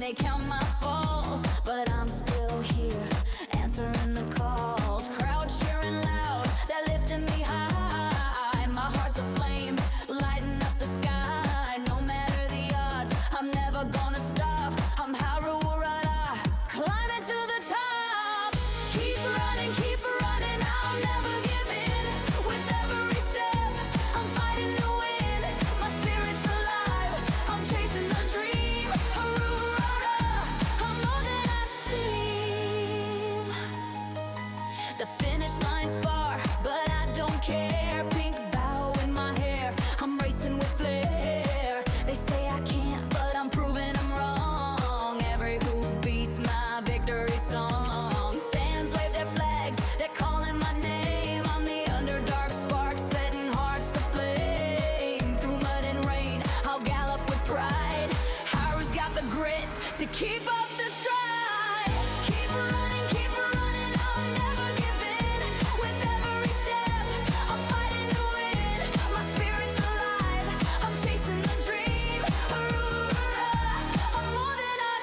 they count my falls, but I'm still here, answering the calls. Crowd cheering loud, they're lifting me high. My heart's aflame, lighting up the sky. No matter the odds, I'm never gonna stop. I'm Haru Urara, climbing to the top. Keep running, I'll never give in. With every step, I'm fighting to win. My spirit's alive, I'm chasing the dream. Haru Urara, I'm more than I seem. The finish line's far, but I don't care. Pink bow in my hair, I'm racing with flair. They say I can't, but I'm proving I'm wrong. Every hoof beats my victory song. Fans wave their flags, they're calling my name. I'm the underdog spark, setting hearts aflame. Through mud and rain, I'll gallop with pride. Haru's got the grit to keep up the stride. Keep running, I'll never give in. With every step, I'm fighting to win. My spirit's alive, I'm chasing the dream. Aurora, I'm more than I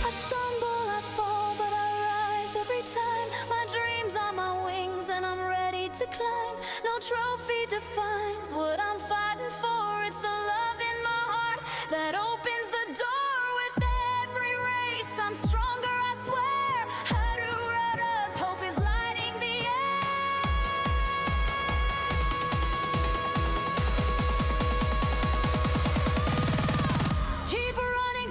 I stumble, I fall, but I rise every time. My dreams are my wings, and I'm ready to climb. No trophy defines what I'm fighting for. It's the love in my heart that opens the door. With every race, I'm stronger, I swear. Harura's hope is lighting the air.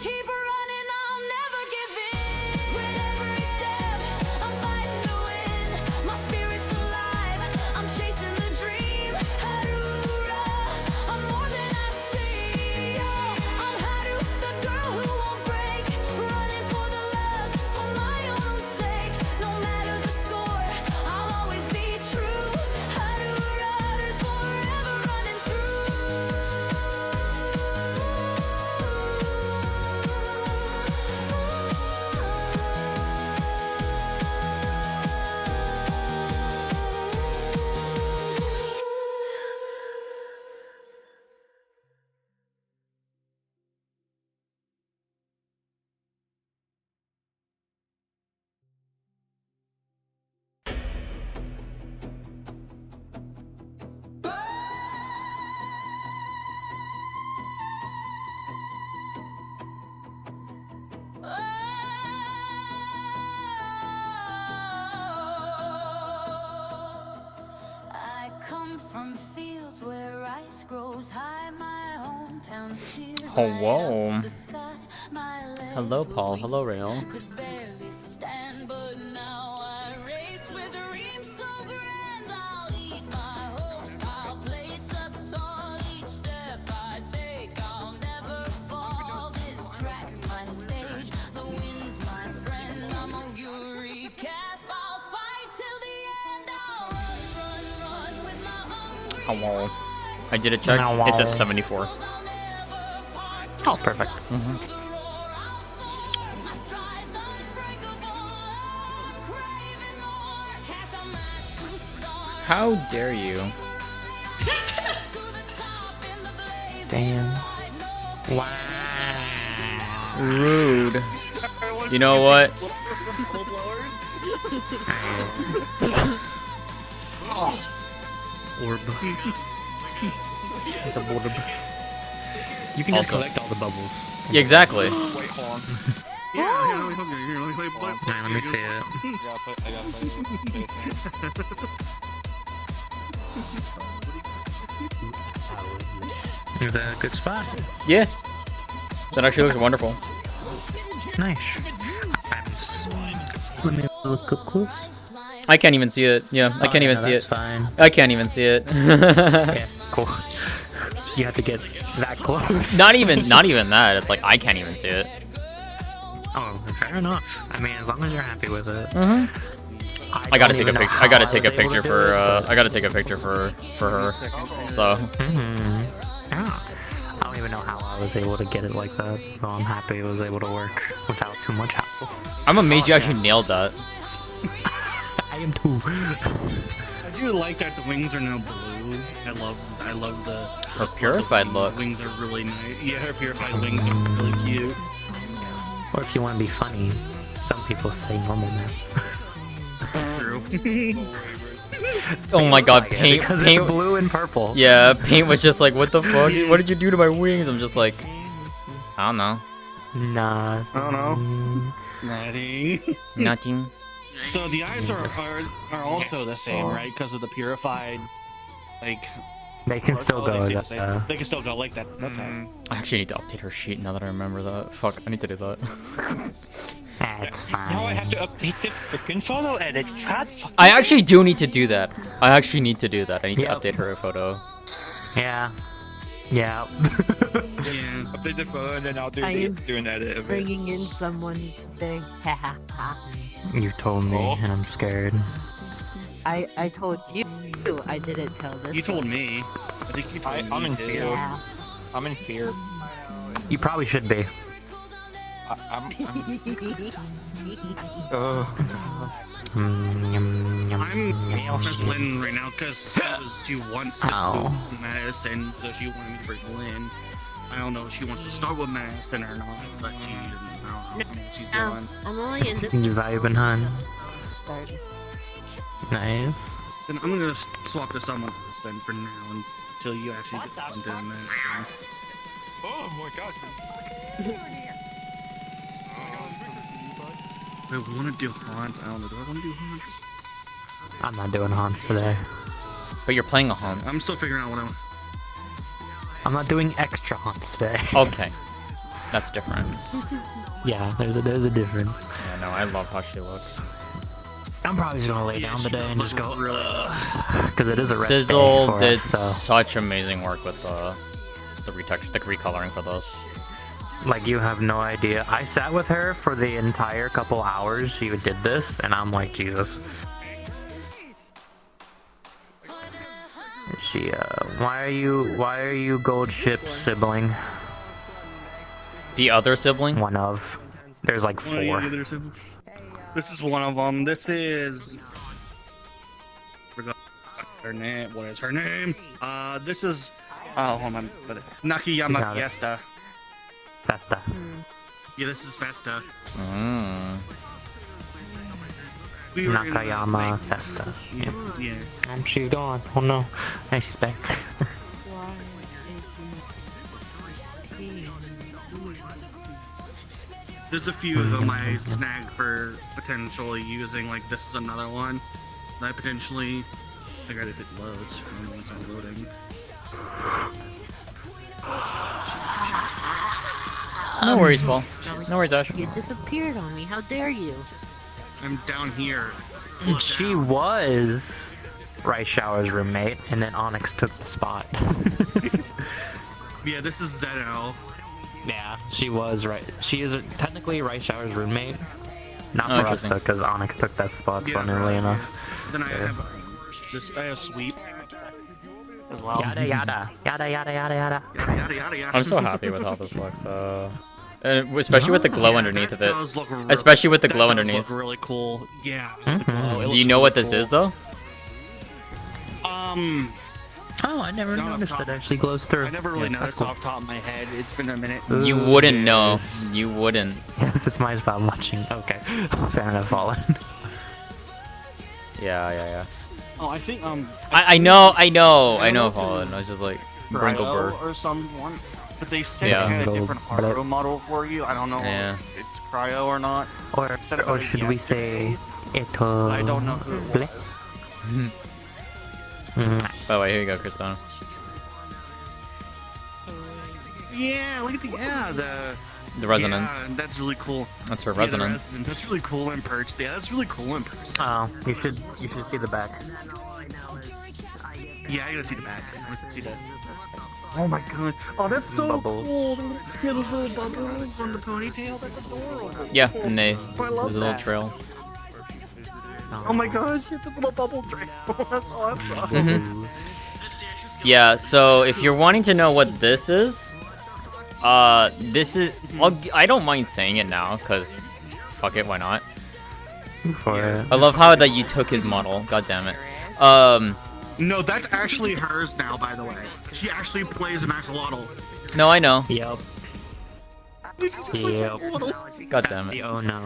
Keep running, I'll never give in. With every step, I'm fighting to win. My spirit's alive, I'm chasing the dream. Harura, I'm more than I see. I'm Haru, the girl who won't break. Running for the love, for my own sake. No matter the score, I'll always be true. Harura's forever running I come from fields where rice grows high. My hometown's cheers Oh, light whoa. up the sky. My legs Hello, were Paul. weak, Hello, Rail. could barely stand, but now I race with dreams so grand. I'll eat my hopes, I'll plates up tall. Each step I take, I'll never fall. This track's my stage, the wind's my friend. I'm a Guri cap, I'll fight till the end. I'll run with my hungry Oh, whoa. heart. I did a check. Oh, It's at wow. 74. I'll never part. Oh, perfect. Through the roar, I'll soar. My stride's unbreakable. I'm craving more. Kazamatsu star. How dare you? Rise to the top in the blazing Damn. light. No Wow. Rude. You know what? Orb. The orb. You can just Also- collect all the bubbles. Yeah, exactly. Wait, hold on. Alright, let me see it. I gotta play Is that a good spot? Yeah. That actually looks wonderful. Nice. Let me look up close. I can't even see it. Yeah, I can't even see that's it. Fine. I can't even see it. Yeah, cool. You have to get that close. not even that. It's like I can't even see it. Oh, fair enough. I mean, as long as you're happy with it. I gotta take a picture. I gotta take a picture for. I gotta take a picture for her. So. I don't even know how I was able to get it like that. So I'm happy it was able to work without too much hassle. I'm amazed you actually nailed that. I am too. I do like that the wings are now blue. I love the Her purified look. Wings are really nice. Yeah, her purified wings are really cute. Or if you want to be funny, some people say normal maps. True. Oh my god, Like it paint, because paint. it's blue and purple. Yeah, paint was just like, what the fuck? What did you do to my wings? I'm just like, I don't know. Nah. I don't know. Nothing. Nothing. So the eyes are also the same, right? Because of the purified, like. They can still go. They can still go like that. Okay. I actually need to update her sheet now that I remember that. Fuck, I need to do that. That's fine. Now I have to update the freaking photo edit. God fucking. I actually do need to do that. I actually need to do that. I need to Yep. update her photo. Yeah. Yeah. Yeah. Update the photo and then I'll do an edit of it. Bringing in someone today. You told me, Oh. and I'm scared. I told you. I didn't tell this. You told me. I think you told me. I'm in too. fear. Yeah. I'm in fear. You probably should be. I'm I'm Miss Lynn right now because she wants to Ow. do medicine, so she wanted me to bring Lynn. I don't know if she wants to start with medicine or not, but she didn't. I don't know what she's doing. I'm only in this You vibing, hun? part. Nice. Then I'm gonna swap this on with this then for now until you actually get done doing medicine. oh my god. I want to do haunts. I don't know. Do I want to do haunts? I'm not doing Hans today. But you're playing a Hans. I'm still figuring out what I want. I'm not doing extra Hans today. Okay. That's different. Yeah, there's a difference. Yeah, no, I love how she looks. I'm probably just gonna lay down she today does and just look go really because it is a rest day Sizzle for did us, so such amazing work with the retouch, the recoloring for this. like you have no idea. I sat with her for the entire couple hours she did this, and I'm like, Jesus. She why are you Gold Ship's sibling? The other sibling? One of. There's like One of the four. other siblings. This is one of them. This is. Forgot her name. What is her name? This is. Oh, hold on. Nakayama got it. Fiesta. Festa. Yeah, this is Festa. Mm. We were in the, Nakayama like, Festa. Yeah. Yeah. She's gone. Oh no. Hey, she's back. There's a few of them I snagged for potentially using. Like this is another one that I potentially. I got if it loads. I don't know it's not loading. No worries, Paul. No worries, Ash. You disappeared on me. How dare you? I'm down here. Look She down. was Rice Shower's roommate, and then Onyx took the spot. Yeah, this is Zeno. Yeah, she was right. She is technically Rice Shower's roommate. Not Oh, for us interesting. though, because Onyx took that spot. Yeah, Funnily right. enough. Then I have this. I have sweep as well. Yada yada yada yada yada yada. Yada yada yada yada. I'm so happy with how this looks, though. And especially with the glow Yeah, underneath that of it. does look Especially with the that glow does underneath. Look really cool. Yeah. Mhm. The glow, it Do looks you know really what this cool. is, though? Oh, I never Not off noticed top. it actually glows through. I never really Yeah, that's noticed cool. off the top of my head. It's been a minute. You Ooh, wouldn't know. yes. You wouldn't. Yes, it's my spot I'm watching. Okay, fair enough, Fallen. Yeah. Oh, I think I know, if Fallen. I was just like, Cryo Wrinkleberg. or someone, but they said Yeah. they had a Wrinkle different Blip. hardware model for you. I don't know Yeah. if it's cryo or not. Or should we say Eto? I don't know who it Blip? was. By the way, here you go, Kristana. Yeah, look at the The resonance. Yeah, that's really cool. That's her Yeah, the resonance. resonance. That's really cool in person. Yeah, that's really cool in person. Oh, you should see the back. Yeah, I gotta see the back. I gotta see that. Oh my god. Oh, that's so Bubbles. cool. The little bubbles on the ponytail. That's adorable. Yeah, and I love there's a little that. trail. Oh my gosh, get this little bubble trail. That's awesome. Mhm. Yeah, so if you're wanting to know what this is, this is... I don't mind saying it now, because fuck it, why not? For it. I love how that you took his model, god damn it. No, that's actually hers now, by the way. She actually plays an axolotl. No, I know. Yep. Yep. God damn it. The oh no.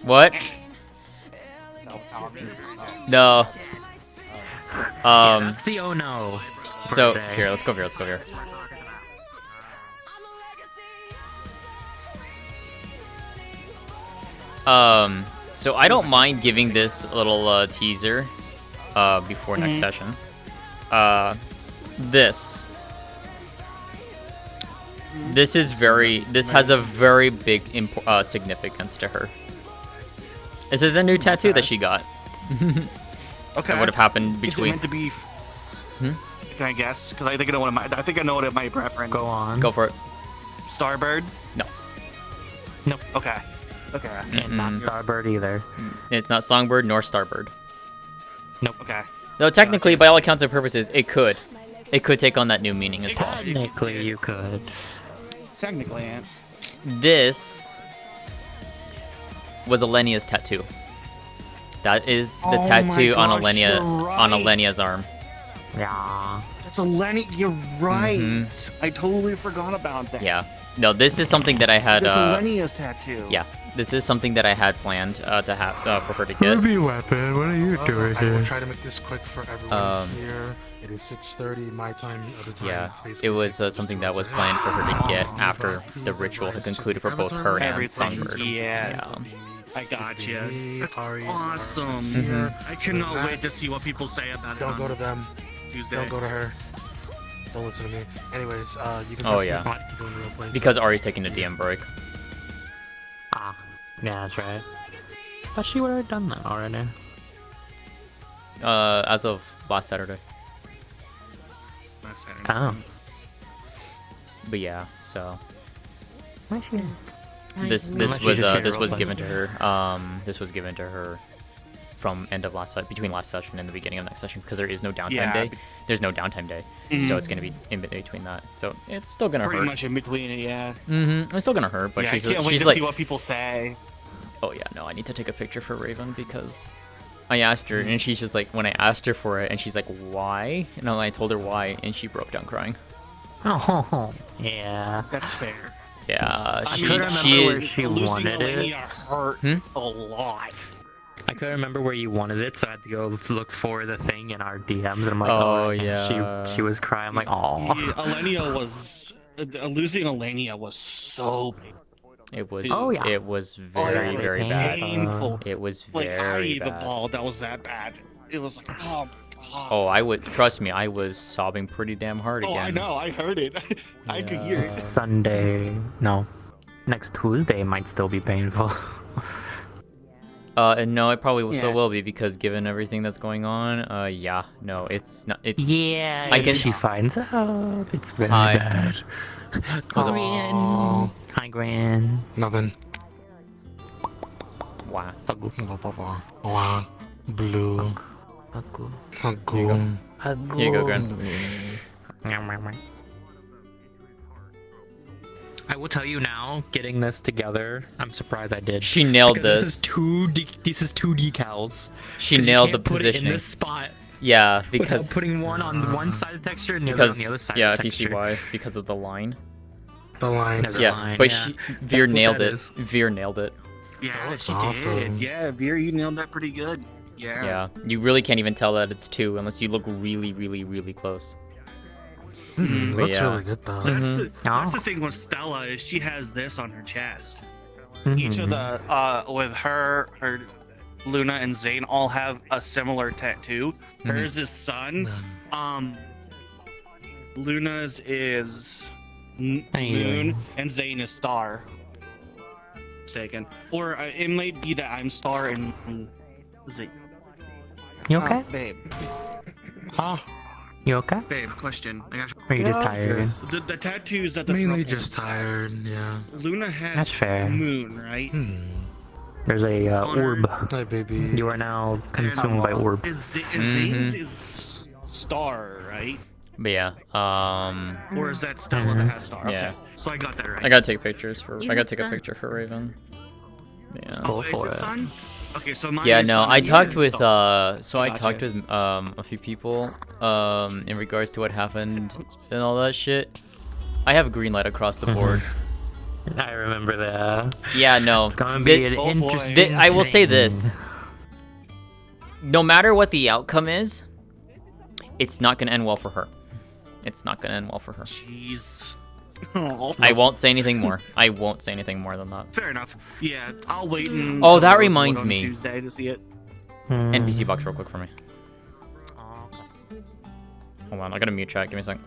What? No. Yeah, that's the oh no. for So, today. here, let's go here, let's go here. So I don't mind giving this a little teaser before next session. This has a very big significance to her. This is a new tattoo that she got. Okay. That would have happened Is it between. meant to be? Can I guess? Because I think I know what it might reference. Go on. Go for it. Starbird. No, Okay. Okay. And not Starbird either. it's not Songbird nor Starbird. Okay. Though technically, by all accounts and purposes, it could take on that new meaning as well. Technically, you could. Technically, yeah. This was Alenia's tattoo. That is the tattoo on gosh, Alenia you're on right. Alenia's arm. Yeah. That's a Lenny. You're right. Mhm. I totally forgot about that. Yeah. No, this is something that I had. That's Alenia's tattoo. Yeah, this is something that I had planned to have for her to get. weapon, what are you I will try to make this quick for everyone here. It is 6:30 my time, other time. Yeah, It's basically it was 6:30, something so that it's was like- planned for her to get Oh, after he's the a ritual had rice concluded for both avatar. her and Everything, Songbird. yeah. Yeah. I got you. Me, That's Ari, awesome. are here. I cannot Matt, wait to see what people say about it Don't on go to them. Tuesday. Don't go to her. Don't listen to me. Anyways, you can. Oh, press yeah. me if you're doing real play, Because so- Ari's taking a DM break. Ah, yeah, that's right. Thought she would have done that already. As of last Saturday. Oh. But yeah, so Where's she? this Unless she just shared this a was roleplay. given to her. This was given to her from end of between last session and the beginning of next session because there is no downtime Yeah. day. There's no downtime day, so it's gonna be in between that. So it's still gonna Pretty hurt. much in between it, yeah. It's still gonna hurt, but Yeah, she's I can't wait she's to like, see what people say. oh yeah, no, I need to take a picture for Raven because I asked her and she's just like, when I asked her for it and she's like, why? And I told her why and she broke down crying. Oh, yeah. That's fair. Yeah, I she couldn't she remember where is. she Losing wanted Alenia it. hurt a lot. I couldn't remember where you wanted it, so I had to go look for the thing in our DMs, and I'm like, Oh, and yeah. she was crying. I'm like, oh. Yeah, Alenia was losing Alenia was so It was. Oh, yeah. It was very very bad. painful. It was Like I very even bad. bawled. That was that bad. It was like, oh my god. Oh, I would trust me. I was sobbing pretty damn hard again. I know. I heard it. I could hear it. Sunday, no, next Tuesday might still be painful. And no, it probably still Yeah. will be because given everything that's going on, yeah, no, it's not. It's yeah, I if can- she finds out, it's very Hi. bad. Was it- Gran. Hi, Gran. Nothing. wow. Wow. Blue. Hagum. Here you go, Gran. I will tell you now, getting this together, I'm surprised I did. She nailed Because this. This is two decals. She 'Cause you nailed the can't put it in positioning. this spot Yeah, without because putting one on one side of the texture and the other on because the other side yeah, of the if you texture. see why, because of the line. The line. There's a Yeah, line, but yeah. she Veer That's what nailed that it. is. Veer nailed it. Yeah, That's she awesome. did. Yeah, Veer, you nailed that pretty good. Yeah. Yeah, you really can't even tell that it's two unless you look really, really, really close. Mm, But looks yeah. really good though. That's Oh. the thing with Stella is she has this on her chest. Mhm. Each of the with her Luna and Zane all have a similar tattoo. Hers is sun. Luna's is moon, and Zane is star. Mistaken, or it might be that I'm star and Zane. You okay? Babe. You okay? Babe, question. I got you. Or are you just tired? The tattoos at the Mainly front. just tired. Yeah. Luna has That's fair. moon, right? There's a Honor. orb. Hi, baby. You are now consumed by orb. Zane's is star, right? But yeah, Or is that Stella that has star? Yeah. Okay, so I got that right. I gotta take pictures for. You I gotta have take a sun. picture for Raven. Yeah. Oh, Go is for it it. sun? Okay, so mine Yeah, is no, sun I and talked yours is with star. so I Gotcha. talked with a few people in regards to what happened and all that shit. I have a green light across the board. I remember that. Yeah, no. It's gonna be an Oh, boy. interesting. I will say thing. this. No matter what the outcome is, it's not gonna end well for her. It's not gonna end well for her. Jeez. Oh, I won't say anything more. I won't say anything more than that. fair enough. Yeah, I'll wait and. Oh, that Rosewood reminds on me. Tuesday to see it. NPC box real quick for me. Hold on, I gotta mute chat. Give me a sec.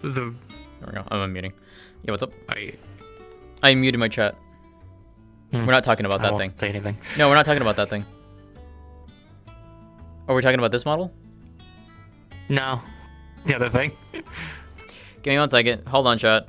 The There we go. I'm unmuting. Yeah, what's up? I I muted my chat. We're not talking about I that won't thing. say anything. No, we're not talking about that thing. Are we talking about this model? No, the other thing. Give me 1 second. Hold on, chat.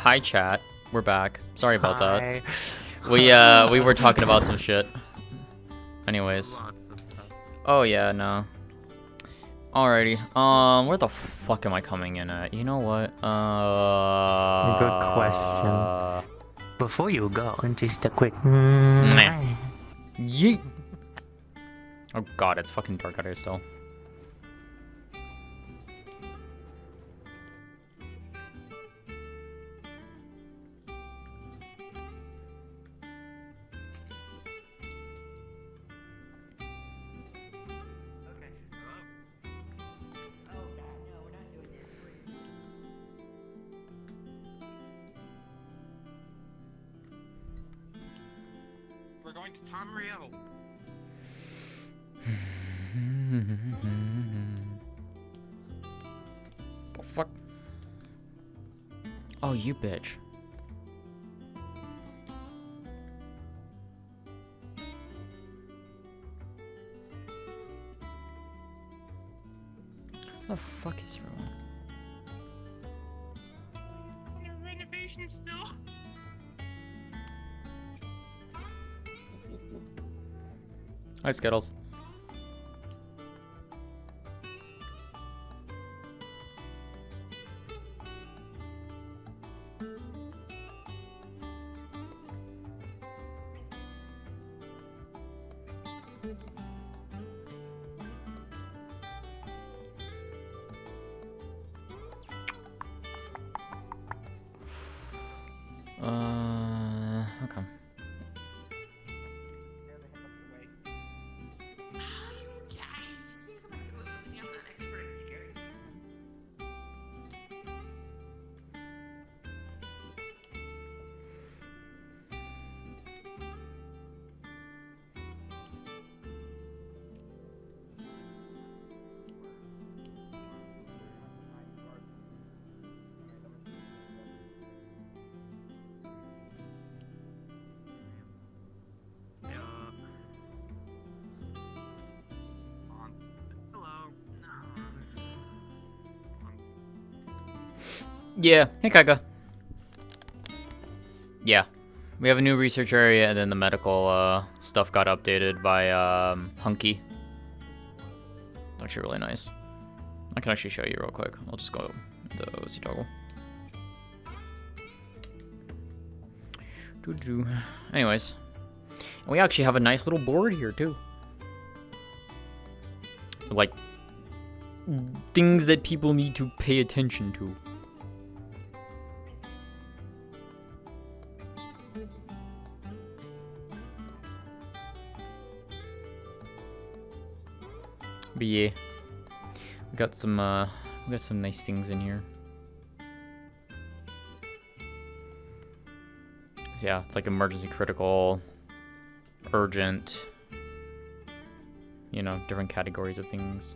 Hi, chat. We're back. Sorry about Hi. that. We were talking about some shit. Anyways. Lots of stuff. Oh yeah, no. Alrighty. Where the fuck am I coming in at? You know what? Good question. Before you go, just a quick. Yeet. Oh god, it's fucking dark out here still. We're going to Tamriel. The fuck? Oh, you bitch. The fuck is everyone? Renovation still. Hi, Skittles. Okay. Yeah. Hey, Kaga. Yeah. We have a new research area, and then the medical stuff got updated by Hunky. It's actually really nice. I can actually show you real quick. I'll just go to OC toggle. Doo-doo. Anyways, we actually have a nice little board here too. Like things that people need to pay attention to. But yeah, we got some nice things in here. Yeah, it's like emergency, critical, urgent, you know, different categories of things.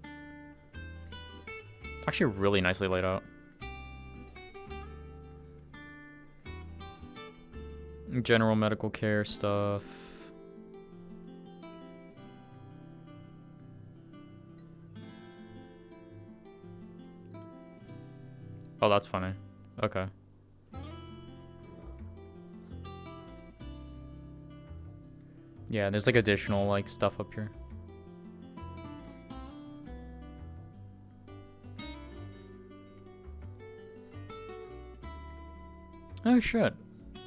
It's actually really nicely laid out. General medical care stuff. Oh, that's funny. Okay. Yeah, there's like additional like stuff up here. Oh shit.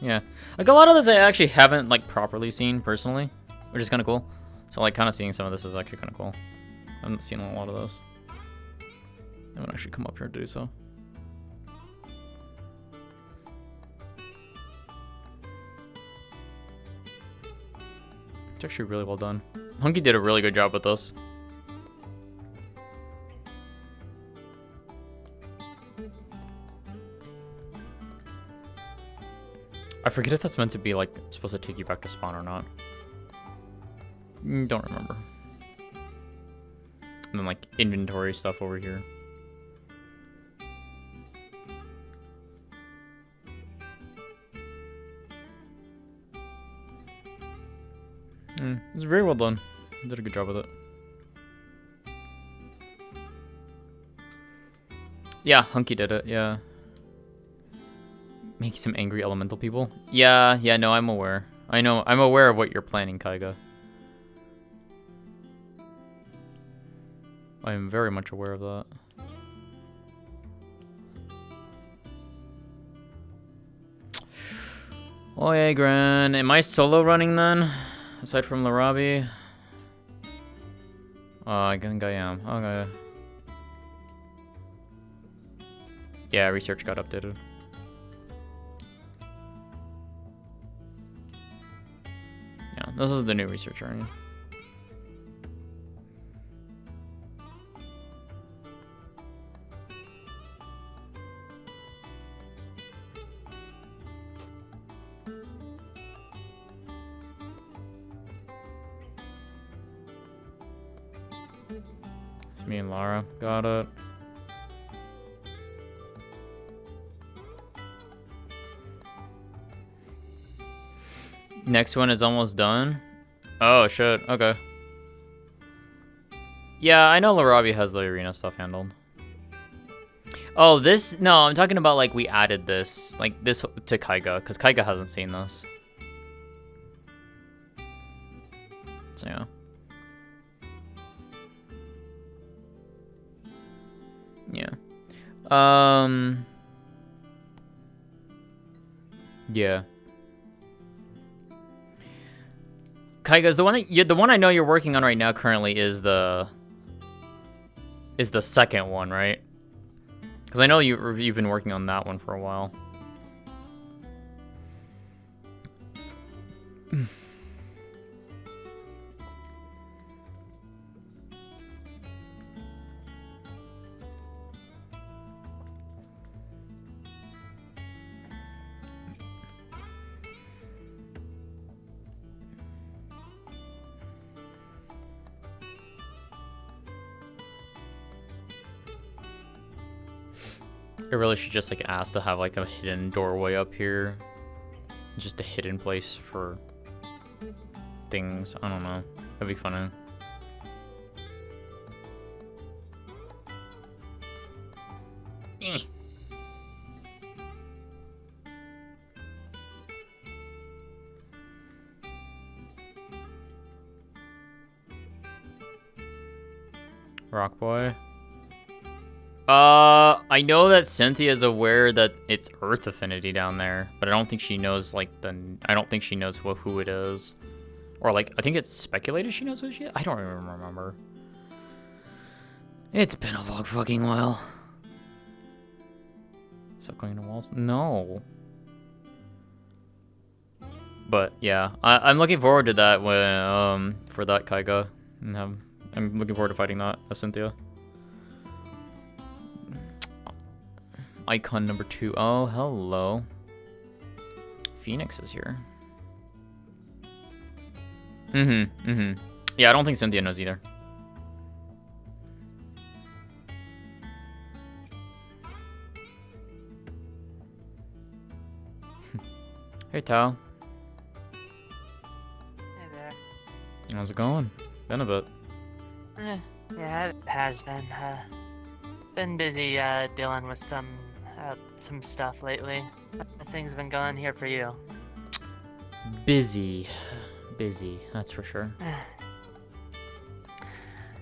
Yeah. Like a lot of this I actually haven't like properly seen personally, which is kind of cool. So like kind of seeing some of this is actually kind of cool. I haven't seen a lot of this. I haven't actually come up here to do so. It's actually really well done. Hunky did a really good job with this. I forget if that's meant to be like supposed to take you back to spawn or not. Don't remember. And then like inventory stuff over here. It's very well done. Did a good job with it. Yeah, Hunky did it, yeah. Make some angry elemental people. Yeah, no, I'm aware. I'm aware of what you're planning, Kaiga. I am very much aware of that. Oh yeah, Gran. Am I solo running then? Aside from Larabi? I think I am. Okay. Yeah, research got updated. Yeah, this is the new research area. It's me and Lara. Got it. Next one is almost done. Oh shit. Okay. Yeah, I know Larabi has the arena stuff handled. Oh, this? No, I'm talking about like we added this, like this to Kaiga, because Kaiga hasn't seen this. So yeah. Yeah. Yeah. Kaiga's the one that the one I know you're working on right now currently is the second one, right? Because I know you've been working on that one for a while. I really should just like ask to have like a hidden doorway up here. Just a hidden place for things. I don't know. That'd be funny. Eh. Rock Boy. I know that Cynthia is aware that it's Earth Affinity down there, but I don't think she knows like I don't think she knows who it is, or like I think it's speculated she knows who she is. I don't even remember. It's been a long fucking while. Stop going to walls. No. But yeah, I'm looking forward to that when for that Kaiga, and I'm looking forward to fighting that as Cynthia. Icon number 2. Oh, hello. Phoenix is here. Yeah, I don't think Cynthia knows either. Hey, Tao. Hey there. How's it going? Been a bit. Yeah, it has been busy dealing with some stuff lately. How's things been going here for you? Busy, that's for sure.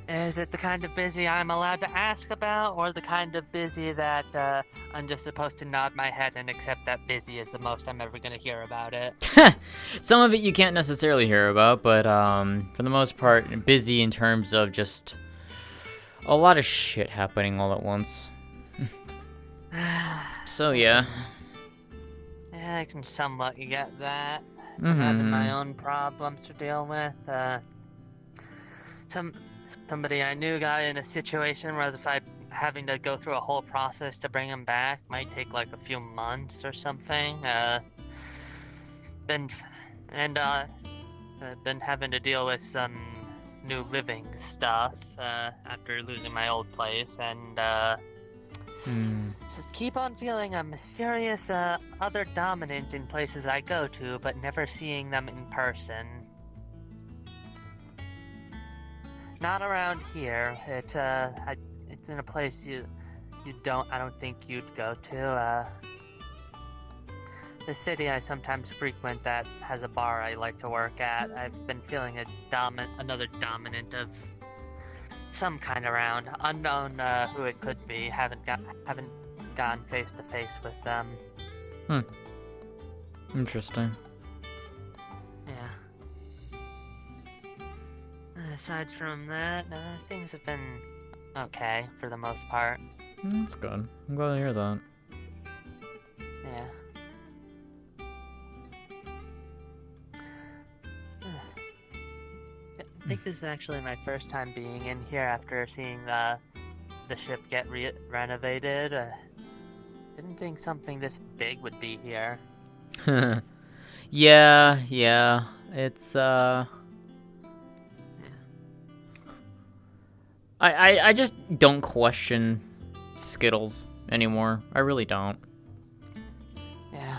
Is it the kind of busy I'm allowed to ask about, or the kind of busy that I'm just supposed to nod my head and accept that busy is the most I'm ever gonna hear about it? Some of it you can't necessarily hear about, but for the most part, busy in terms of just a lot of shit happening all at once. So yeah. Yeah, I can somewhat get that. I'm having my own problems to deal with. Somebody I knew got in a situation where if I having to go through a whole process to bring him back might take like a few months or something. Been having to deal with some new living stuff after losing my old place, and just keep on feeling a mysterious other dominant in places I go to, but never seeing them in person. Not around here. It's in a place I don't think you'd go to. the city I sometimes frequent that has a bar I like to work at. I've been feeling another dominant of some kind around. Unknown who it could be. Haven't gone face to face with them. Interesting. Yeah. Aside from that, things have been okay for the most part. That's good. I'm glad to hear that. Yeah. I think this is actually my first time being in here after seeing the ship get renovated. Didn't think something this big would be here. Yeah. It's I just don't question Skittles anymore. I really don't. Yeah.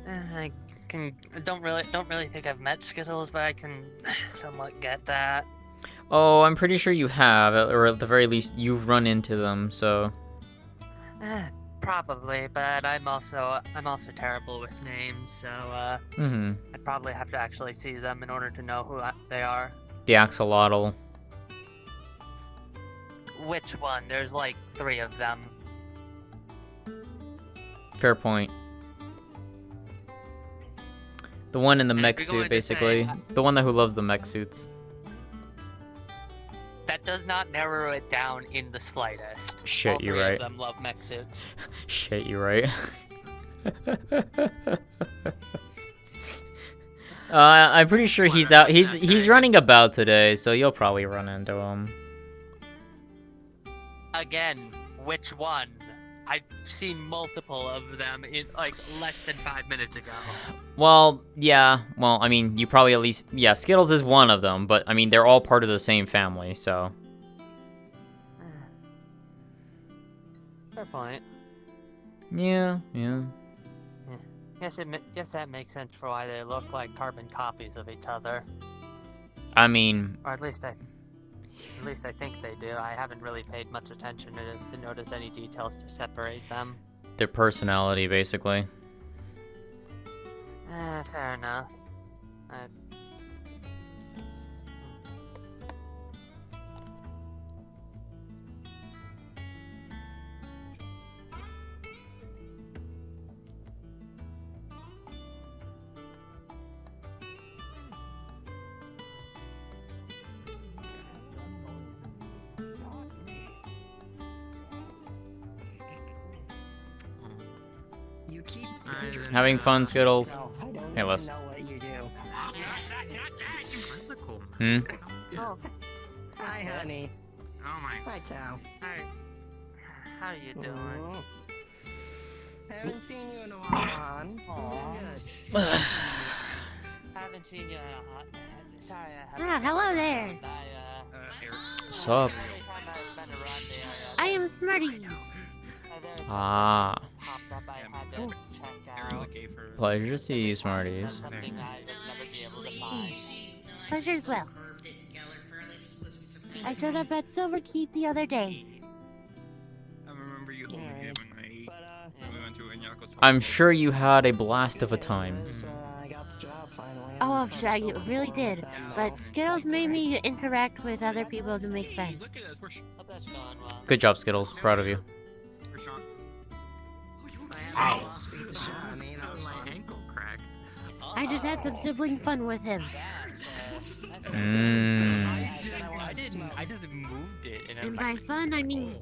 I don't really think I've met Skittles, but I can somewhat get that. Oh, I'm pretty sure you have, or at the very least, you've run into them. So. Probably, but I'm also terrible with names, so I'd probably have to actually see them in order to know who they are. The axolotl. Which one? There's like 3 of them. Fair point. The one in the And mech if you're going suit, to basically. say- The one who loves the mech suits. That does not narrow it down in the slightest. Shit, All you're 3 right. of them love mech suits. Shit, you're right. I'm pretty sure he's out. He's running about today, so you'll probably run into him. Again, which one? I've seen multiple of them in like less than 5 minutes ago. Well, yeah. Well, I mean, you probably at least... Yeah, Skittles is one of them, but, I mean, they're all part of the same family, so... Fair point. Yeah. Guess that makes sense for why they look like carbon copies of each other. I mean... Or at least I think they do. I haven't really paid much attention to notice any details to separate them. Their personality, basically. Fair enough. You keep Having fun, Skittles. Hey, Les. know what you do. That's a cool Hmm? Oh, Hi, honey. Oh my. Hi, Tao. how are you doing? Mm. Haven't seen you in a while, hon. Aw. Good. Haven't seen you in a hot minute. Sorry, I haven't. Ah, hello there. What's up? Every time I've been around the I am Smarty. area, there's Ah. popped up I had to check You're out. gay for. Pleasure to see you, That's Smarties. something I would never be able to find. Pleasure as well. I showed up at Silver Keep the other day. I remember you holding Yeah. it when we went to Inyako's home. I'm sure you had a blast of a time. I got the job finally. Oh, I'm sure I really did. But Skittles made me interact with other people to make friends. Look at us. Hope that's going well. Good job, Skittles. Proud of you. We're Sean. I lost speak to Sean. You know, it's My fun. ankle cracked. I just had some sibling fun with him. Mmm. I just moved it and And by fun, I mean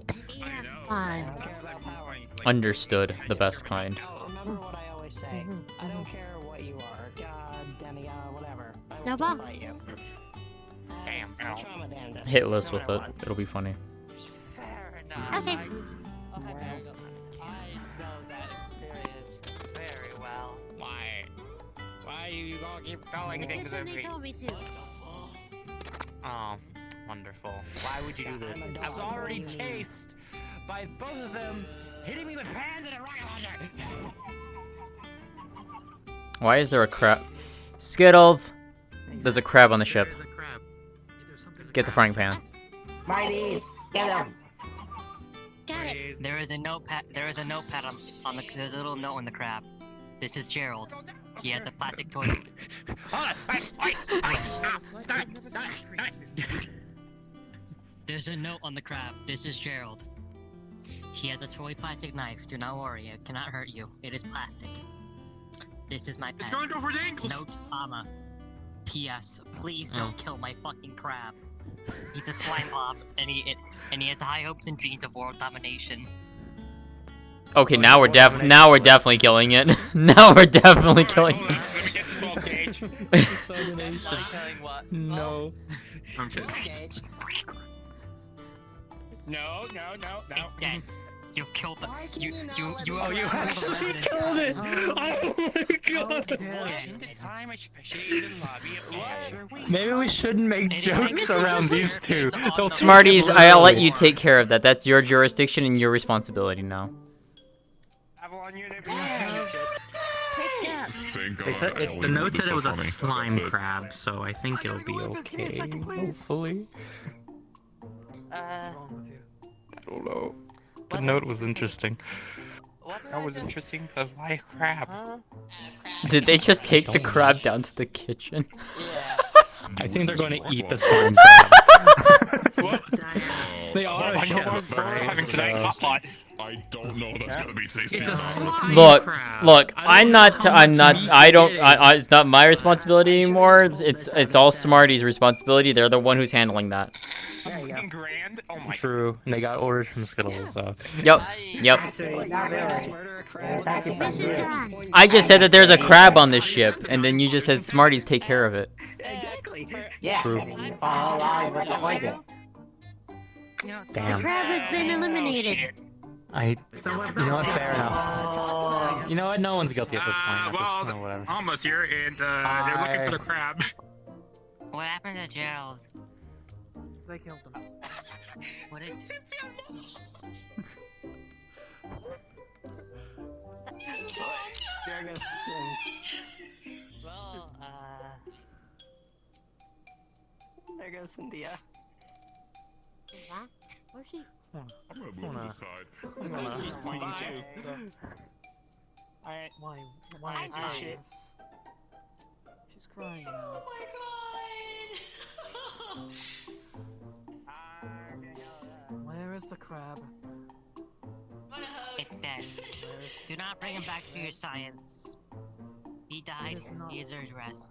fun. Care about power. Understood. The best kind. Remember what I always say. I don't care what you are. God, demigod, whatever. I will Snowball? still fight you. Damn. I'm trauma damned. Hit Liz No with matter it. what. It'll be funny. Fair enough. Okay. I know that experience very well. Why? Why you gonna keep throwing Because they told me to. Oh, wonderful. Why would you do this? I'm a I was dog. already What do you mean? chased by both of them, hitting me with pans and a rocket launcher. Why is there a crab? Skittles! There's a crab on the ship. There's a crab. Yeah, there's something Get the frying pan. Mighty, get him. Got There is a notepad. There is a notepad on the. There's a little note on the crab. This is Gerald. He has a plastic toy. There's a note on the crab. This is Gerald. He has a toy plastic knife. Do not worry, it cannot hurt you. It is plastic. This is my pet. It's going over the ankles. Note, Ama. P.S. Please don't kill my fucking crab. He's a slime mob, and he has high hopes and dreams of world domination. Okay, now we're definitely killing it. Now we're definitely killing it. Let me get this off Gage. Killing what? No. I'm kidding. No. It's dead. You killed the. You actually killed it! Oh my god! Maybe we shouldn't make jokes around these two. Smarties, I'll let you take care of that. That's your jurisdiction and your responsibility now. The note said it was a slime crab, so I think it'll be okay. Hopefully. I don't know. The note was interesting. That was interesting, but why a crab? Did they just take the crab down to the kitchen? Yeah. I think they're going to eat the slime crab. They are. I don't know that's gonna be tasty. It's a slime Look, crab. it's not my responsibility anymore. It's all Smarty's responsibility. They're the one who's handling that. Grand? Oh my. True. And they got orders from Skittles, so. Yep. I just said that there's a crab on this ship, and then you just said Smarties take care of it. Exactly. True. Damn. The crab has been eliminated. You know what? Fair enough. You know what? No one's guilty at this point. Well, whatever. Alma's here, and they're looking for the crab. What happened to Gerald? They killed him. What did? Well, there goes Cynthia. Yeah? Where's she? I'm gonna move to the side. She's pointing too. Alright. Why? Shit. She's crying now. Oh my god! Where is the crab? it's dead. Do not bring him back to your science. He died. He deserves rest.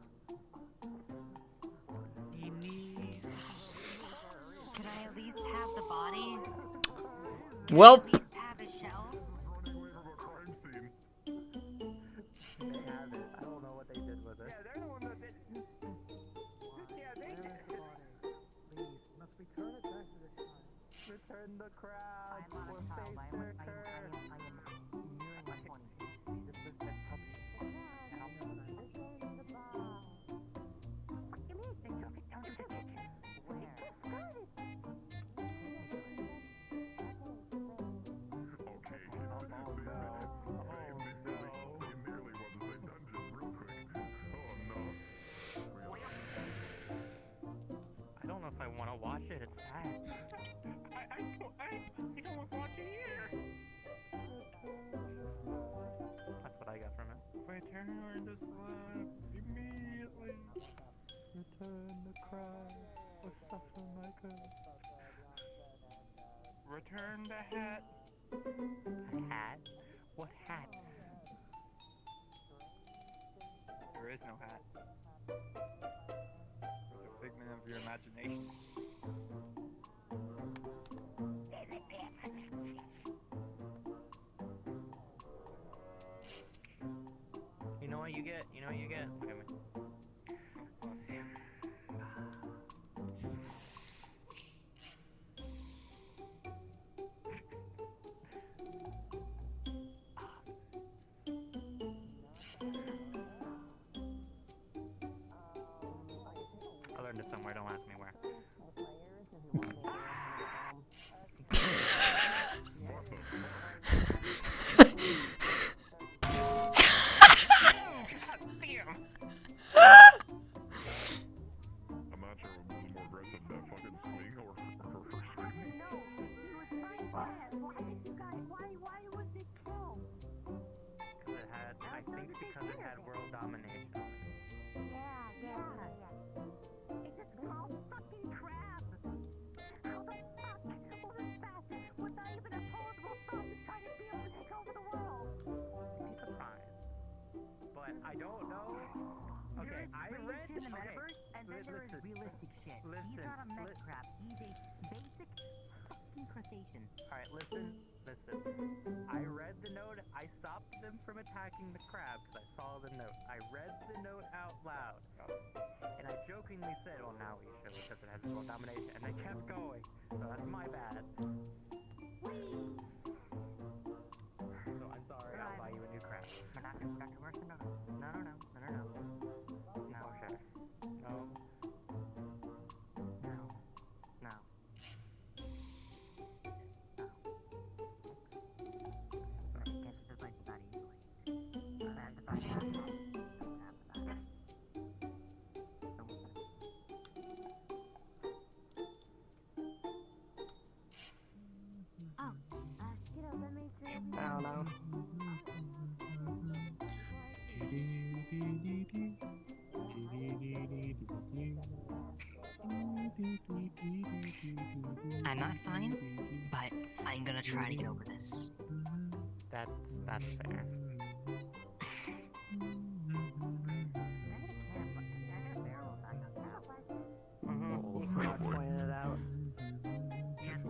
Can I at least have the body? Well. Have a shell? Return the crab. We're I don't know if I want to watch it. It's sad. I don't want to watch it either. That's what I got from it. Return the slab immediately. Return the crab. Return the hat. A hat? What hat? There is no hat. It's a figment of your imagination. You know what you get? Look at me. I learned it somewhere, don't ask me where. I'm not sure what was more aggressive, that fucking swing or screaming. I think because it had world domination. It's a small fucking crab. How the fuck will this bastard, without even opposable thumbs, try to be able to take over the world? Be surprised. But I don't know. Okay, I read in the metaverse, and then there is realistic shit. He's not a mech crab. He's a basic fucking crustacean. Alright, listen. I read the note. I stopped them from attacking the crab because I saw the note. I read the note out loud. And I jokingly said, well, now we should because it has world domination. And they kept going. So that's my bad. So I'm sorry. I'll buy you a new crab. We're not gonna work the note. No. No, sure. No. I don't know. I'm not fine, but I'm gonna try to get over this. That's fair. Pointed it out.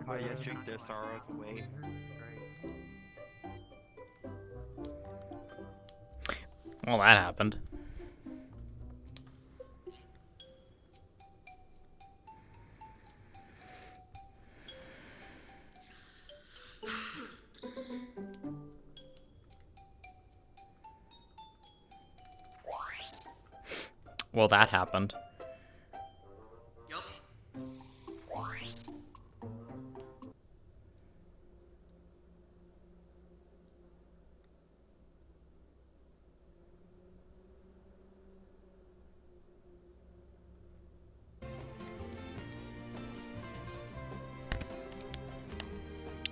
Oh yeah, drink their sorrows away. Well, that happened. Well, that happened.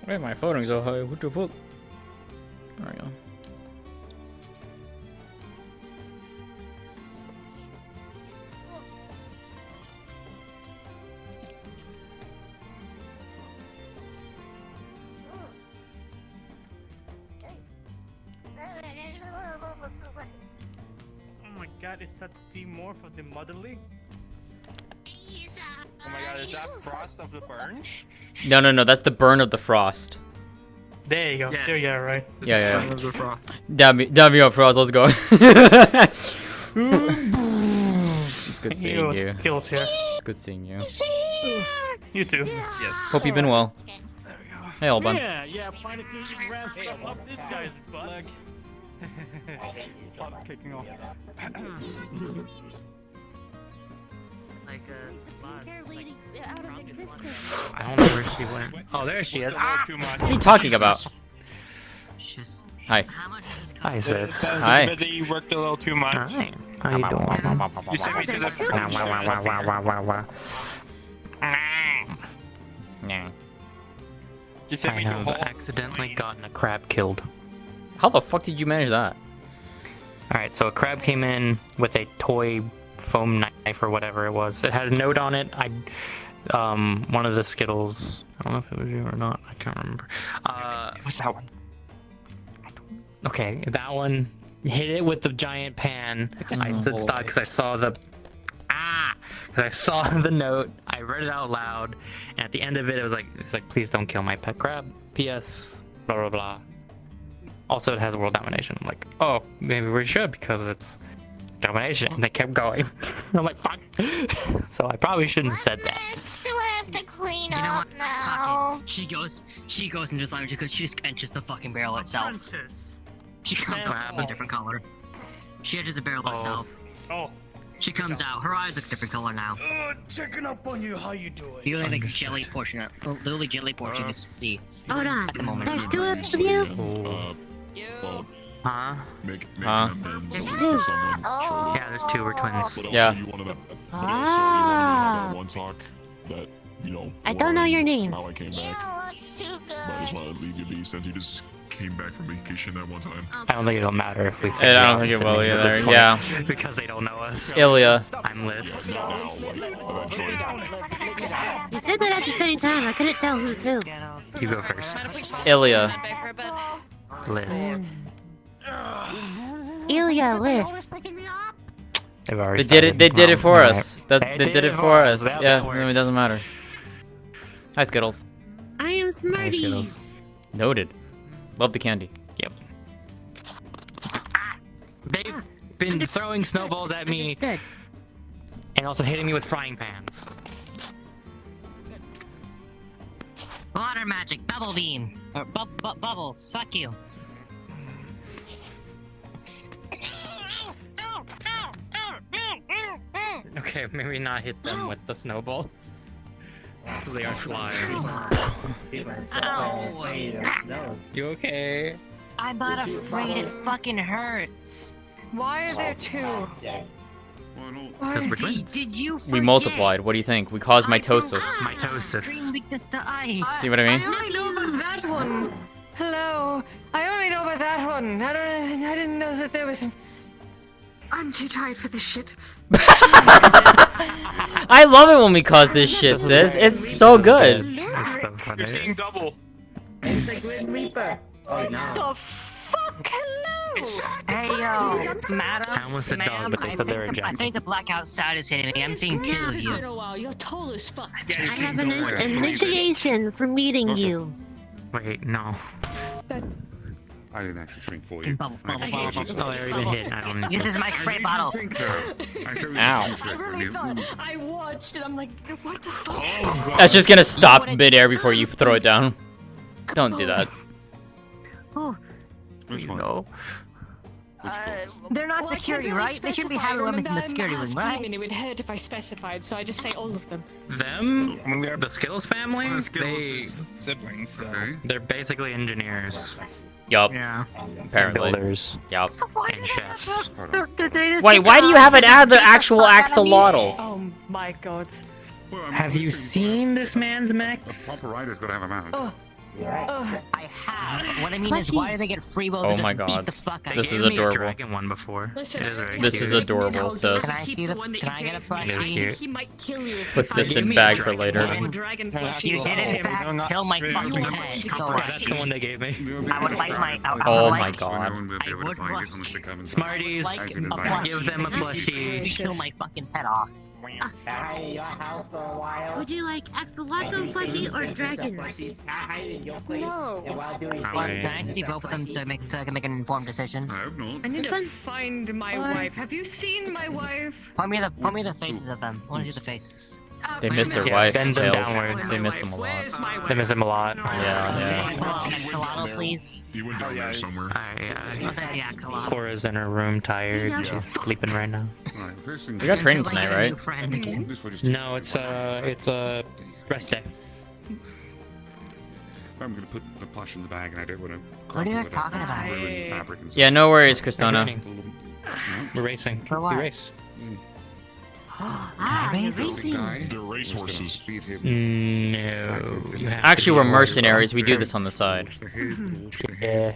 Why am I floating so high? What the fuck? There we go. Oh my god, is that the morph of the motherly? Oh my god, is that Frost of the Burn? No, that's the burn of the frost. There you go. Yes. So yeah, right. Yeah. Burn of the Frost. Dab me up, Frost, let's go. It's good seeing you. Skills here. It's good seeing you. You too. Yes. Hope you've been well. There we go. Hey, Alban. Yeah, planning to ram stuff up this guy's butt. Plot's kicking off. Like Cheerleading out of existence. I don't know where she went. Oh, there she is. Ah! What are you talking about? Just Hi. how much does this Hi, cost? sis. Hi. Admit that you worked a little too much. Hi. How you doing? You sent me to the You sent I me to a have whole accidentally gotten a crab killed. How the fuck did you manage that? Alright, so a crab came in with a toy foam knife or whatever it was. It had a note on it. One of the Skittles, I don't know if it was you or not, I can't remember. What's that one? Okay, that one hit it with the giant pan. I stood stock because I saw the because I saw the note. I read it out loud, and at the end of it, it's like, please don't kill my pet crab. P.S. Blah blah blah. Also, it has world domination. I'm like, oh, maybe we should because it's domination. And they kept going. I'm like, fuck. So I probably shouldn't have said that. Still have to clean You know up what? now. Fuck it. She goes into slime because she just enters the fucking barrel itself. Apprentice. She comes out a different color. She enters the barrel itself. Oh. She comes out. Her eyes look a different color now. Checking up on you. How you doing? The only like jelly portion, the only jelly portion is the Hold on. at the moment. There's two of you. Well, Huh? make Huh? amends to someone. Oh. Yeah, there's two. We're twins. What else Yeah. do you want to? What else do you want to have that one talk that you know? I don't know your names. How I came back. Yeah, let's Might as well legally, since you just came back from vacation that one time. I don't think it'll matter if we say I don't think it will either. Yeah. Because they don't know us. Ilya. I'm Liz. Not now, like, eventually. You said that at the same time. I couldn't tell who's who. You go first. Ilya. Liz. Ilya, Liz. They've already They did it. They did it for Alright. us. They did it for us. That Yeah. works. It doesn't matter. Hi, Skittles. I am Hi, Smarty. Skittles. Noted. Love the candy. Yep. They've been throwing snowballs at me Understood. and also hitting me with frying pans. Water magic, bubble beam. Or bubbles, fuck you. Okay, maybe not hit them with the snowballs. They are flying. Ow. You okay? I'm not afraid, it fucking hurts. Why are there two? Because we're twins. Did you forget? We multiplied. What do you think? We caused mitosis. Extreme Mitosis. weakness to ice. See what I mean? I only know about that one. Hello. I only know about that one. I didn't know that there was. I'm too tired for this shit. I love it when we cause this shit, sis. It's so good. It's so funny. You're seeing double. It's the Grim Reaper. Oh no. The fuck? Hello. Hey yo, madam. I almost said dog, ma'am, but they said they were a I jackal. think the blackout sound is hitting me. I'm seeing two of It's been you. a while. You're tall as fuck. I have an initiation for meeting you. Wait, no. I didn't actually shrink for you. And bubble, bubble, bubble, bubble. Oh, they already been hit. I don't need This is my spray bottle. I said Ow. I watched it. I'm like, what the fuck? Oh, That's just gonna stop midair before you throw it down. Don't do that. Which one? know. They're not Well, I security, can't really right? They shouldn't be specify. having women in the Remember, security I'm room, half right? demon. It would hurt if I specified, so I just say all of them. Them? The Skittles family? One of the Skittles They, is siblings, so. Okay. they're basically engineers. Yup. Yeah. Apparently. Builders. Yup. And chefs. Wait, why do you have it add the actual axolotl? Oh my god. Well, I'm Have you releasing- seen this man's A mechs? proper rider's gotta have a mount. Oh. I have. What I mean is, why do they get free will to Oh just my beat God. the fuck out They of This you? is gave me a adorable. dragon one before. Listen, It is very This cute. is adorable, sis. Can I see the? Can I get a plushie? Cute. He might kill you. Put this Give in me a bag for dragon later. one. Dragon You plushies. did in fact kill my fucking pet. So Yeah, that's the one they gave me. I would like my. I Oh would my like God. So no one will be I able to would find like- it unless they come and Smarties, like I a didn't buy it. plushie. give them a plushie. Kill my fucking pet off. Would you like axolotl plushie or dragon? No. Can I see both of them so I can make an informed decision? I hope not. I need Which to one? find my wife. Have you seen my wife? Point me the faces of them. I want to see the faces. They missed their Yeah, wife, bend them Tails. downward. They missed them a lot. Where's my wife? They miss him a lot. Yeah, Pull out an axolotl, please. You went down there somewhere. I'll take the axolotl. Cora's in her room tired. She's sleeping right now. Alright, first thing. We got training Until I tonight, get a new right? friend again. This way just No, it's a rest day. I'm gonna put the plush in the bag, and I don't want to. What are you guys talking about? Fabric and Yeah, no worries, We're Kristona. training. We're racing. For what? We race. Ah, you're racing. They're racehorses. No. You have Actually, to we're be mercenaries. We do this on the side. Yeah.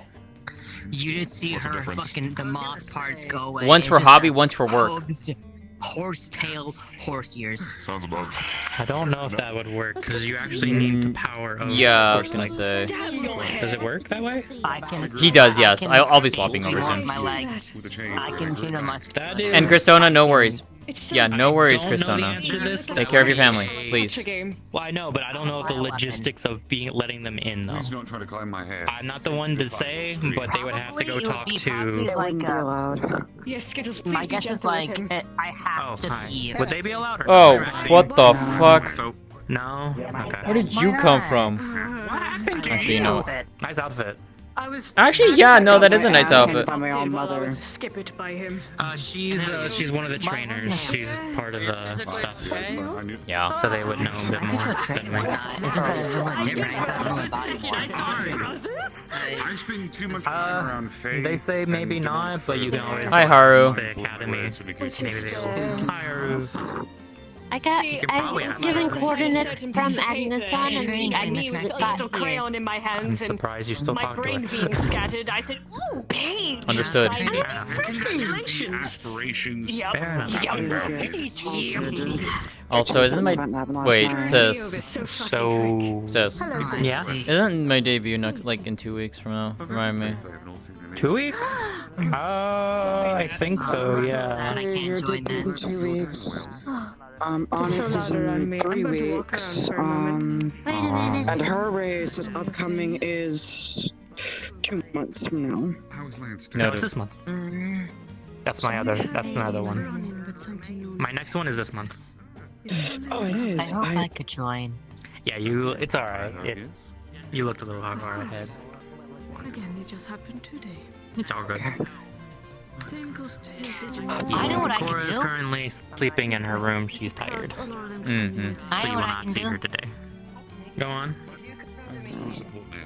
You just see What's the her difference? fucking the moth parts go away. One's It's for just hobby, a one's for work. hooves, horse tail, horse ears. Sounds above. I don't know if that would work because you actually need the power of. Yeah, I was horse gonna legs. say. Does it work that way? I can. He does, yes. I can I'll be swapping over move soon. My With legs. the chains, I can tune the muscle. That is. And Kristona, no worries. Yeah, no worries, Don't know the Kristona. answer to this. Take care of your That family, way- please. Well, I know, but I don't know if the logistics of letting them in though. Please don't try to climb my head. I'm not the one to say, but they would have to go Probably it would talk be to. probably like Yes, Skittles, please my be guess is gentle with like him. I have Oh, to hi. be. Would they be allowed? Or Oh, not? Actually, what the fuck? So, No. Okay. Where did Why you come not? from? What happened to Actually, no. Nice outfit. I was Actually, yeah, no, that is a nice outfit. by my own mother. Skip it by him. She's one of the trainers. She's part of the stuff. I knew. Yeah. So they would know a bit more than me. It's just a little different. It's not my body more. I spend too much time around Faye. They say maybe not, but you can always. Hi, go Haru. to the academy. That's really good. Maybe they will. Hi, Haru. I got. You can probably I was ask given her. coordinates from Agnes on, and I and knew he the was a spot little here. crayon in my I'm hands, and surprised you still my talk to brain her. being scattered. I said, "Oh, Paige, Understood. congratulations." Aspirations. Yep. Fair enough. Also, isn't my wait, sis? Sis. Yeah. Isn't my debut like in 2 weeks from now? Remind me. 2 weeks? I think so. Yeah. Your debut's in 2 weeks. Onyx is in 3 weeks. And her race is upcoming is 2 months from now. No, it's this month. That's my other one. My next one is this month. Oh, it is. I hope I could join. Yeah, it's alright. You looked a little far ahead. Again, it just happened today. It's all good. Same goes to his digital. I know what I Cora can is do. currently sleeping in her room. She's tired. Mm-hmm. I So know you will what I not can see do. her today. Go on.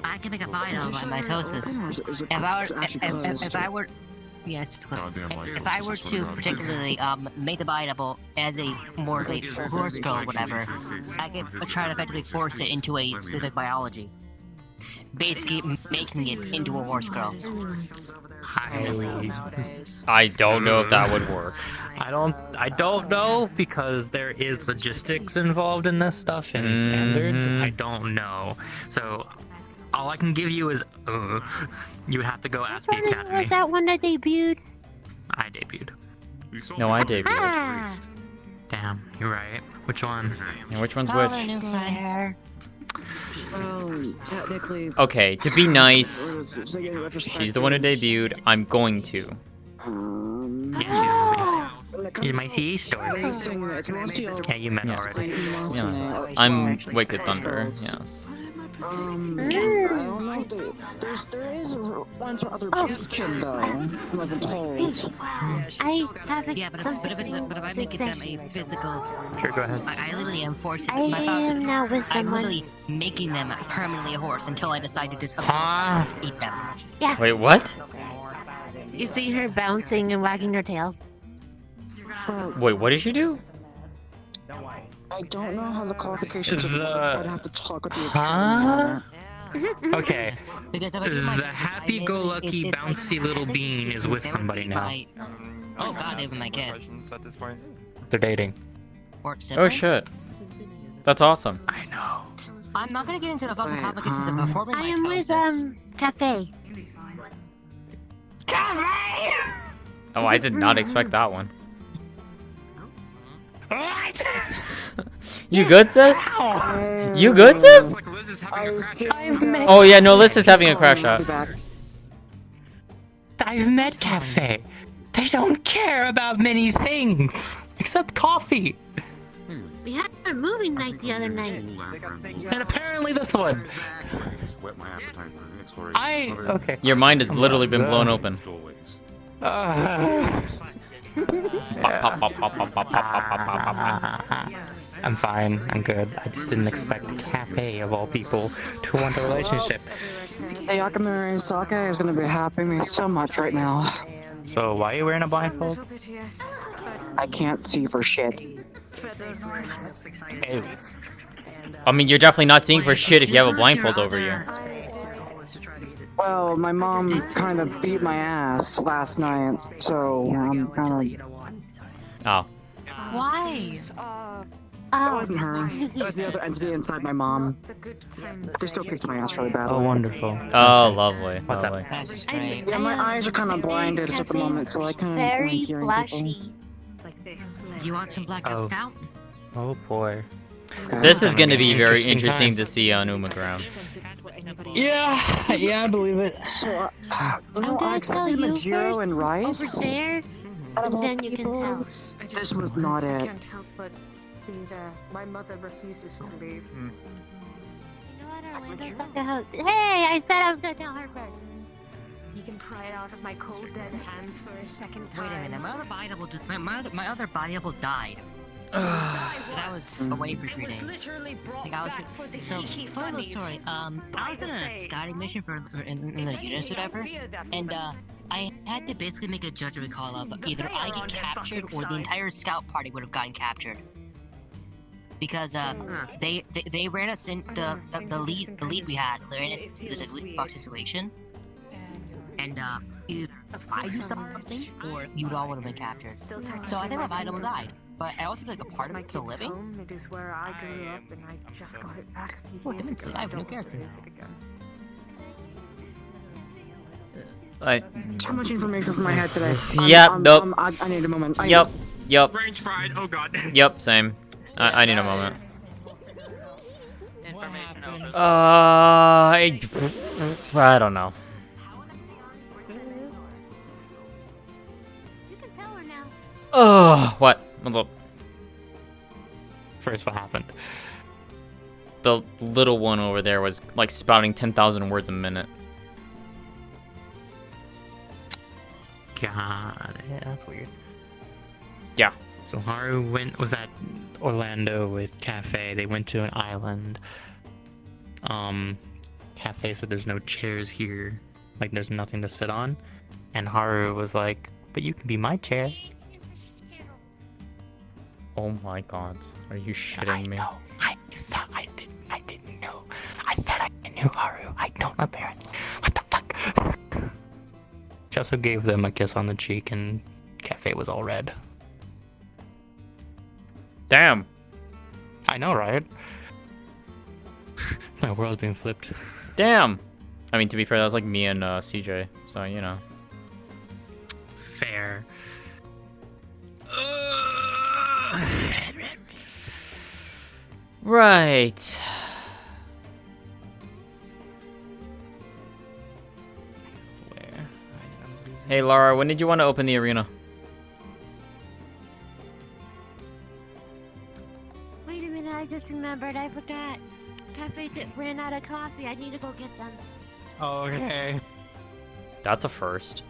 I can make a bite of mitosis. If I were, yes, if I were to particularly make the biteable as a more like horse girl or whatever, I could try to effectively force it into a specific biology. Basically, making it into a horse girl. I don't know if that would work. I don't know because there is logistics involved in this stuff and standards. I don't know. So all I can give you is you would have to go ask the academy. Was that one that debuted? I debuted. No, I debuted. Ah. Damn, you're right. Which one? And which one's Follow which? new fire. Technically. Okay, to be nice, she's the one who debuted. I'm going to. Yeah, she's my CE story. Yeah, you met already. Yeah. I'm Wicked Thunder. Yes. I don't know. There is one for other Beastkin though, from what I've been told. I have a Yeah, but if I make it them a physical, Sure, go ahead. I literally am forcing. I My thought am is, now with I'm someone. literally making them permanently a horse until I decide to just eat them. Yeah. Wait, what? You see her bouncing and wagging her tail. Wait, what did you do? I don't know how the qualifications The- work. I'd have to talk with the academy. Okay. Because if I do my The happy-go-lucky, it's bouncy little bean is with somebody now. Oh god, they have my kid. They're dating. Or Oh sibling? shit. That's awesome. I know. I'm not gonna get into the fucking complications of performing I am with mitosis. Cafe. Oh, I did not expect that one. What? You good, sis? You good, sis? Oh yeah, no, Liz is having a crash out. I've met Cafe. They don't care about many things except coffee. We had a movie night the other night. And apparently this one. Okay. Your mind has literally been blown open. I'm fine. I'm good. I just didn't expect Cafe, of all people, to want a relationship. Hey, Yakamura Sake is gonna be happy me so much right now. So why are you wearing a blindfold? I can't see for shit. Ew. I mean, you're definitely not seeing for shit if you have a blindfold over you. Well, my mom kind of beat my ass last night, so I'm kind of... Oh. Why? It wasn't her. It was the other entity inside my mom. They still kicked my ass really badly. Oh, wonderful. Oh, lovely. What's up? That's Yeah, my eyes are kind of blinded at the moment, so I can't Very really hear people. blushy. Do you want some blackout Oh. stout? Oh boy. This is gonna be very interesting to see on Umagram. Yeah, I believe it. So, I'm I gonna expected tell you Majiro first and rice. over there, Out of and all then you can people, tell. This was not it. Can't help but be there. My mother refuses to leave. You know what, Orlando's at the house. Hey, I said I was gonna tell her first. You can pry it out of my cold dead hands for a second time. Wait a minute, my other body double my other body double died. Because I was away for 3 days. Like I was so funny little story. I was in a scouting mission for in the units or whatever, and I had to basically make a judgment call of either I get captured or the entire scout party would have gotten captured. because they ran us in the lead we had. They ran us into this loot box situation, and either I do something or you'd all would have been captured. So I think my vital died, but I also feel like a part of it's still living. It is where I grew up, and I just got it back. Oh, definitely, I have a new character. Too much information for my head today. Nope. I need a moment. Yep. Brain's fried. Oh god. Yep, same. I need a moment. I don't know. What? What's up? First, what happened? The little one over there was like spouting 10,000 words a minute. God, yeah, that's weird. Yeah. So Haru was at Orlando with Cafe. They went to an island. Cafe said there's no chairs here. Like, there's nothing to sit on. And Haru was like, but you can be my chair. Oh my god. Are you shitting me? I didn't know. I thought I knew Haru. I don't apparently. What the fuck? She also gave them a kiss on the cheek and Cafe was all red. Damn. I know, right? My world's being flipped. Damn. I mean, to be fair, that was like me and CJ, so you know. Fair. Right. Hey Laura, when did you want to open the arena? Wait a minute, I just remembered. I forgot. Cafe ran out of coffee. I need to go get some. Okay. That's a first.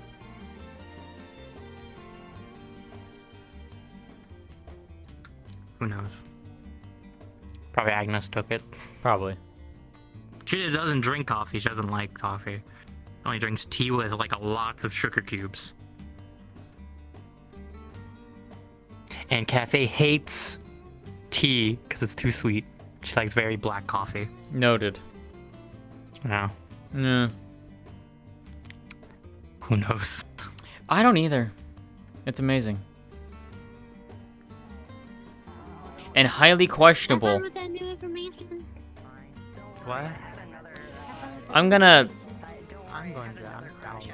Who knows? Probably Agnes took it. Probably. She doesn't drink coffee. She doesn't like coffee. Only drinks tea with like lots of sugar cubes. And Cafe hates tea because it's too sweet. She likes very black coffee. Noted. No. Yeah. Who knows? I don't either. It's amazing. And highly questionable. With that new information. What? I'm gonna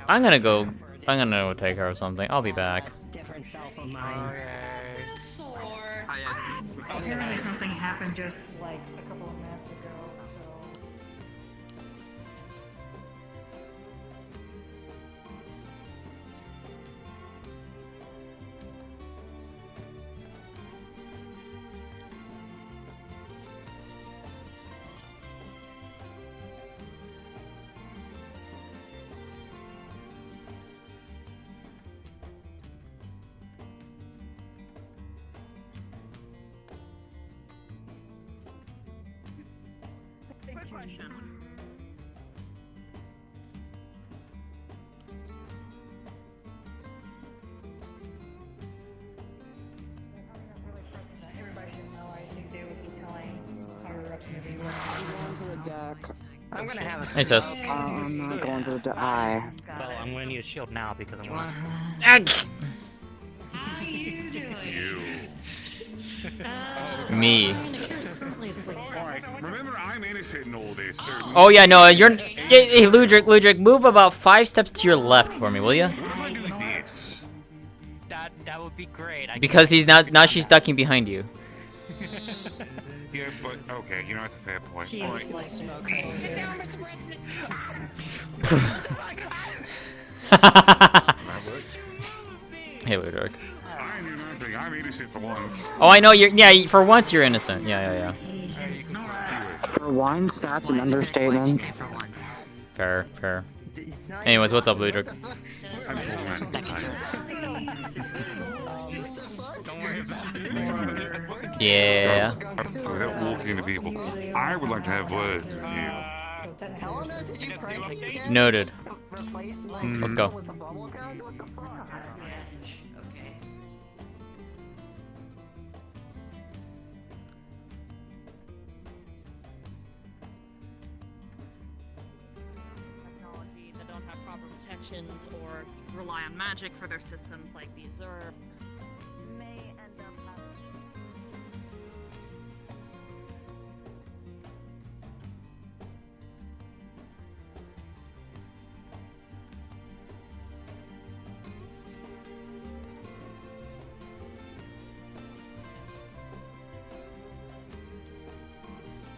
I'm going to go. I'm gonna go take care of something. I'll be back. Different self of mine. Apparently something happened just like a couple of minutes ago, so... I'm gonna have a Hey, sis. I'm not going to die. Well, I'm going to need a shield now because I'm going Me. Alright, remember I'm innocent in all this. Oh yeah, no, you're. Hey, Ludric, move about 5 steps to your left for me, will you? That would be great. Because he's now she's ducking behind you. Yeah, but okay, you know, it's a fair point. Hey, Ludric. I knew nothing. I'm innocent for once. Oh, I know you're. Yeah, for once you're innocent. Yeah. For once, that's an understatement. Fair. Anyways, what's up, Ludric? Yeah. Without walking into people, I would like to have words with you. Noted. Let's go. connections or rely on magic for their systems like the Azure may end up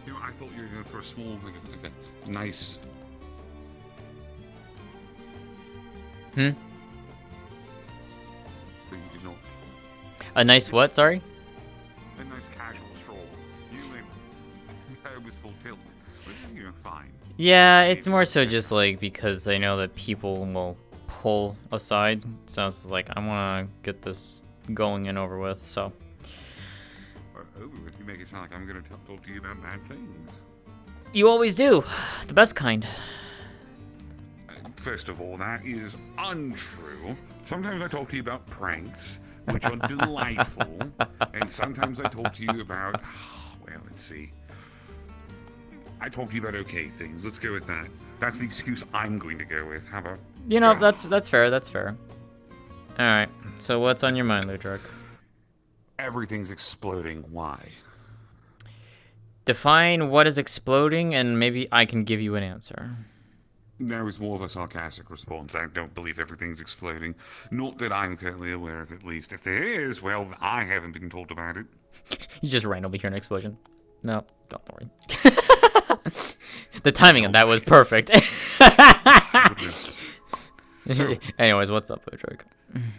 You know, I thought you were going for a small, like a nice. Hmm? But you did not. A nice what? Sorry. A nice casual stroll. You went. I was full tilt. But you're fine. Yeah, it's more so just like because I know that people will pull aside. So it's like I want to get this going and over with. So. Over with, you make it sound like I'm going to talk to you about bad things. You always do. The best kind. First of all, that is untrue. Sometimes I talk to you about pranks, which are delightful, and sometimes I talk to you about, well, let's see. I talk to you about okay things. Let's go with that. That's the excuse I'm going to go with. How about? You know, that's fair. That's fair. All right. So what's on your mind, Ludruk? Everything's exploding. Why? Define what is exploding, and maybe I can give you an answer. That was more of a sarcastic response. I don't believe everything's exploding. Not that I'm currently aware of, at least. If there is, well, I haven't been told about it. You just randomly hear an explosion. No, don't worry. The timing of that was perfect. So, anyways, what's up, Ludruk?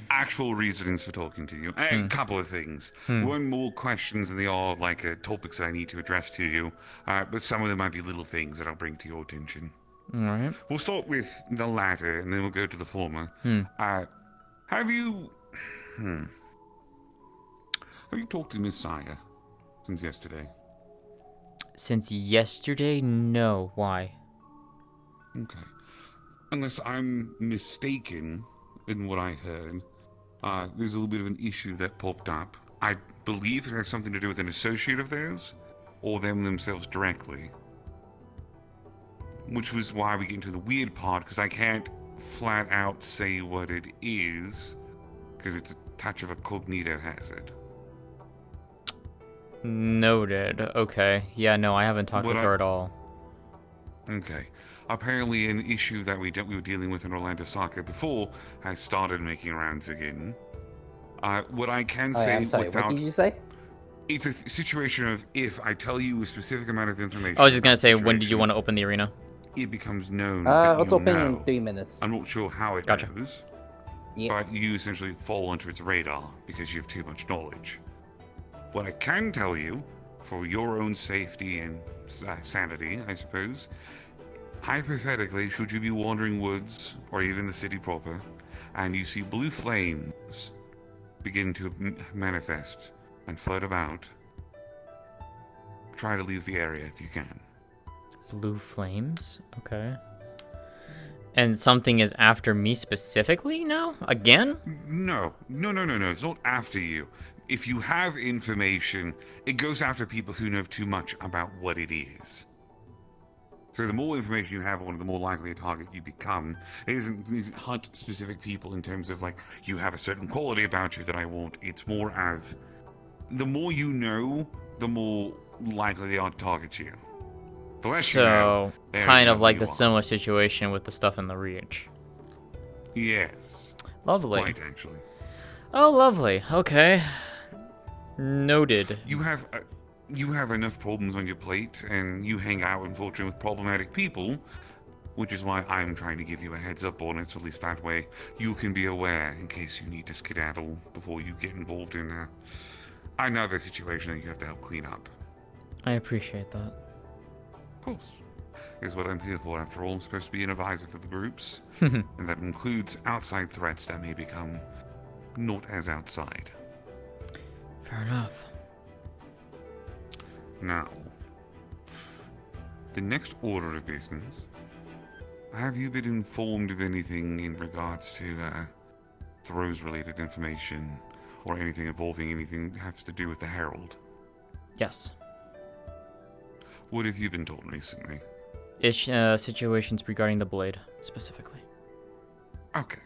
Actual reasonings for talking to you. A couple of things. One, more questions than they are like topics that I need to address to you. But some of them might be little things that I'll bring to your attention. All right. We'll start with the latter, and then we'll go to the former. Have you talked to Miss Saya since yesterday? Since yesterday? No. Why? Okay. Unless I'm mistaken in what I heard, there's a little bit of an issue that popped up. I believe it has something to do with an associate of theirs, or them themselves directly. Which was why we get into the weird part, because I can't flat out say what it is, because it's a touch of a cognito hazard. Noted. Okay. Yeah, no, I haven't talked with her at all. Okay. Apparently an issue that we were dealing with in Orlando Soccer before has started making rounds again. What I can say I'm sorry, without... what did you say? It's a situation of if I tell you a specific amount of information... I was just going to say, when did you want to open the arena? It becomes known Let's open in 3 minutes. I'm not sure how it Gotcha. goes, but you essentially fall onto its radar because you have too much knowledge. What I can tell you, for your own safety and sanity, I suppose, hypothetically, should you be wandering woods, or even the city proper, and you see blue flames begin to manifest and float about, try to leave the area if you can. Blue flames? Okay. And something is after me specifically now? Again? No. It's not after you. If you have information, it goes after people who know too much about what it is. So the more information you have on it, the more likely a target you become. It isn't hunt specific people in terms of, like, you have a certain quality about you that I want. It's more of, the more you know, the more likely they are to target you. The less you know, kind of like the similar situation with the stuff in the Reach. Yes. Lovely. Quite, actually. Oh, lovely. Okay. Noted. You have enough problems on your plate, and you hang out, unfortunately, with problematic people, which is why I'm trying to give you a heads up on it, so at least that way you can be aware in case you need to skedaddle before you get involved in another situation that you have to help clean up. I appreciate that. Of course. Is what I'm here for. After all, I'm supposed to be an advisor for the groups, and that includes outside threats that may become not as outside. Fair enough. Now, the next order of business. Have you been informed of anything in regards to throws-related information, or anything involving anything that has to do with the Herald? Yes. What have you been told recently? Situations regarding the blade, specifically. Okay.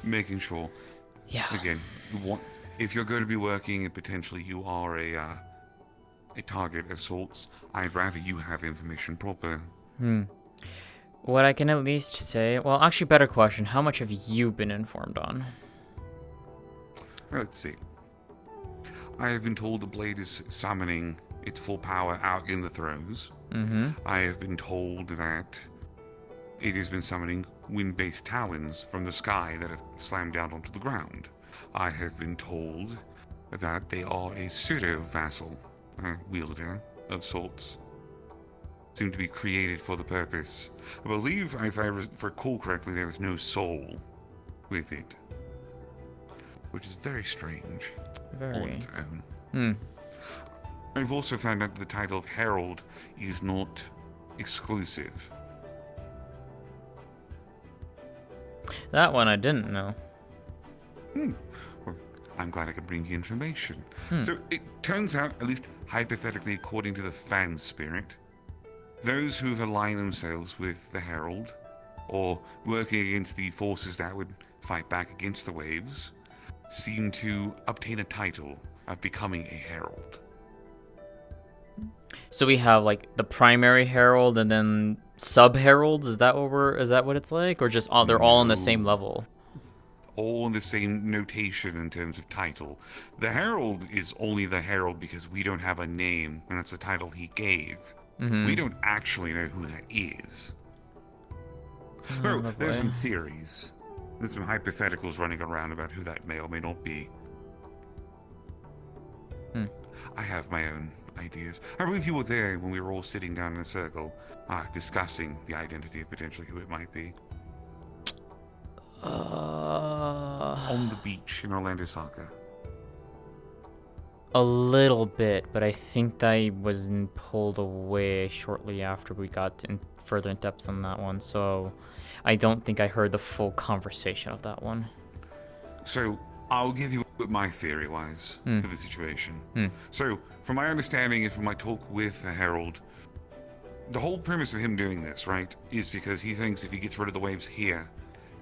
Making sure. Yeah. Again, if you're going to be working and potentially you are a target of sorts, I'd rather you have information proper. What I can at least say, well, actually, better question: how much have you been informed on? Let's see. I have been told the blade is summoning its full power out in the throes. I have been told that it has been summoning wind-based talons from the sky that have slammed down onto the ground. I have been told that they are a pseudo-vassal wielder of sorts. Seem to be created for the purpose. I believe, if I recall correctly, there was no soul with it. Which is very strange. On its own. I've also found out that the title of Herald is not exclusive. That one I didn't know. Well, I'm glad I could bring you information. So it turns out, at least hypothetically according to the fan spirit, those who've aligned themselves with the Herald, or working against the forces that would fight back against the waves, seem to obtain a title of becoming a Herald. So we have like the primary herald and then sub heralds. Is that what it's like, or just all they're all on the same level? All in the same notation in terms of title. The Herald is only the Herald because we don't have a name, and that's the title he gave. We don't actually know who that is. There's some theories. There's some hypotheticals running around about who that may or may not be. I have my own ideas. I believe you were there when we were all sitting down in a circle, discussing the identity of potentially who it might be. On the beach in Orlando, Soccer. A little bit, but I think I was pulled away shortly after we got further in depth on that one, so I don't think I heard the full conversation of that one. So, I'll give you my theory-wise for the situation. So, from my understanding and from my talk with the Herald, the whole premise of him doing this, right, is because he thinks if he gets rid of the waves here,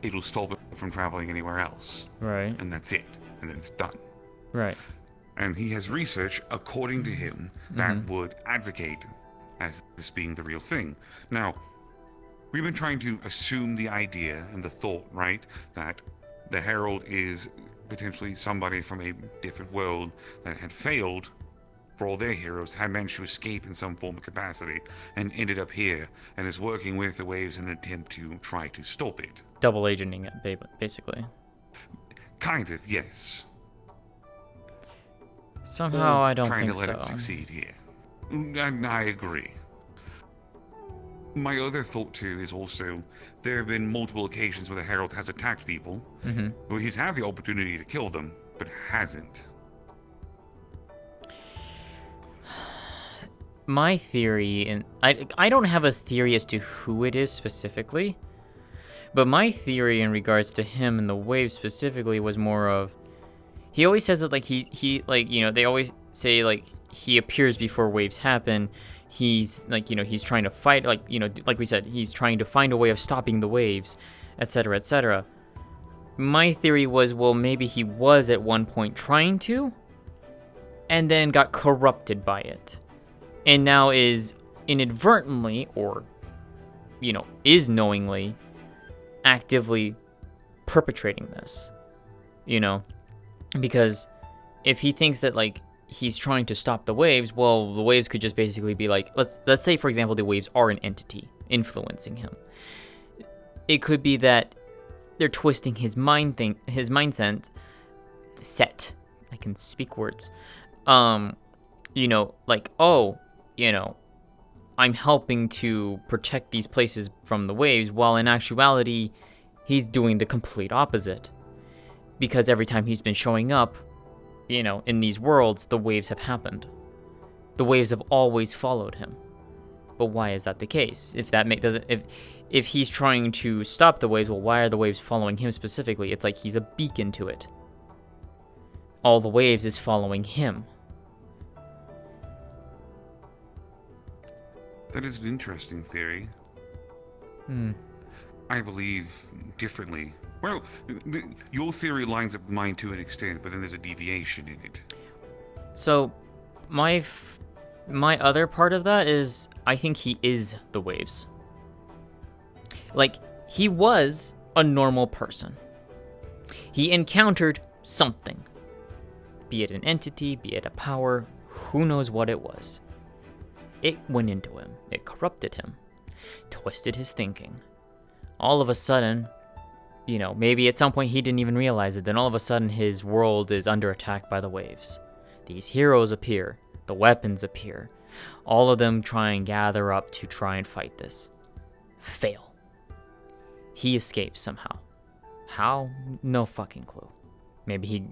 it'll stop it from traveling anywhere else. Right. And that's it. And then it's done. Right. And he has research, according to him, that would advocate as this being the real thing. Now, we've been trying to assume the idea and the thought, right, that the Herald is potentially somebody from a different world that had failed for all their heroes, had managed to escape in some form of capacity, and ended up here, and is working with the waves in an attempt to try to stop it. Double agenting it, basically. Kind of, yes. Somehow I don't trying think to let so. it succeed here. And I agree. My other thought too is also there have been multiple occasions where the Herald has attacked people, where he's had the opportunity to kill them, but hasn't. My theory, and I don't have a theory as to who it is specifically, but my theory in regards to him and the wave specifically was more of, he always says that like he like, you know, they always say like he appears before waves happen. He's like, you know, he's trying to fight, like, you know, like we said, he's trying to find a way of stopping the waves, etc., etc. My theory was, well, maybe he was at one point trying to, and then got corrupted by it, and now is inadvertently, or, you know, is knowingly, actively perpetrating this, you know, because if he thinks that, like, he's trying to stop the waves, well, the waves could just basically be like, let's say, for example, the waves are an entity influencing him. It could be that they're twisting his mindset. I can speak words. You know, like, oh, you know, I'm helping to protect these places from the waves, while in actuality, he's doing the complete opposite. Because every time he's been showing up, you know, in these worlds, the waves have happened. The waves have always followed him. But why is that the case? If he's trying to stop the waves, well, why are the waves following him specifically? It's like he's a beacon to it. All the waves is following him. That is an interesting theory. I believe differently Well, your theory lines up with mine to an extent, but then there's a deviation in it. So, my other part of that is I think he is the waves. Like, he was a normal person. He encountered something. Be it an entity, be it a power, who knows what it was. It went into him. It corrupted him. Twisted his thinking. All of a sudden, you know, maybe at some point he didn't even realize it, then all of a sudden his world is under attack by the waves. These heroes appear. The weapons appear. All of them try and gather up to try and fight this. Fail. He escapes somehow. How? No fucking clue. Maybe he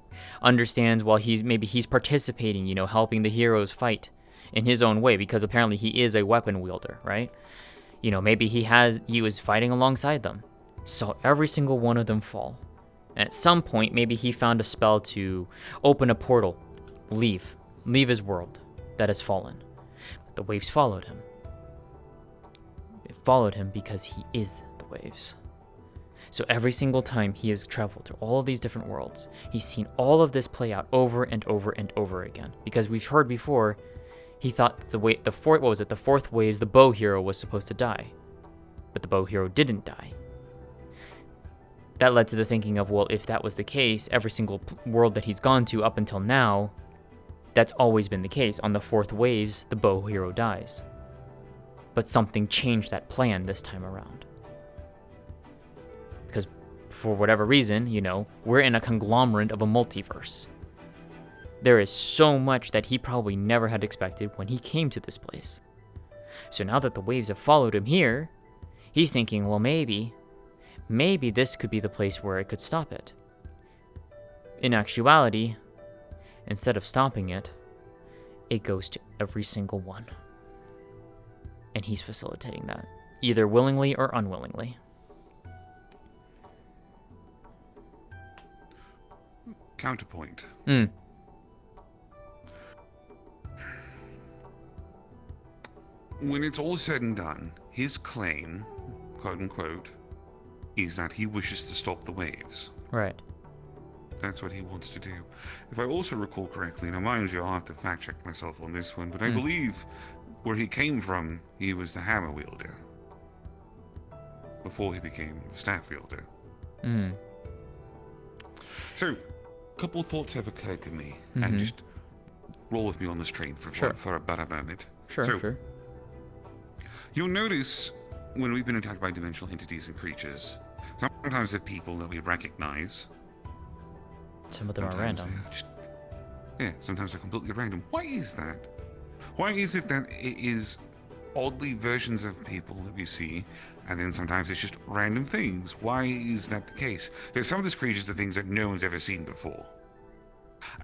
understands while he's participating, you know, helping the heroes fight in his own way, because apparently he is a weapon wielder, right? You know, maybe he was fighting alongside them. Saw every single one of them fall. And at some point, maybe he found a spell to open a portal, leave his world that has fallen. But the waves followed him. It followed him because he is the waves. So every single time he has traveled through all of these different worlds, he's seen all of this play out over and over and over again. Because we've heard before, he thought the fourth waves, the bow hero was supposed to die. But the bow hero didn't die. That led to the thinking of, well, if that was the case, every single world that he's gone to up until now, that's always been the case. On the fourth waves, the bow hero dies. But something changed that plan this time around. Because for whatever reason, you know, we're in a conglomerate of a multiverse. There is so much that he probably never had expected when he came to this place. So now that the waves have followed him here, he's thinking, well, maybe this could be the place where it could stop it. In actuality, instead of stopping it, it goes to every single one. And he's facilitating that, either willingly or unwillingly. Counterpoint. When it's all said and done, his claim, quote unquote, is that he wishes to stop the waves. Right. That's what he wants to do. If I also recall correctly, now mind you, I'll have to fact check myself on this one, but I believe where he came from, he was the hammer wielder. Before he became the staff wielder. So, a couple of thoughts have occurred to me, and just roll with me on this train for about a moment. Sure. You'll notice when we've been attacked by dimensional entities and creatures, sometimes they're people that we recognize. Some of them are random. Sometimes they're completely random. Why is that? Why is it that it is oddly versions of people that we see, and then sometimes it's just random things? Why is that the case? There's some of these creatures are things that no one's ever seen before.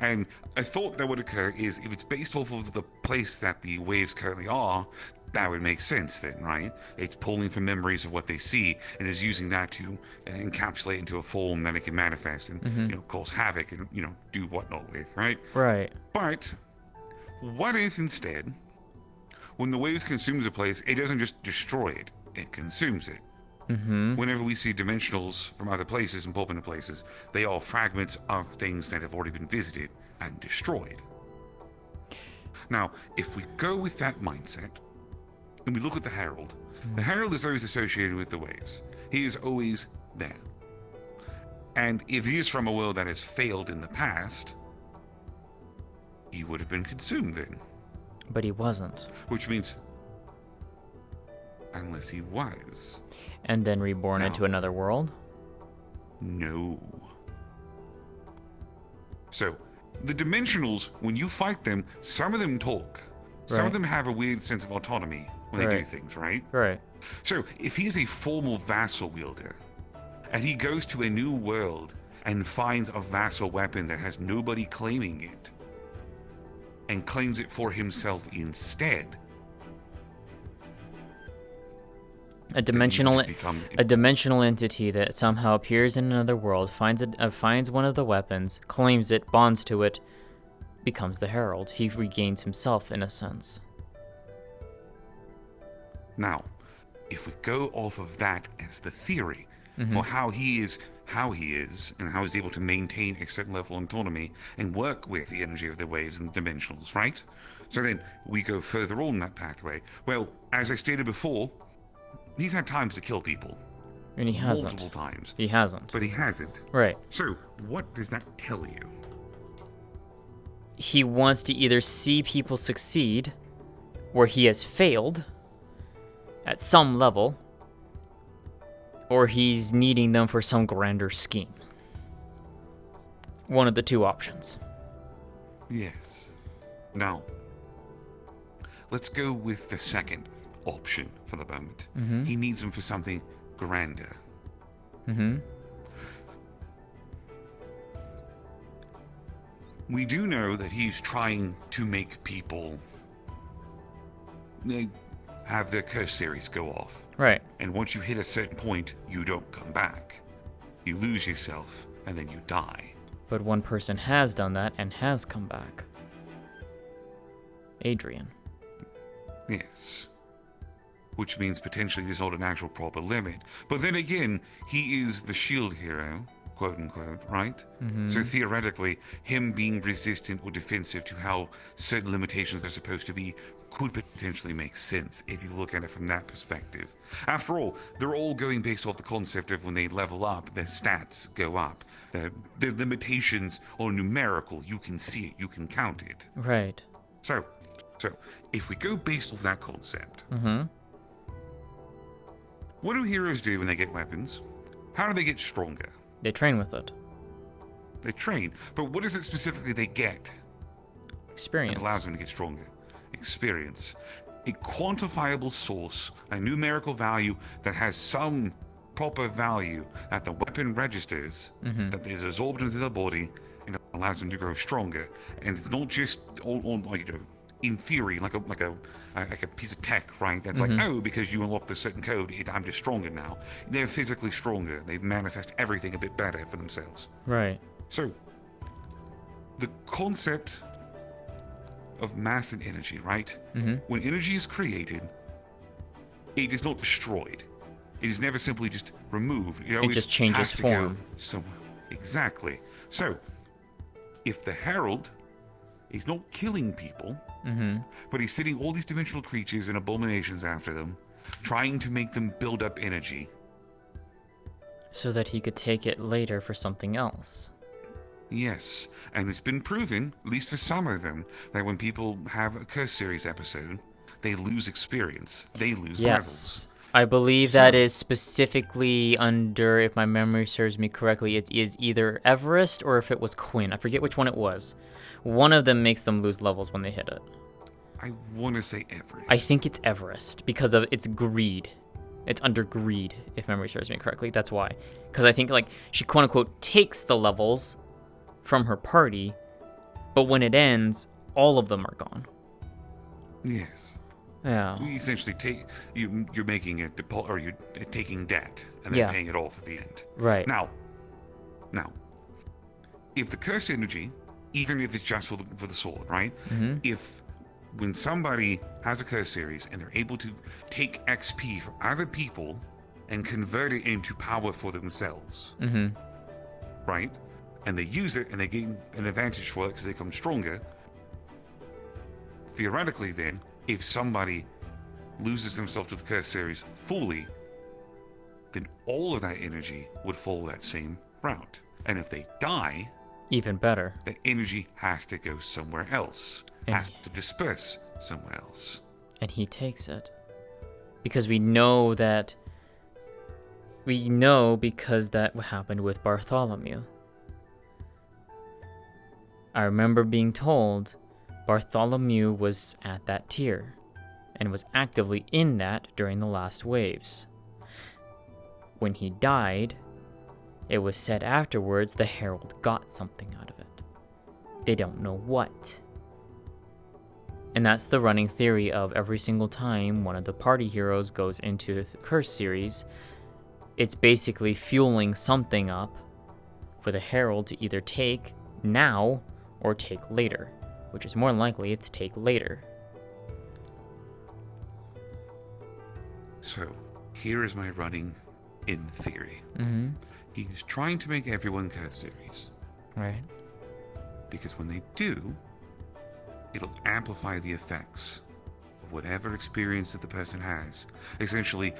And a thought that would occur is, if it's based off of the place that the waves currently are, that would make sense then, right? It's pulling from memories of what they see and is using that to encapsulate into a form that it can manifest and, you know, cause havoc and, you know, do whatnot with, right? Right. But what if instead, when the waves consumes a place, it doesn't just destroy it, it consumes it. Whenever we see dimensionals from other places and pop into places, they are fragments of things that have already been visited and destroyed. Now, if we go with that mindset, and we look at the Herald, the Herald is always associated with the waves. He is always there. And if he is from a world that has failed in the past, he would have been consumed then. But he wasn't. Which means, unless he was. And then reborn into another world? No. So, the Dimensionals, when you fight them, some of them talk. Some of them have a weird sense of autonomy when they do things, right? Right. So, if he's a formal vassal wielder, and he goes to a new world and finds a vassal weapon that has nobody claiming it, and claims it for himself instead, a dimensional entity that somehow appears in another world, finds one of the weapons, claims it, bonds to it, becomes the Herald. He regains himself in a sense. Now, if we go off of that as the theory for how he how he is and how he's able to maintain a certain level of autonomy and work with the energy of the waves and the dimensionals, right? So then we go further on that pathway. Well, as I stated before, he's had times to kill people. And he hasn't. Multiple times. He hasn't. But he hasn't. Right. So, what does that tell you? He wants to either see people succeed, where he has failed at some level, or he's needing them for some grander scheme. One of the two options. Yes. Now, let's go with the second option for the moment. Mm-hmm. He needs them for something grander. Mm-hmm. We do know that he's trying to make people have their curse series go off. Right. And once you hit a certain point, you don't come back. You lose yourself, and then you die. But one person has done that and has come back. Adrian. Yes. Which means potentially there's not an actual proper limit. But then again, he is the shield hero, quote unquote, right? Mm-hmm. So theoretically, him being resistant or defensive to how certain limitations are supposed to be could potentially make sense if you look at it from that perspective. After all, they're all going based off the concept of when they level up, their stats go up. The limitations are numerical. You can see it. You can count it. Right. So if we go based off that concept, mm-hmm. What do heroes do when they get weapons? How do they get stronger? They train with it. They train. But what is it specifically they get? Experience. That allows them to get stronger. Experience. A quantifiable source, a numerical value that has some proper value that the weapon registers, mm-hmm. that is absorbed into their body, and it allows them to grow stronger. And it's not just on like, you know, in theory, like a piece of tech, right? That's mm-hmm. like, oh, because you unlocked a certain code, I'm just stronger now. They're physically stronger. They manifest everything a bit better for themselves. Right. So, the concept of mass and energy, right? Mm-hmm. When energy is created, it is not destroyed. It is never simply just removed. It just changes has to form. Go somewhere. Exactly. So, if the Herald is not killing people, mm-hmm. but he's sending all these dimensional creatures and abominations after them, trying to make them build up energy. So that he could take it later for something else. Yes, and it's been proven, at least for some of them, that when people have a Curse Series episode, they lose experience. They lose levels. I believe that is specifically under, if my memory serves me correctly, it is either Everest or if it was Quinn. I forget which one it was. One of them makes them lose levels when they hit it. I want to say Everest. I think it's Everest because of its greed. It's under greed, if memory serves me correctly. That's why. Because I think like she quote unquote takes the levels from her party, but when it ends, all of them are gone. Yes. Yeah. We essentially you're making a deposit, or you're taking debt and then paying it off at the end. Right. Now, if the cursed energy, even if it's just for the sword, right? Mm-hmm. If when somebody has a curse series and they're able to take XP from other people and convert it into power for themselves, mm-hmm. right? And they use it and they gain an advantage for it because they become stronger. Theoretically, then, if somebody loses themselves to the curse series fully, then all of that energy would follow that same route. And if they die, even better. That energy has to go somewhere else. Has to disperse somewhere else. And he takes it. Because we know that because that happened with Bartholomew. I remember being told Bartholomew was at that tier and was actively in that during the last waves. When he died, it was said afterwards the Herald got something out of it. They don't know what. And that's the running theory of every single time one of the party heroes goes into the Curse series, it's basically fueling something up for the Herald to either take now or take later, which is more than likely it's take later. So, here is my running in theory. Mm-hmm. He's trying to make everyone curse series. Right. Because when they do, it'll amplify the effects of whatever experience that the person has. Essentially,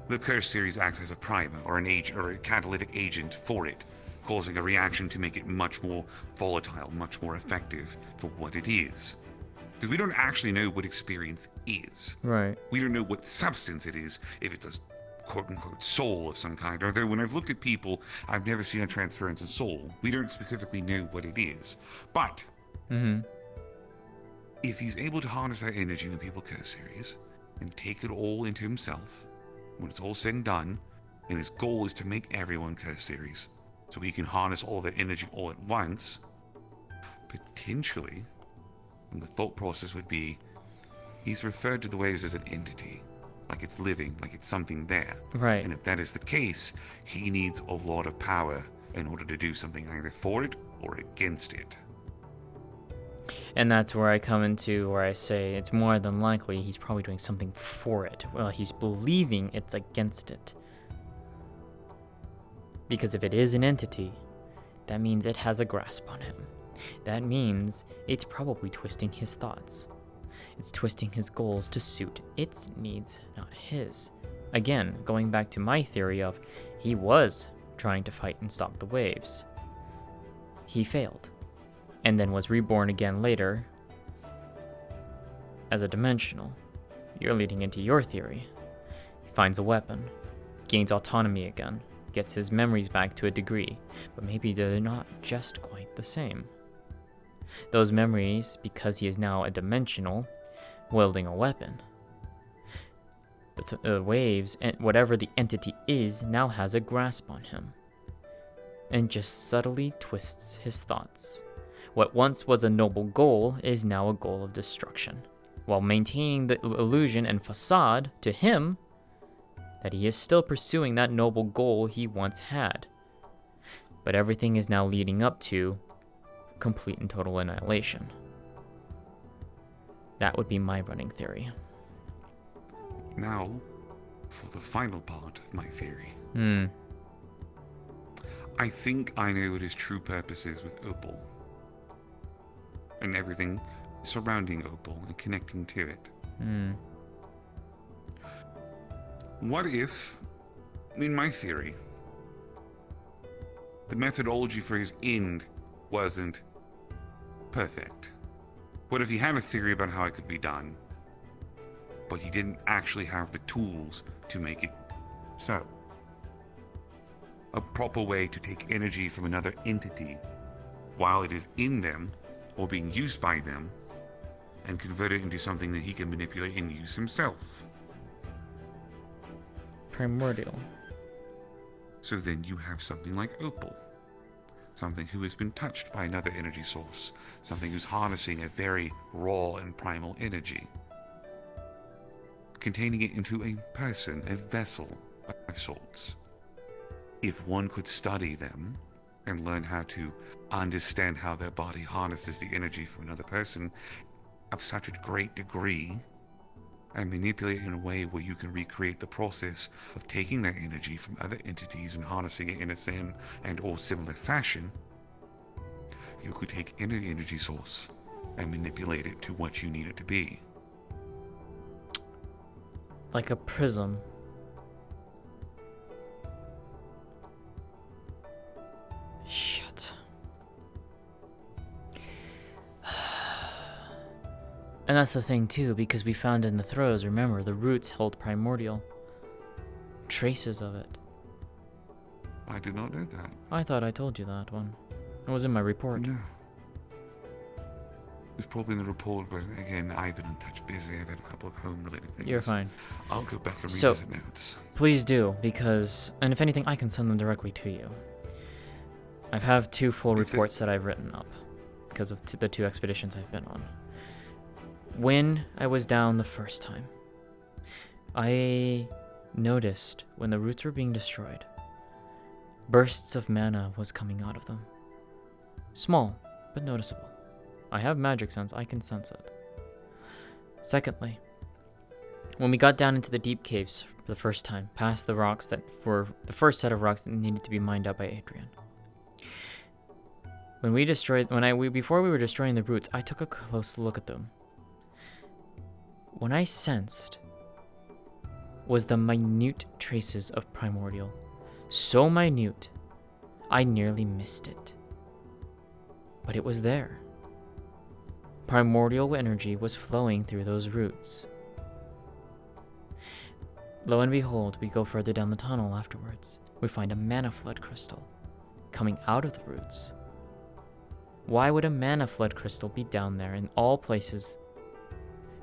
the curse series acts as a primer or an agent or a catalytic agent for it, causing a reaction to make it much more volatile, much more effective for what it is. Because we don't actually know what experience is. Right. We don't know what substance it is, if it's a quote-unquote soul of some kind. Although when I've looked at people, I've never seen a transference of soul. We don't specifically know what it is. But if he's able to harness that energy in People Curse series and take it all into himself, when it's all said and done, and his goal is to make everyone Curse series, so he can harness all that energy all at once, potentially, and the thought process would be, he's referred to the waves as an entity. Like it's living, like it's something there. Right. And if that is the case, he needs a lot of power in order to do something either for it or against it. And that's where I come into where I say it's more than likely he's probably doing something for it. Well, he's believing it's against it. Because if it is an entity, that means it has a grasp on him. That means it's probably twisting his thoughts. It's twisting his goals to suit its needs, not his. Again, going back to my theory of he was trying to fight and stop the waves. He failed, and then was reborn again later as a dimensional. You're leading into your theory. He finds a weapon, gains autonomy again, gets his memories back to a degree, but maybe they're not just quite the same. Those memories, because he is now a dimensional, wielding a weapon. The waves, and whatever the entity is, now has a grasp on him, and just subtly twists his thoughts. What once was a noble goal is now a goal of destruction, while maintaining the illusion and facade to him that he is still pursuing that noble goal he once had. But everything is now leading up to complete and total annihilation. That would be my running theory. Now, for the final part of my theory. I think I know what his true purpose is with Opal. And everything surrounding Opal and connecting to it. What if, in my theory, the methodology for his end wasn't perfect? What if he had a theory about how it could be done, but he didn't actually have the tools to make it so? A proper way to take energy from another entity while it is in them or being used by them and convert it into something that he can manipulate and use himself. Primordial. So then you have something like Opal. Something who has been touched by another energy source. Something who's harnessing a very raw and primal energy. Containing it into a person, a vessel of sorts. If one could study them and learn how to understand how their body harnesses the energy from another person of such a great degree, and manipulate it in a way where you can recreate the process of taking that energy from other entities and harnessing it in a same and or similar fashion, you could take any energy source and manipulate it to what you need it to be. Like a prism. Shit. And that's the thing too, because we found in the throes, remember, the roots held primordial. Traces of it. I did not know that. I thought I told you that one. It was in my report. No. It's probably in the report, but again, I've been in touch busy. I've had a couple of home-related things. You're fine. I'll go back and read So, his notes. please do, because, and if anything, I can send them directly to you. I have 2 full reports that I've written up, because of the 2 expeditions I've been on. When I was down the first time, I noticed when the roots were being destroyed, bursts of mana was coming out of them. Small, but noticeable. I have magic sense, I can sense it. Secondly, When we got down into the deep caves for the first time, past the rocks that were the first set of rocks that needed to be mined out by Adrian. Before we were destroying the roots, I took a close look at them. What I sensed was the minute traces of primordial. So minute, I nearly missed it. But it was there. Primordial energy was flowing through those roots. Lo and behold, we go further down the tunnel afterwards. We find a mana flood crystal coming out of the roots. Why would a mana flood crystal be down there in all places,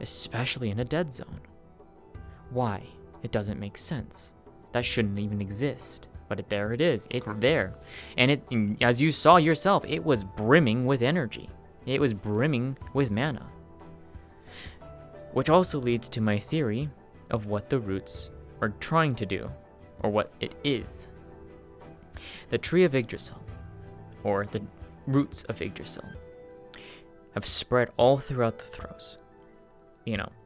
especially in a dead zone? Why? It doesn't make sense. That shouldn't even exist. But there it is. It's there. And as you saw yourself, it was brimming with energy. It was brimming with mana. Which also leads to my theory of what the roots are trying to do, or what it is. The tree of Yggdrasil, or the roots of Yggdrasil, have spread all throughout the throes.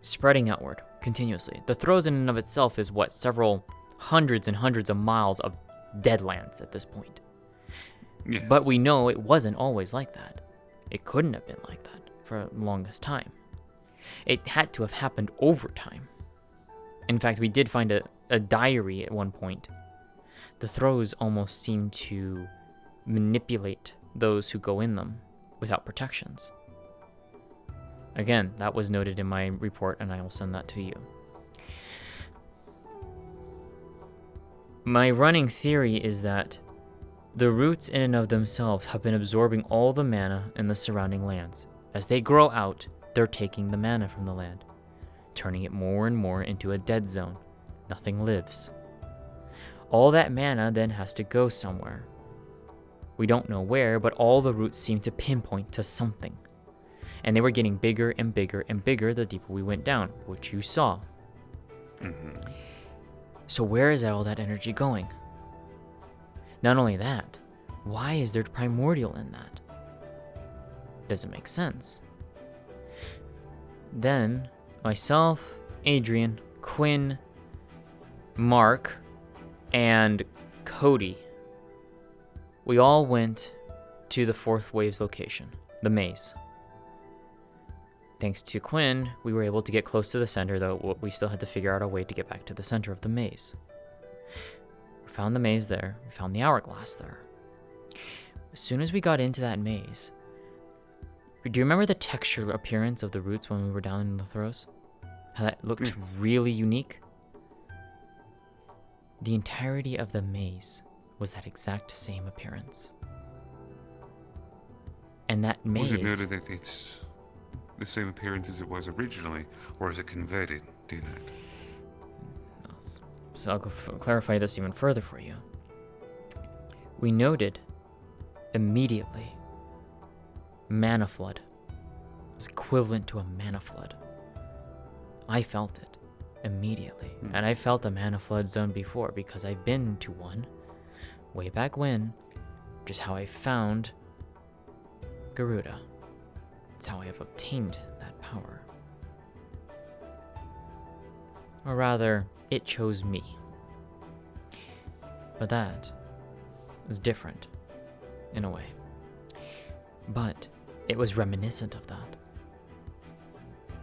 Spreading outward continuously. The throes in and of itself is what? Several hundreds and hundreds of miles of deadlands at this point. Yes. But we know it wasn't always like that. It couldn't have been like that for the longest time. It had to have happened over time. In fact, we did find a diary at one point. The throes almost seem to manipulate those who go in them without protections. Again, that was noted in my report, and I will send that to you. My running theory is that the roots in and of themselves have been absorbing all the mana in the surrounding lands. As they grow out, they're taking the mana from the land, turning it more and more into a dead zone. Nothing lives. All that mana then has to go somewhere. We don't know where, but all the roots seem to pinpoint to something. And they were getting bigger and bigger and bigger the deeper we went down, which you saw. Mm-hmm. So where is all that energy going? Not only that, why is there primordial in that? Doesn't make sense. Then, myself, Adrian, Quinn, Mark, and Cody, we all went to the fourth wave's location, the maze. Thanks to Quinn, we were able to get close to the center, though we still had to figure out a way to get back to the center of the maze. We found the maze there. We found the hourglass there. As soon as we got into that maze, do you remember the texture appearance of the roots when we were down in the throes? How that looked really unique? The entirety of the maze was that exact same appearance. And that maze... Was it noted that it's the same appearance as it was originally, or is it converted to that? So I'll clarify this even further for you. We noted immediately mana flood is equivalent to a mana flood. I felt it immediately, and I felt a mana flood zone before because I've been to one way back when, which is how I found Garuda. It's how I have obtained that power. Or rather, it chose me. But that is different, in a way. But it was reminiscent of that.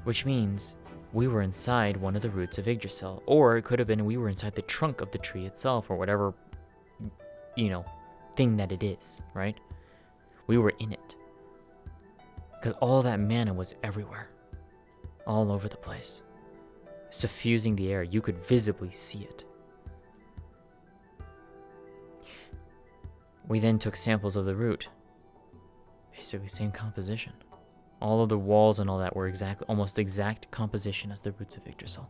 Which means we were inside one of the roots of Yggdrasil, or it could have been we were inside the trunk of the tree itself, or whatever, thing that it is, right? We were in it. Because all that mana was everywhere. All over the place. Suffusing the air. You could visibly see it. We then took samples of the root. Basically same composition. All of the walls and all that were almost exact composition as the roots of Yggdrasil.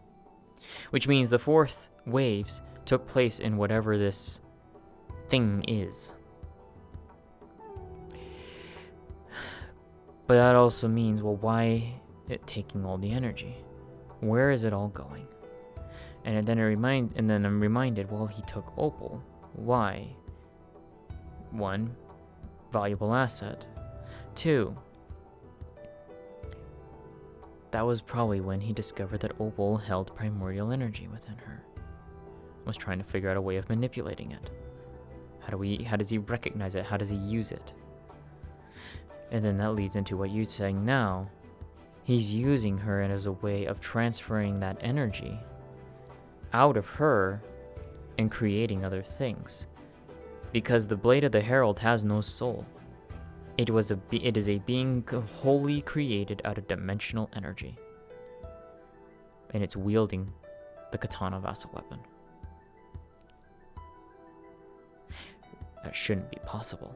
Which means the fourth waves took place in whatever this thing is. But that also means, well, why it taking all the energy? Where is it all going? And then I'm reminded, well, he took opal. Why? 1, valuable asset. 2, that was probably when he discovered that Opal held primordial energy within her. Was trying to figure out a way of manipulating it. How does he recognize it? How does he use it? And then that leads into what you're saying now. He's using her as a way of transferring that energy out of her and creating other things. Because the Blade of the Herald has no soul. It is a being wholly created out of dimensional energy. And it's wielding the katana vassal weapon. That shouldn't be possible.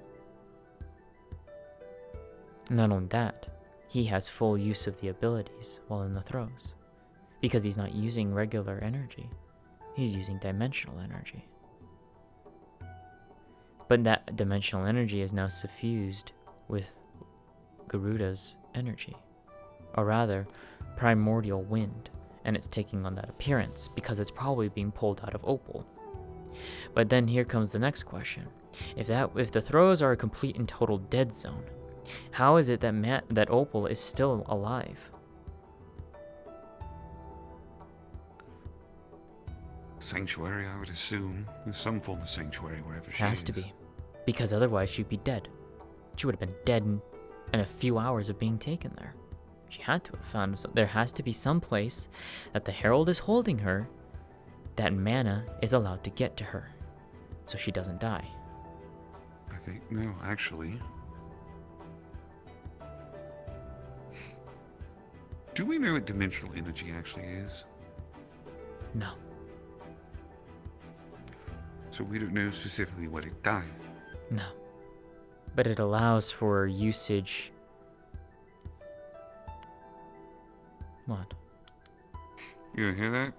Not only that, he has full use of the abilities while in the throes. Because he's not using regular energy. He's using dimensional energy. But that dimensional energy is now suffused with Garuda's energy. Or rather, primordial wind. And it's taking on that appearance because it's probably being pulled out of Opal. But then here comes the next question. If the throws are a complete and total dead zone, how is it that Opal is still alive? Sanctuary, I would assume. There's some form of sanctuary wherever she is. Has to be. Because otherwise she'd be dead. She would have been dead in a few hours of being taken there. She had to have found there has to be some place that the Herald is holding her that mana is allowed to get to her. So she doesn't die. I think, no, actually. Do we know what dimensional energy actually is? No. So we don't know specifically what it does? No. But it allows for usage. What? You hear that?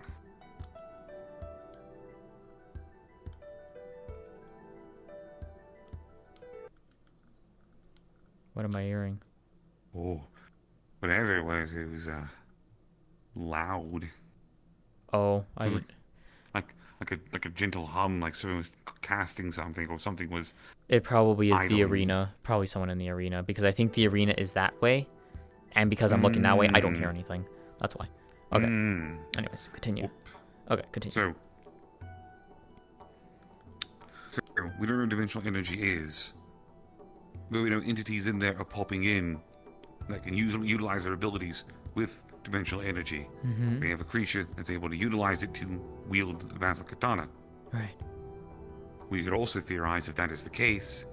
What am I hearing? Oh, whatever it was loud. Oh, like a gentle hum, like someone was casting something, or something was. It probably is idling. the arena. Probably someone in the arena, because I think the arena is that way, and because I'm looking that way, I don't hear anything. That's why. Okay. Anyways, continue. Okay, continue. So we don't know what dimensional energy is, but we know entities in there are popping in that can utilize their abilities with dimensional energy. Mm-hmm. We have a creature that's able to utilize it to wield a vassal katana. Right. We could also theorize, if that is the case,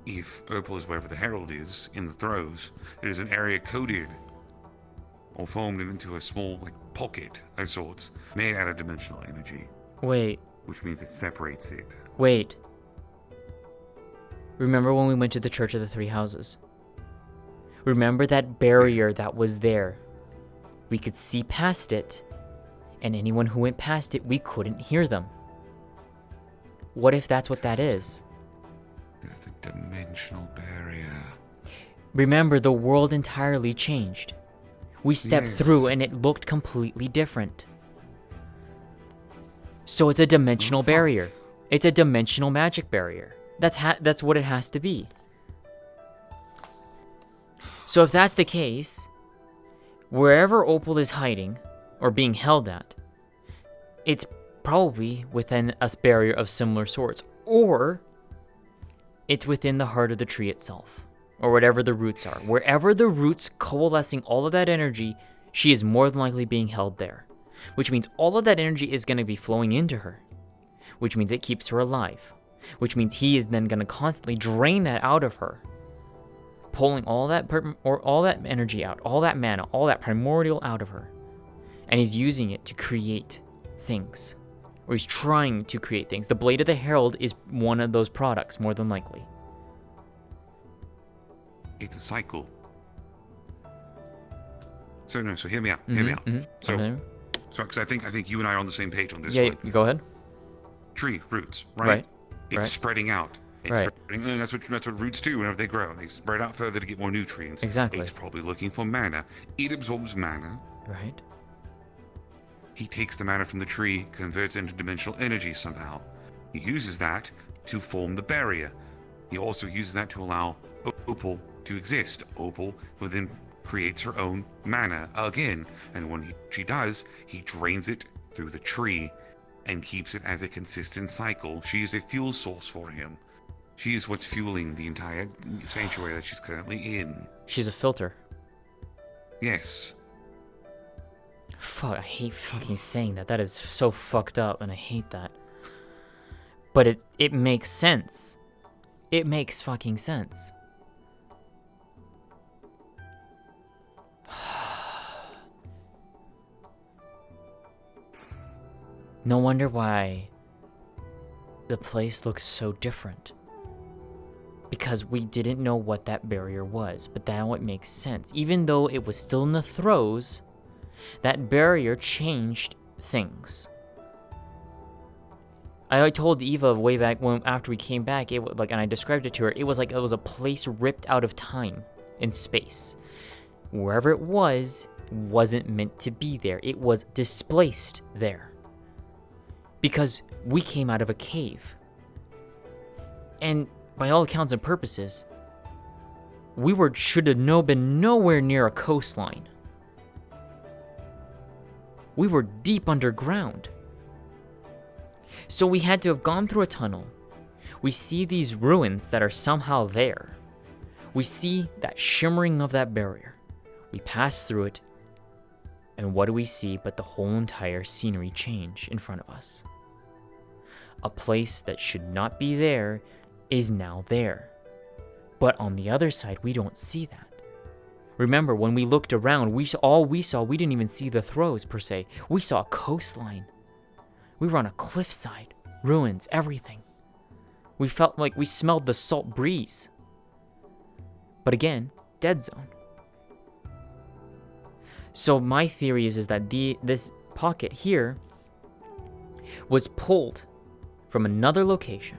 if Opal is wherever the Herald is in the throes, it is an area coded or formed into a small pocket of sorts made out of dimensional energy. Wait. Which means it separates it. Wait. Remember when we went to the Church of the Three Houses? Remember that barrier that was there? We could see past it, and anyone who went past it, we couldn't hear them. What if that's what that is? It's a dimensional barrier. Remember, the world entirely changed. We stepped through and it looked completely different. So it's a dimensional barrier. It's a dimensional magic barrier. That's what it has to be. So if that's the case, wherever Opal is hiding, or being held at, it's probably within a barrier of similar sorts, or it's within the heart of the tree itself, or whatever the roots are. Wherever the roots coalescing all of that energy, she is more than likely being held there, which means all of that energy is going to be flowing into her, which means it keeps her alive, which means he is then going to constantly drain that out of her, pulling all that energy out, all that mana, all that primordial out of her, and he's using it to create things, or he's trying to create things. The Blade of the Herald is one of those products, more than likely. It's a cycle. So hear me out. Hear me out. So, because I think you and I are on the same page on this. Yeah, one. you go ahead. Tree roots, right? It's spreading out. It's Right. spreading, and that's what roots do whenever they grow. They spread out further to get more nutrients. Exactly. It's probably looking for mana. It absorbs mana. Right. He takes the mana from the tree, converts it into dimensional energy somehow. He uses that to form the barrier. He also uses that to allow Opal to exist. Opal will then creates her own mana again, and when she does, he drains it through the tree and keeps it as a consistent cycle. She is a fuel source for him. She is what's fueling the entire sanctuary that she's currently in. She's a filter. Yes. Fuck, I hate fucking saying that. That is so fucked up, and I hate that. But it makes sense. It makes fucking sense. No wonder why the place looks so different. Because we didn't know what that barrier was, but now it makes sense. Even though it was still in the throes, that barrier changed things. I told Eva way back after we came back, and I described it to her, it was like it was a place ripped out of time and space. Wherever it wasn't meant to be there. It was displaced there. Because we came out of a cave. And by all accounts and purposes, we should have been nowhere near a coastline. We were deep underground. So we had to have gone through a tunnel. We see these ruins that are somehow there. We see that shimmering of that barrier. We pass through it, and what do we see but the whole entire scenery change in front of us? A place that should not be there is now there. But on the other side, we don't see that. Remember, when we looked around, we didn't even see the throws per se. We saw a coastline. We were on a cliffside, ruins, everything. We felt like we smelled the salt breeze. But again, dead zone. So my theory is that this pocket here was pulled from another location,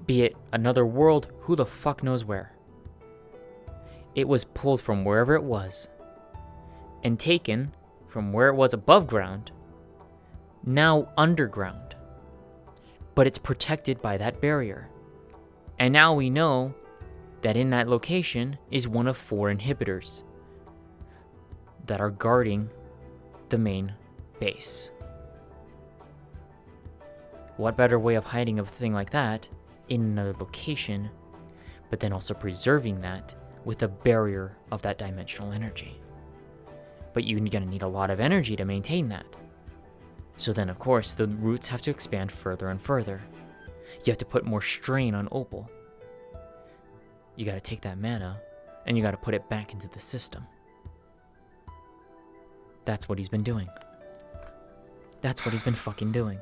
be it another world, who the fuck knows where. It was pulled from wherever it was and taken from where it was above ground, now underground. But it's protected by that barrier. And now we know that in that location is one of 4 inhibitors that are guarding the main base. What better way of hiding a thing like that in another location, but then also preserving that with a barrier of that dimensional energy? But you're gonna need a lot of energy to maintain that. So then, of course, the roots have to expand further and further. You have to put more strain on Opal. You gotta take that mana, and you gotta put it back into the system. That's what he's been doing. That's what he's been fucking doing.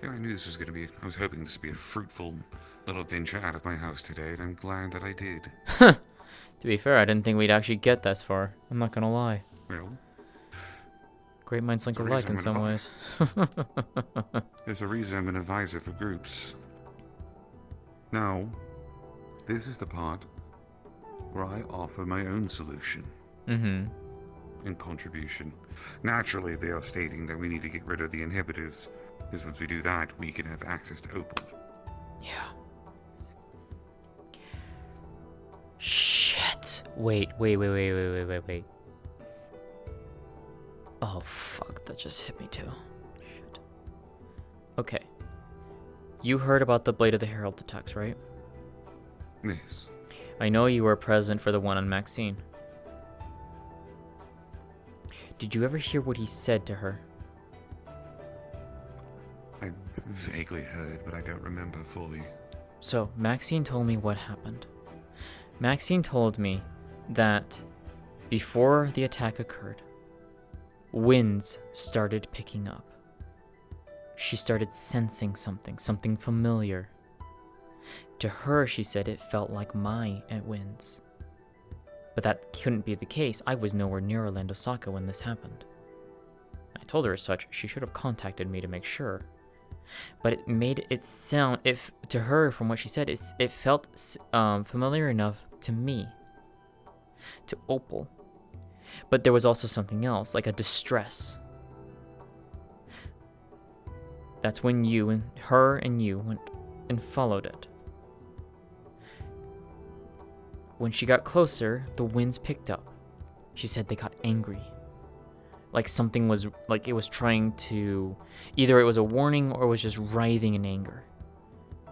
Yeah, I knew this was going to be... I was hoping this would be a fruitful little venture out of my house today, and I'm glad that I did. To be fair, I didn't think we'd actually get this far. I'm not gonna lie. Well... Great minds think alike in some ways. There's a reason I'm an advisor for groups. Now, this is the part where I offer my own solution. Mm-hmm. And contribution. Naturally, they are stating that we need to get rid of the inhibitors, because once we do that, we can have access to Opal. Yeah. Shit. Wait. Oh, fuck. That just hit me too. Shit. Okay. You heard about the Blade of the Herald attacks, right? Yes. I know you were present for the one on Maxine. Did you ever hear what he said to her? I vaguely heard, but I don't remember fully. So, Maxine told me what happened. Maxine told me that before the attack occurred, winds started picking up. She started sensing something familiar. To her, she said it felt like my winds. But that couldn't be the case. I was nowhere near Orlando Saka when this happened. I told her as such, she should have contacted me to make sure. But it made it sound, to her, from what she said, it felt familiar enough to me, to Opal. But there was also something else, like a distress. That's when you and her and you went and followed it. when she got closer, the winds picked up. She said they got angry. Like something was, like it was trying to, either it was a warning or it was just writhing in anger.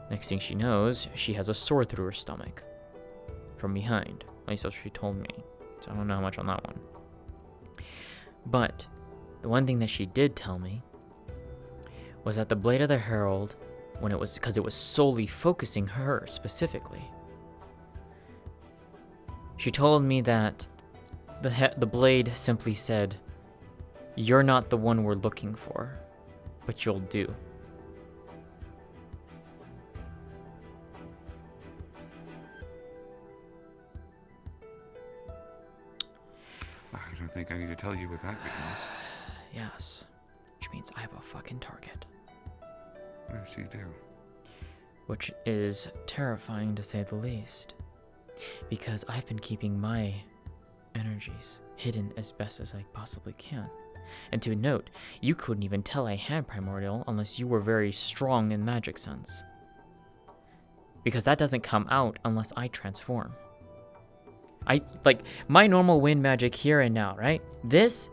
Next thing she knows, she has a sore through her stomach. From behind. At least that's what she told me. So I don't know how much on that one. But the one thing that she did tell me was that the Blade of the Herald, when it was, because it was solely focusing her specifically, she told me that the blade simply said, "You're not the one we're looking for, but you'll do." I don't think I need to tell you what that means. Yes. Which means I have a fucking target. Yes, you do. Which is terrifying to say the least. Because I've been keeping my energies hidden as best as I possibly can. And to note, you couldn't even tell I had Primordial unless you were very strong in magic sense. Because that doesn't come out unless I transform. Like, my normal wind magic here and now, right? This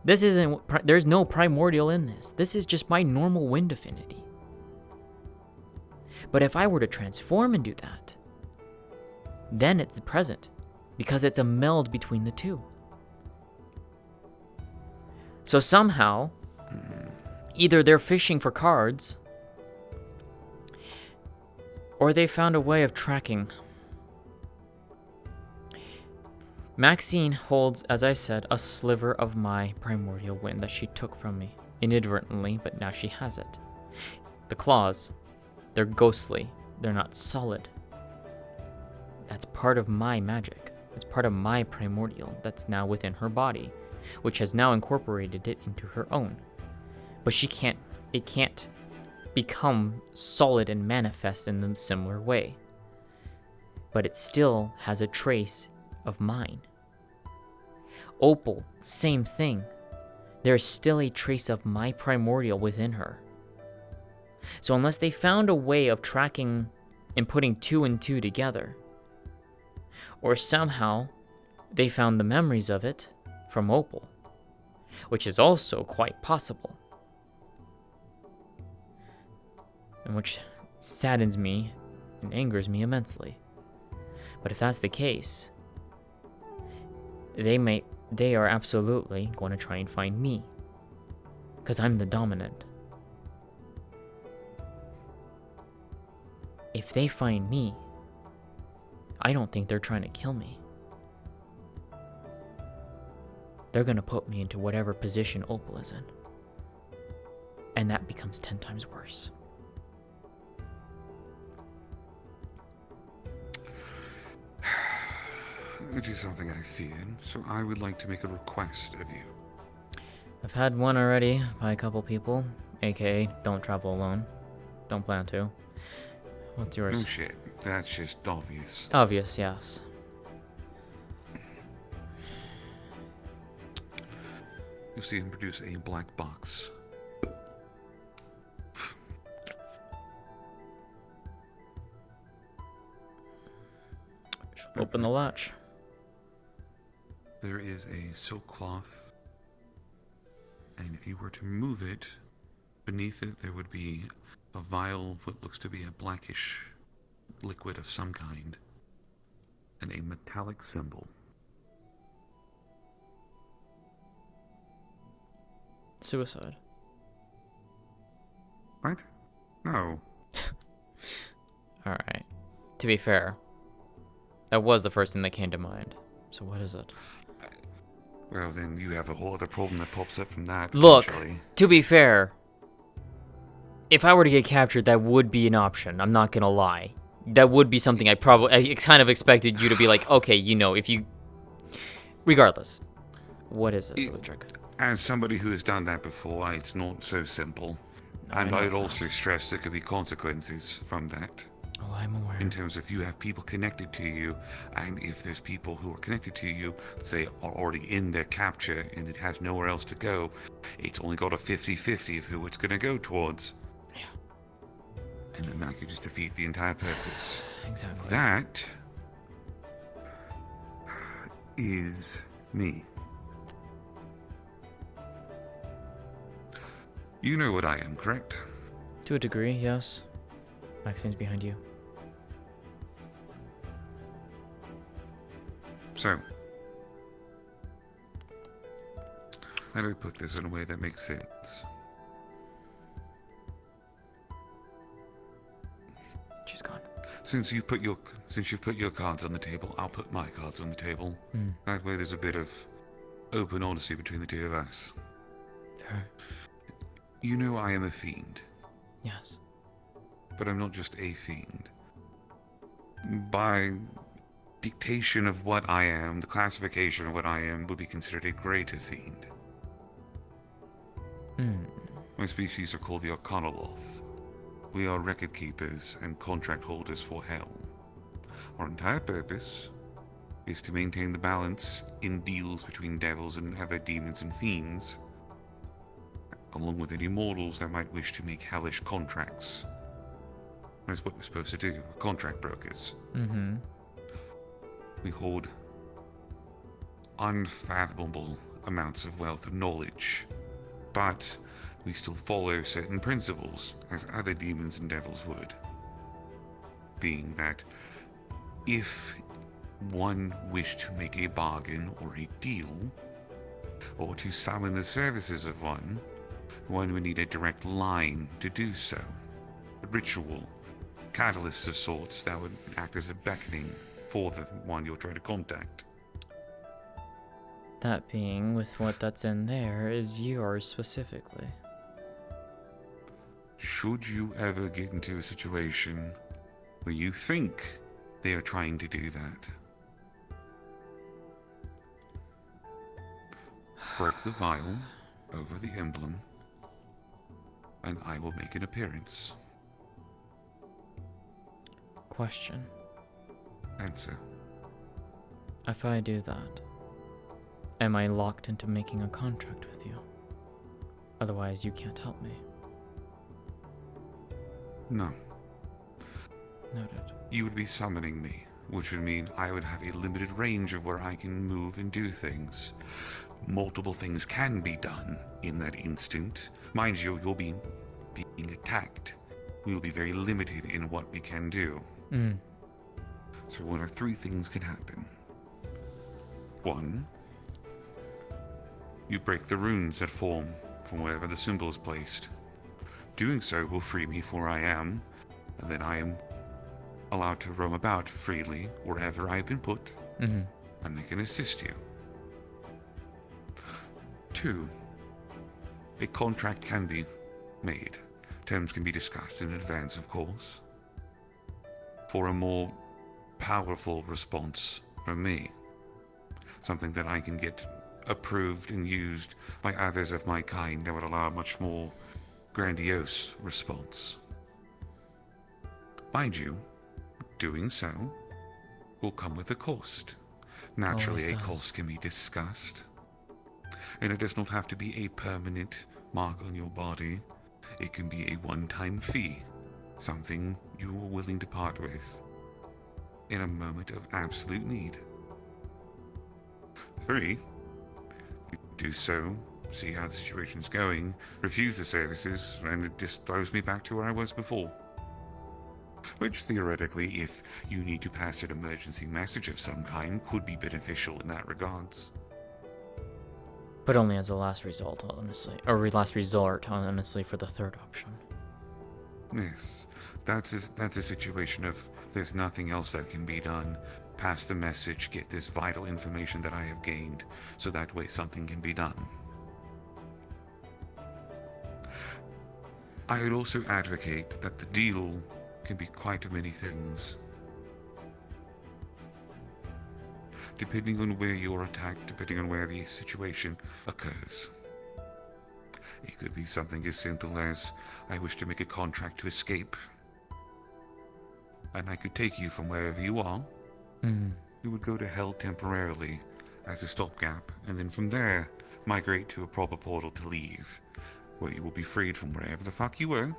isn't, there's no Primordial in this. This is just my normal wind affinity. But if I were to transform and do that, then it's present. Because it's a meld between the two. So somehow, either they're fishing for cards, or they found a way of tracking. Maxine holds, as I said, a sliver of my primordial wind that she took from me, inadvertently, but now she has it. The claws, they're ghostly, they're not solid. That's part of my magic. It's part of my primordial that's now within her body, which has now incorporated it into her own. But it can't become solid and manifest in a similar way. But it still has a trace of mine. Opal, same thing. There's still a trace of my primordial within her. So unless they found a way of tracking and putting 2 and 2 together, or somehow they found the memories of it from Opal, which is also quite possible, and which saddens me and angers me immensely. But if that's the case, they are absolutely going to try and find me, because I'm the dominant. If they find me, I don't think they're trying to kill me. They're gonna put me into whatever position Opal is in. And that becomes 10 times worse. It is something I feared, so I would like to make a request of you. I've had one already by a couple people, aka don't travel alone. Don't plan to. What's yours? Oh shit, that's just obvious. Obvious, yes. You see him produce a black box. Open the latch. There is a silk cloth, and if you were to move it, beneath it there would be a vial of what looks to be a blackish liquid of some kind, and a metallic symbol. Suicide. What? No. Alright. To be fair, that was the first thing that came to mind. So what is it? Well, then you have a whole other problem that pops up from that. Look, eventually. to be fair, if I were to get captured, that would be an option. I'm not gonna lie. That would be something I kind of expected you to be like, okay, you know, if you... Regardless. What is it, Ludwig? As somebody who has done that before, it's not so simple. And I'd also stress there could be consequences from that. Oh, I'm aware. In terms of you have people connected to you, and if there's people who are connected to you, say, are already in their capture, and it has nowhere else to go, it's only got a 50-50 of who it's going to go towards. Yeah. And then that could just defeat the entire purpose. Exactly. That is me. You know what I am, correct? To a degree, yes. Maxine's behind you. So, how do I put this in a way that makes sense? She's gone. Since you've put your cards on the table, I'll put my cards on the table. That way, there's a bit of open honesty between the two of us. Fair. You know I am a fiend. Yes. But I'm not just a fiend. By dictation of what I am, the classification of what I am would be considered a greater fiend. My species are called the Arcanoloth. We are record keepers and contract holders for Hell. Our entire purpose is to maintain the balance in deals between devils and other demons and fiends, along with any mortals that might wish to make hellish contracts. That's what we're supposed to do. We're contract brokers. We hold unfathomable amounts of wealth and knowledge, but we still follow certain principles as other demons and devils would. Being that if one wished to make a bargain or a deal, or to summon the services of one would need a direct line to do so. A ritual, catalysts of sorts that would act as a beckoning for the one you're trying to contact. That being, with what that's in there, is yours specifically. Should you ever get into a situation where you think they are trying to do that, break the vial over the emblem, and I will make an appearance. Question. Answer. If I do that, am I locked into making a contract with you? Otherwise, you can't help me. No. Noted. You would be summoning me, which would mean I would have a limited range of where I can move and do things. Multiple things can be done in that instant. Mind you, you'll be being attacked. We will be very limited in what we can do. So one of three things can happen. One, you break the runes that form from wherever the symbol is placed. Doing so will free me from where I am, and then I am allowed to roam about freely wherever I've been put, and I can assist you. Two, a contract can be made. Terms can be discussed in advance, of course, for a more powerful response from me. Something that I can get approved and used by others of my kind that would allow a much more grandiose response. Mind you, doing so will come with a cost. Naturally, a cost can be discussed, and it does not have to be a permanent mark on your body. It can be a one-time fee, something you are willing to part with in a moment of absolute need. 3, you do so, see how the situation's going, refuse the services, and it just throws me back to where I was before. Which theoretically, if you need to pass an emergency message of some kind, could be beneficial in that regards. But only as a last result, honestly. Or last resort, honestly, for the third option. Yes, that's a situation of there's nothing else that can be done. Pass the message, get this vital information that I have gained, so that way something can be done. I would also advocate that the deal can be quite many things. Depending on where you're attacked, depending on where the situation occurs. It could be something as simple as, I wish to make a contract to escape, and I could take you from wherever you are. You would go to hell temporarily as a stopgap, and then from there, migrate to a proper portal to leave, where you will be freed from wherever the fuck you were,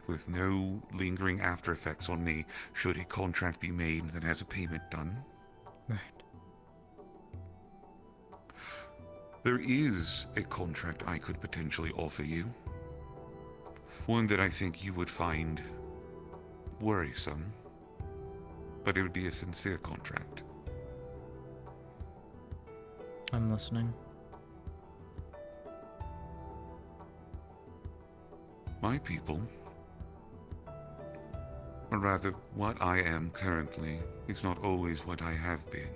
with no lingering after effects on me should a contract be made that has a payment done. Right. There is a contract I could potentially offer you. One that I think you would find worrisome, but it would be a sincere contract. I'm listening. My people, or rather, what I am currently, is not always what I have been.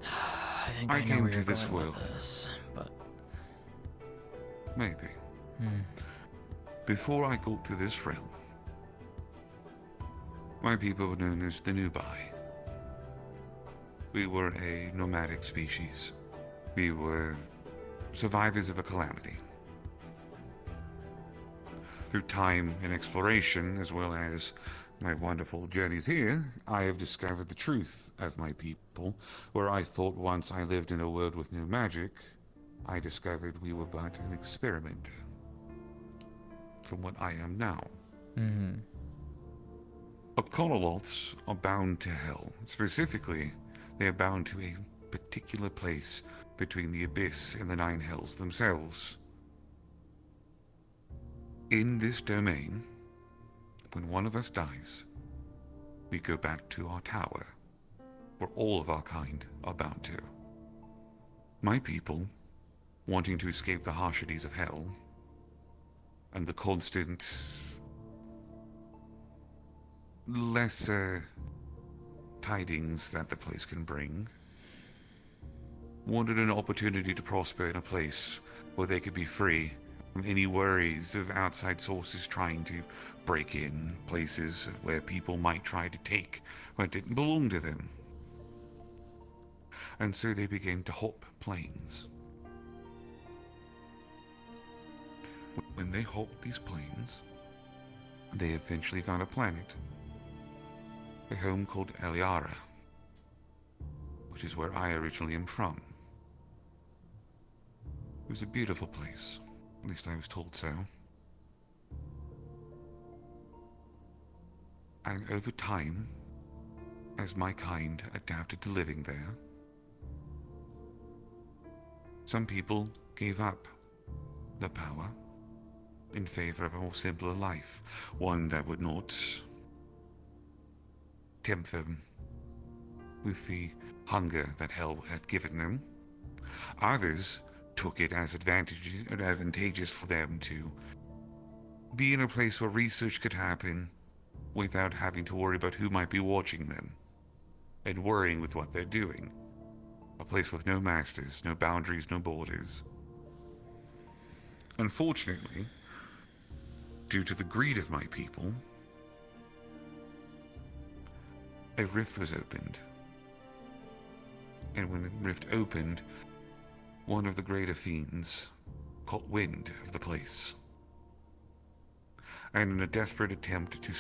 I think I know came where to you're this going world. with this, but Maybe. Before I got to this realm, my people were known as the Nubai. We were a nomadic species. We were survivors of a calamity. Through time and exploration, as well as my wonderful journeys here, I have discovered the truth of my people, where I thought once I lived in a world with no magic, I discovered we were but an experiment from what I am now. Okonoloths are bound to hell. Specifically, they are bound to a particular place between the abyss and the nine hells themselves. In this domain, when one of us dies, we go back to our tower, where all of our kind are bound to. My people, wanting to escape the harshities of hell, and the constant, lesser tidings that the place can bring, wanted an opportunity to prosper in a place where they could be free from any worries of outside sources trying to break in, places where people might try to take what didn't belong to them. And so they began to hop planes. When they hopped these planes, they eventually found a planet, a home called Ilya, which is where I originally am from. It was a beautiful place. At least I was told so. And over time, as my kind adapted to living there, some people gave up the power in favor of a more simpler life, one that would not tempt them with the hunger that hell had given them. Others took it as advantageous for them to be in a place where research could happen without having to worry about who might be watching them and worrying with what they're doing. A place with no masters, no boundaries, no borders. Unfortunately, due to the greed of my people, a rift was opened. And when the rift opened, one of the greater fiends caught wind of the place. And in a desperate attempt to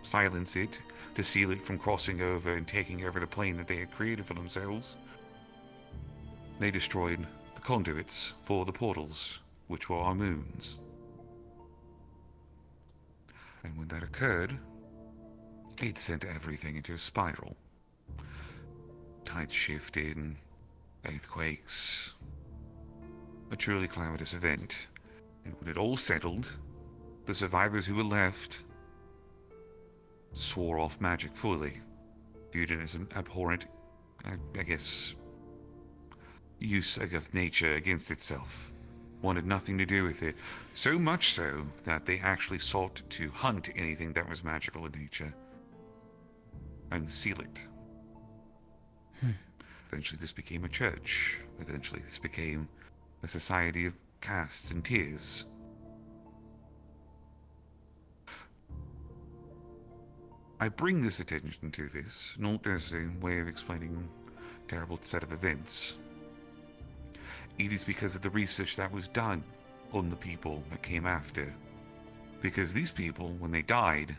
silence it, to seal it from crossing over and taking over the plane that they had created for themselves, they destroyed the conduits for the portals, which were our moons. And when that occurred, it sent everything into a spiral. Tides shifted, earthquakes, a truly calamitous event. And when it all settled, the survivors who were left swore off magic fully, viewed it as an abhorrent, I guess, use of nature against itself. Wanted nothing to do with it. So much so that they actually sought to hunt anything that was magical in nature and seal it. Eventually this became a church. Eventually this became a society of castes and tiers. I bring this attention to this, not as a way of explaining a terrible set of events. It is because of the research that was done on the people that came after. Because these people, when they died,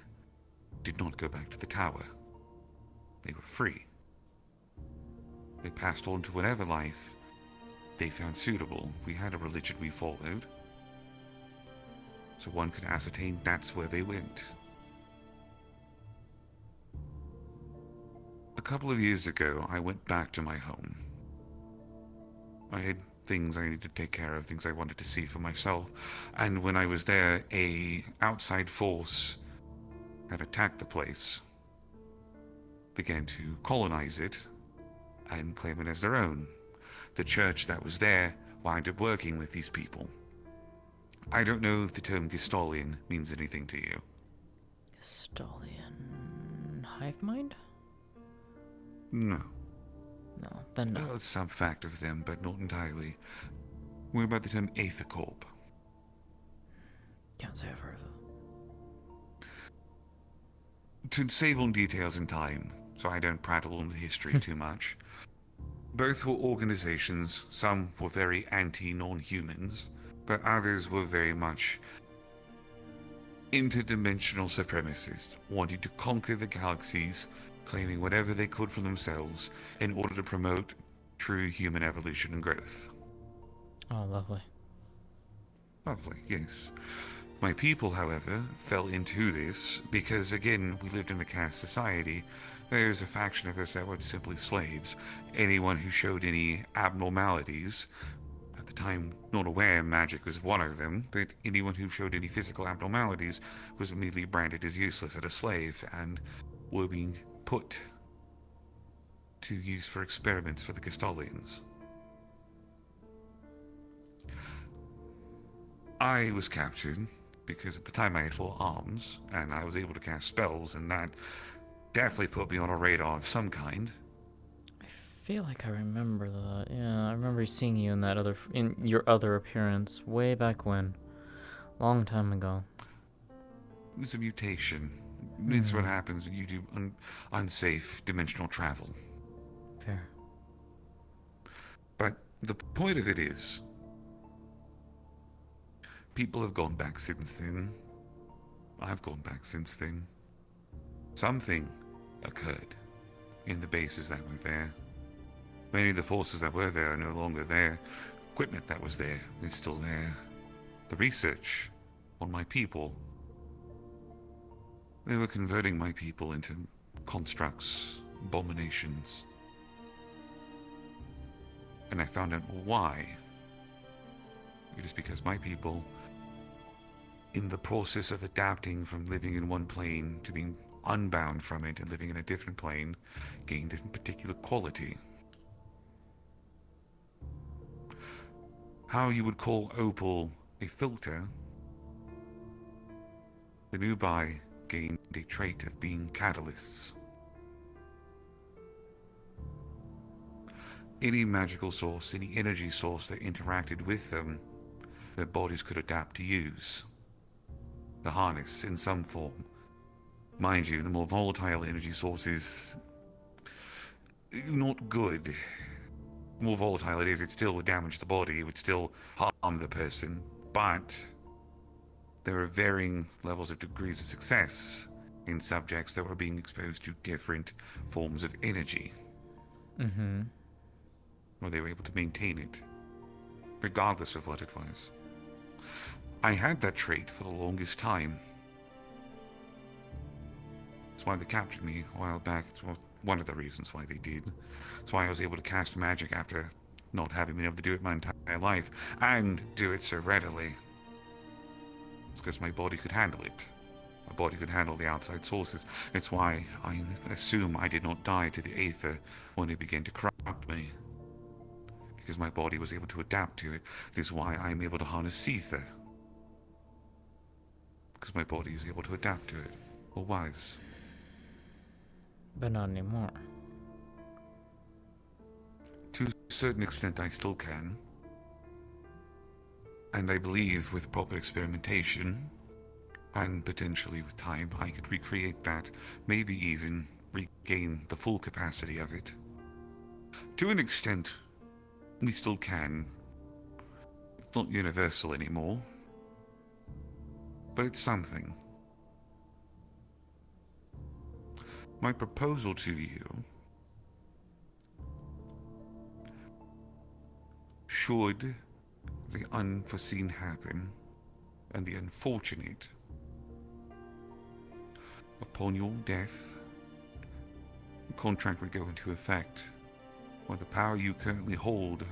did not go back to the tower. They were free. They passed on to whatever life they found suitable. We had a religion we followed, so one could ascertain that's where they went. couple of years ago, I went back to my home. I had things I needed to take care of, things I wanted to see for myself, and when I was there, a outside force had attacked the place, began to colonize it, and claim it as their own. The church that was there wound up working with these people. I don't know if the term Gestolian means anything to you. Gestolian hive mind? No. No, then no. Well, some fact of them, but not entirely. What about the term Aethercorp? Can't say I've heard of it. To save on details and time, so I don't prattle on the history too much. Both were organizations. Some were very anti-non-humans, but others were very much interdimensional supremacists, wanting to conquer the galaxies, claiming whatever they could for themselves in order to promote true human evolution and growth. Oh, lovely. Lovely, yes. My people, however, fell into this because, again, we lived in a caste society. There's a faction of us that were simply slaves. Anyone who showed any abnormalities, at the time not aware magic was one of them, but anyone who showed any physical abnormalities was immediately branded as useless and a slave, and were being put to use for experiments for the Gestolians. I was captured because at the time I had 4 arms, and I was able to cast spells, and that definitely put me on a radar of some kind. I feel like I remember that. Yeah, I remember seeing you in that in your other appearance way back when, long time ago. It was a mutation. It's what happens when you do unsafe dimensional travel. Fair. But the point of it is, people have gone back since then. I've gone back since then. Something occurred in the bases that were there. Many of the forces that were there are no longer there. Equipment that was there is still there. The research on my people, they were converting my people into constructs, abominations. And I found out why. It is because my people, in the process of adapting from living in one plane to being unbound from it and living in a different plane, gained a particular quality. How you would call opal a filter, the Nubai gained a trait of being catalysts. Any magical source, any energy source that interacted with them, their bodies could adapt to use. The harness in some form. Mind you, the more volatile energy source is not good. The more volatile it is, it still would damage the body, it would still harm the person, but there are varying levels of degrees of success in subjects that were being exposed to different forms of energy. Mm-hmm. Or they were able to maintain it, regardless of what it was. I had that trait for the longest time. That's why they captured me a while back. It's one of the reasons why they did. That's why I was able to cast magic after not having been able to do it my entire life, and do it so readily. It's because my body could handle it. My body could handle the outside sources. It's why I assume I did not die to the Aether when it began to corrupt me. Because my body was able to adapt to it. It is why I'm able to harness Ether. Because my body is able to adapt to it. Or was. But not anymore. To a certain extent I still can. And I believe with proper experimentation, and potentially with time, I could recreate that, maybe even regain the full capacity of it. To an extent, we still can. It's not universal anymore, but it's something. My proposal to you, should the unforeseen happen, and the unfortunate, upon your death, the contract would go into effect, while the power you currently hold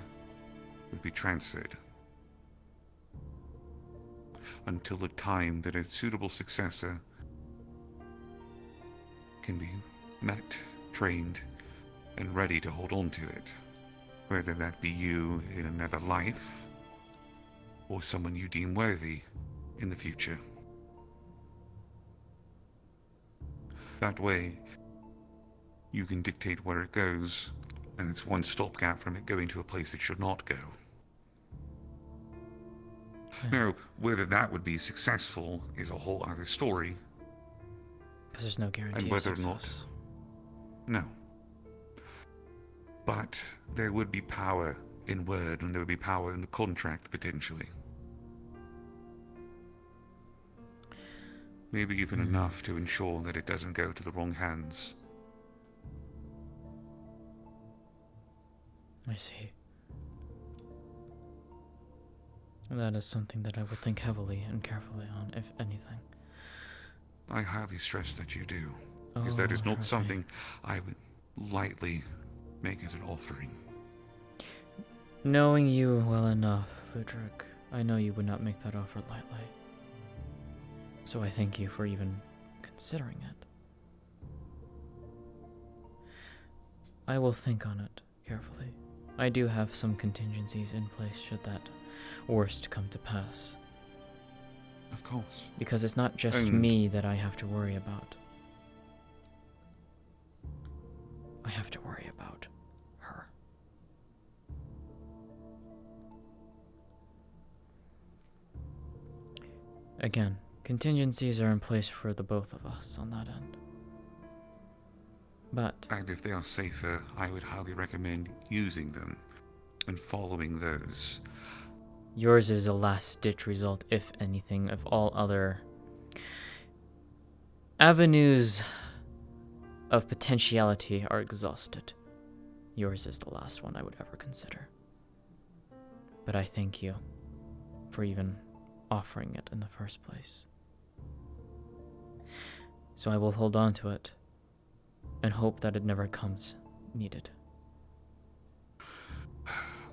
would be transferred. Until the time that a suitable successor can be met, trained, and ready to hold on to it. Whether that be you in another life, or someone you deem worthy in the future. That way, you can dictate where it goes, and it's one stopgap from it going to a place it should not go. Now, whether that would be successful is a whole other story. Because there's no guarantee And whether of success. or not. No. But there would be power in word, and there would be power in the contract, potentially. Maybe even enough to ensure that it doesn't go to the wrong hands. I see. That is something that I would think heavily and carefully on, if anything. I highly stress that you do, because that is not trust something me. I would lightly make as an offering. Knowing you well enough, Ludwig, I know you would not make that offer lightly. So I thank you for even considering it. I will think on it carefully. I do have some contingencies in place should that worst come to pass. Of course. Because it's not just me that I have to worry about. I have to worry about her. Again, contingencies are in place for the both of us on that end. But... And if they are safer, I would highly recommend using them and following those. yours is a last-ditch result, if anything, if all other avenues of potentiality are exhausted. Yours is the last one I would ever consider. But I thank you for even offering it in the first place. So I will hold on to it and hope that it never comes needed.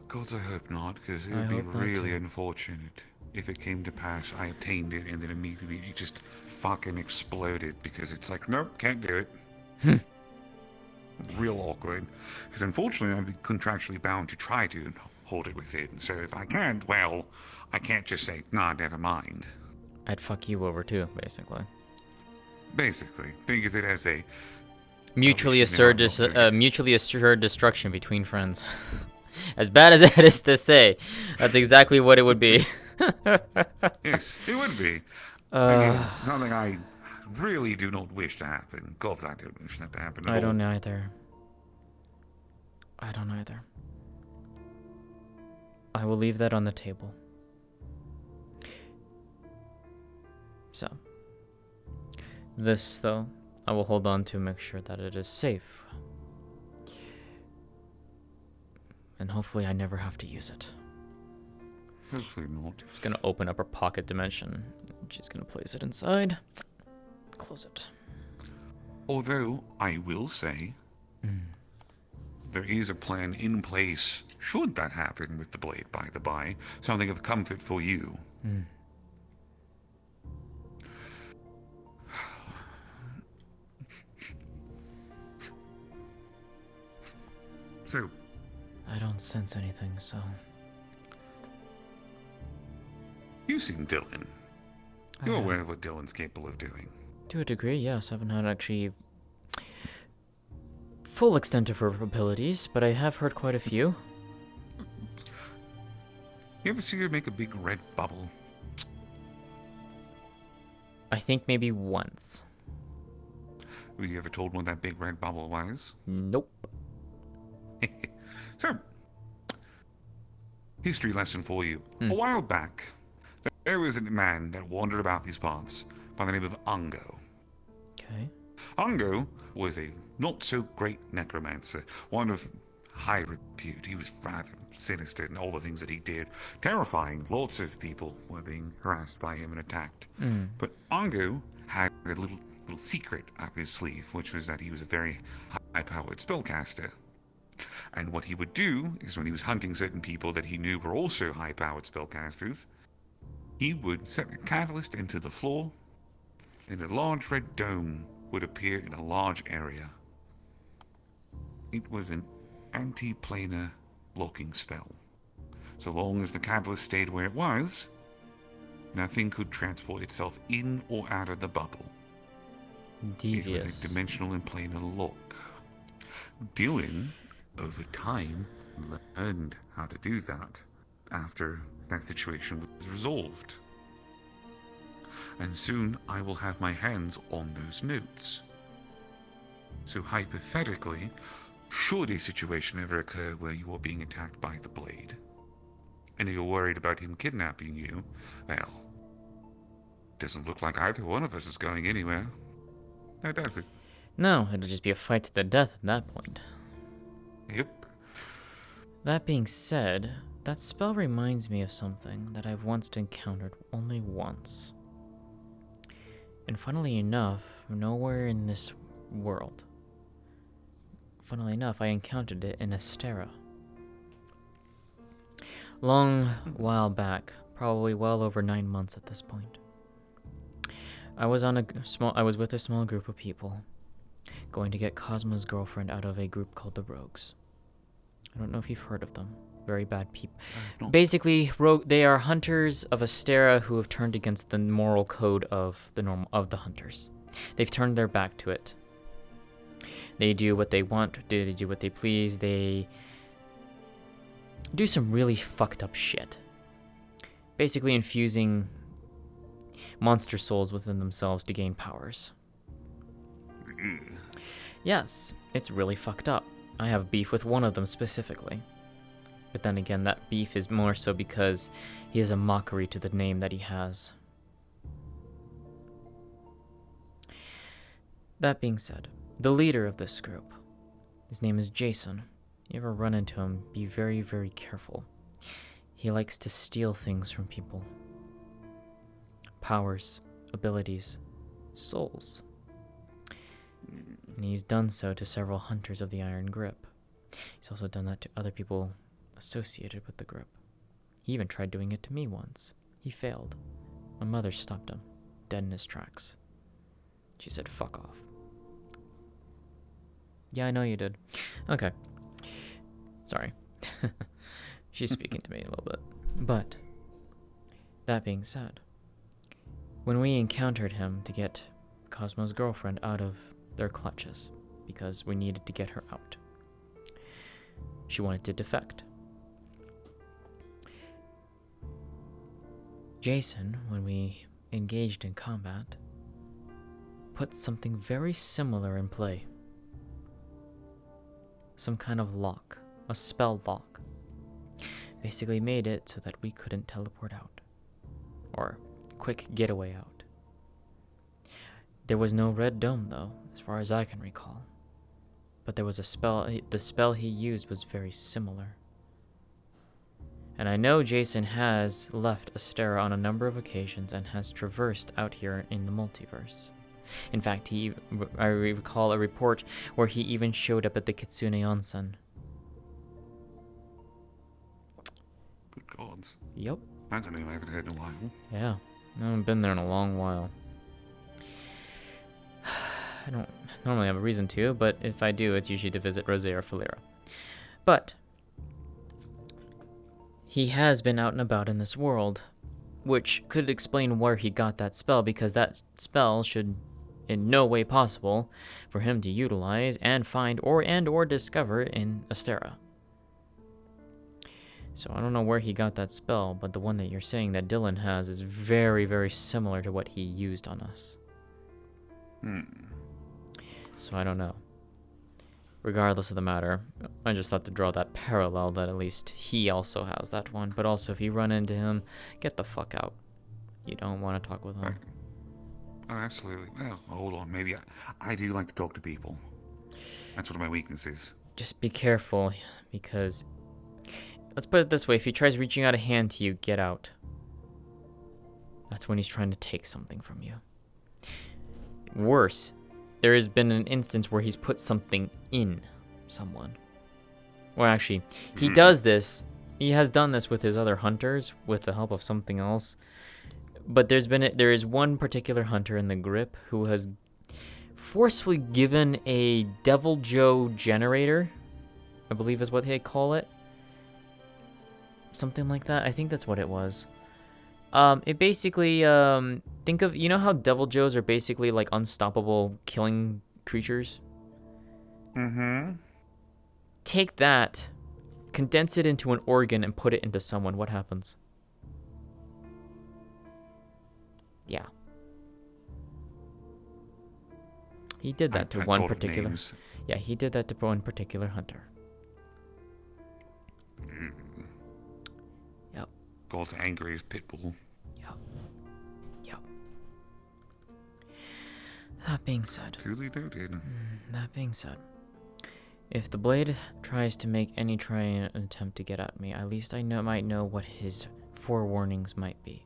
God, I hope not, because it I would be hope not really too. unfortunate if it came to pass, I obtained it, and then immediately it just fucking exploded, because it's like, nope, can't do it. Real awkward. Because unfortunately, I'd be contractually bound to try to hold it within. So if I can't, well, I can't just say, nah, never mind. I'd fuck you over too, basically. Basically, think of it as a Mutually obviously assured, not mutually assured destruction between friends. As bad as that is to say, that's exactly what it would be. Yes, it would be. Again, something I really do not wish to happen. God, I don't wish that to happen at all. I don't either. I don't either. I will leave that on the table. So, this, though, I will hold on to make sure that it is safe. And hopefully I never have to use it. Hopefully not. Just gonna open up her pocket dimension. She's gonna place it inside. Close it. Although, I will say, there is a plan in place, should that happen with the blade, by the by. Something of comfort for you. So, I don't sense anything, so... you've seen Dylan. You're aware of what Dylan's capable of doing. To a degree, yes. I haven't had actually full extent of her abilities, but I have heard quite a few. You ever see her make a big red bubble? I think maybe once. Were you ever told what that big red bubble was? Nope. So, history lesson for you. A while back, there was a man that wandered about these parts by the name of Ungo. Okay. Ungo was a not-so-great necromancer, one of high repute. He was rather sinister in all the things that he did. Terrifying. Lots of people were being harassed by him and attacked. But Ungo had a little little secret up his sleeve, which was that he was a very high-powered spellcaster. And what he would do is when he was hunting certain people that he knew were also high-powered spellcasters, he would set a catalyst into the floor, and a large red dome would appear in a large area. It was an anti-planar blocking spell. So long as the catalyst stayed where it was, nothing could transport itself in or out of the bubble. Devious. It was a dimensional and planar lock. Dylan, over time, learned how to do that after that situation was resolved. And soon I will have my hands on those notes. So hypothetically, should a situation ever occur where you are being attacked by the Blade, and you're worried about him kidnapping you, well, doesn't look like either one of us is going anywhere. Now does it? No, it'll just be a fight to the death at that point. Yep. That being said, that spell reminds me of something that I've once encountered only once. And funnily enough, nowhere in this world. Funnily enough, I encountered it in Astera. Long while back, probably well over 9 months at this point. I was with a small group of people, going to get Cosmo's girlfriend out of a group called the Rogues. I don't know if you've heard of them. Very bad people. Basically, they are hunters of Astera who have turned against the moral code of the hunters. They've turned their back to it. They do what they want. They do what they please. They do some really fucked up shit. Basically infusing monster souls within themselves to gain powers. Yes, it's really fucked up. I have beef with one of them specifically. But then again, that beef is more so because he is a mockery to the name that he has. That being said, the leader of this group, his name is Jason. You ever run into him, be very, very careful. He likes to steal things from people. Powers, abilities, souls. And he's done so to several hunters of the Iron Grip. He's also done that to other people associated with the group. He even tried doing it to me once. He failed. My mother stopped him, dead in his tracks. She said, "Fuck off." Yeah, I know you did. Okay. Sorry. She's speaking to me a little bit. But, that being said, when we encountered him to get Cosmo's girlfriend out of their clutches, because we needed to get her out, she wanted to defect. Jason, when we engaged in combat, put something very similar in play. Some kind of lock, a spell lock. Basically made it so that we couldn't teleport out. Or quick getaway out. There was no red dome though, as far as I can recall. But there was a spell, the spell he used was very similar. And I know Jason has left Astera on a number of occasions and has traversed out here in the multiverse. In fact, I recall a report where he even showed up at the Kitsune Onsen. Good gods. Yep. That's a name I haven't heard in a while. Yeah, I haven't been there in a long while. I don't normally have a reason to, but if I do, it's usually to visit Rose or Falera. But he has been out and about in this world, which could explain where he got that spell, because that spell should in no way possible for him to utilize and find or discover in Astera. So I don't know where he got that spell, but the one that you're saying that Dylan has is very, very similar to what he used on us. So I don't know. Regardless of the matter, I just thought to draw that parallel that at least he also has that one. But also, if you run into him, get the fuck out. You don't want to talk with him. Oh, absolutely. Well, hold on. Maybe I do like to talk to people. That's one of my weaknesses. Just be careful, because let's put it this way: if he tries reaching out a hand to you, get out. That's when he's trying to take something from you. Worse, there has been an instance where he's put something in someone. Well, actually, he does this. He has done this with his other hunters with the help of something else. But there is one particular hunter in the grip who has forcefully given a Devil Joe generator, I believe is what they call it. Something like that. I think that's what it was. It basically, think of, you know how Devil Joes are basically like unstoppable killing creatures? Mm-hmm. Take that, condense it into an organ, and put it into someone. What happens? Yeah. He did that to one particular... Yeah, he did that to one particular hunter. Yep. God's angry as Pitbull. Yep. Yep. That being said... Truly noted. That being said... If the blade tries to make any attempt to get at me, at least I might know what his forewarnings might be.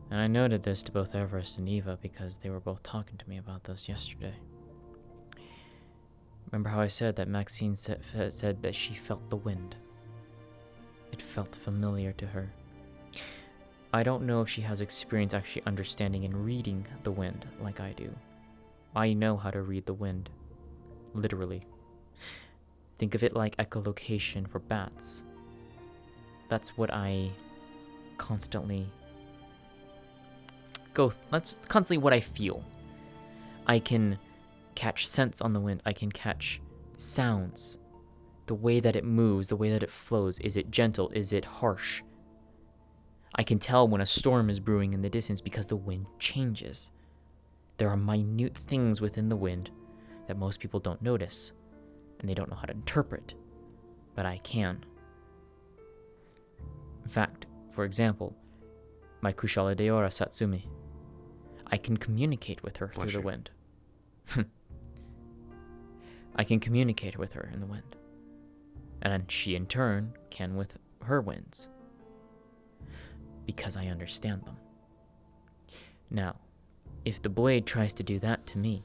And I noted this to both Everest and Eva because they were both talking to me about this yesterday. Remember how I said that Maxine said that she felt the wind? It felt familiar to her. I don't know if she has experience actually understanding and reading the wind like I do. I know how to read the wind. Literally. Think of it like echolocation for bats. That's what I constantly that's constantly what I feel. I can catch scents on the wind. I can catch sounds. The way that it moves, the way that it flows. Is it gentle? Is it harsh? I can tell when a storm is brewing in the distance because the wind changes. There are minute things within the wind that most people don't notice, and they don't know how to interpret, but I can. In fact, for example, my Kushala Deora Satsumi, I can communicate with her through the wind. I can communicate with her in the wind, and she in turn can with her winds, because I understand them. Now, if the blade tries to do that to me,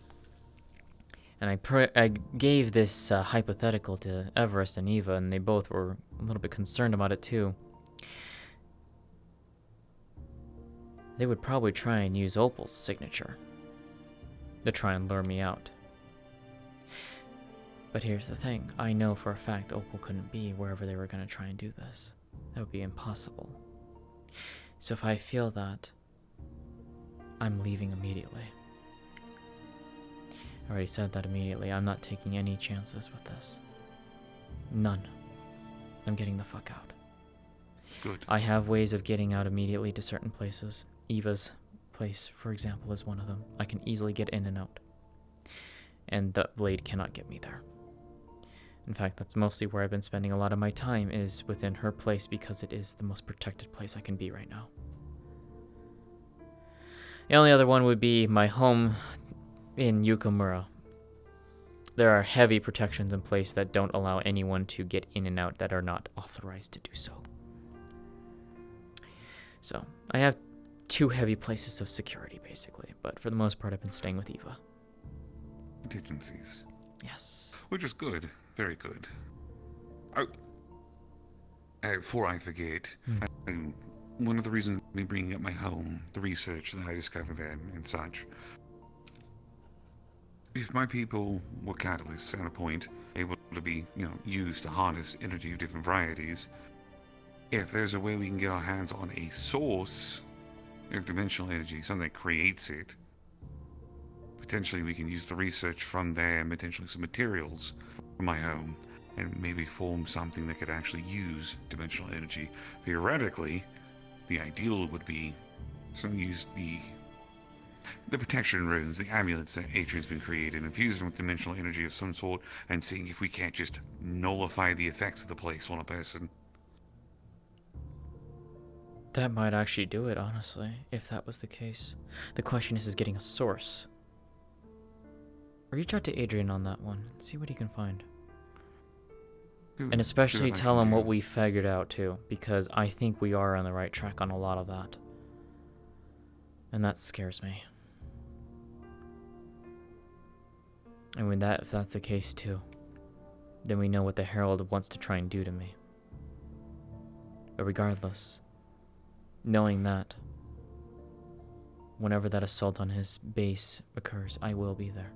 and I gave this hypothetical to Everest and Eva, and they both were a little bit concerned about it too. They would probably try and use Opal's signature to try and lure me out. But here's the thing, I know for a fact Opal couldn't be wherever they were going to try and do this. That would be impossible. So if I feel that, I'm leaving immediately. I already said that immediately. I'm not taking any chances with this. None. I'm getting the fuck out. Good. I have ways of getting out immediately to certain places. Eva's place, for example, is one of them. I can easily get in and out. And the blade cannot get me there. In fact, that's mostly where I've been spending a lot of my time, is within her place, because it is the most protected place I can be right now. The only other one would be my home in Yukamura. There are heavy protections in place that don't allow anyone to get in and out that are not authorized to do so. So, I have 2 heavy places of security, basically, but for the most part, I've been staying with Eva. Contingencies. Yes. Which is good. Very good. Oh, before I forget, one of the reasons me bringing up my home, the research that I discovered there and such, if my people were catalysts at a point, able to be, used to harness energy of different varieties, if there's a way we can get our hands on a source of dimensional energy, something that creates it, potentially we can use the research from there and potentially some materials from my home and maybe form something that could actually use dimensional energy. Theoretically, the ideal would be some use the protection runes, the amulets that Adrian's been creating, infuse them with dimensional energy of some sort, and seeing if we can't just nullify the effects of the place on a person. That might actually do it, honestly, if that was the case. The question is getting a source. Reach out to Adrian on that one, and see what he can find. And especially tell him what we figured out too, because I think we are on the right track on a lot of that. And that scares me. And if that's the case too, then we know what the Herald wants to try and do to me. But regardless, knowing that, whenever that assault on his base occurs, I will be there.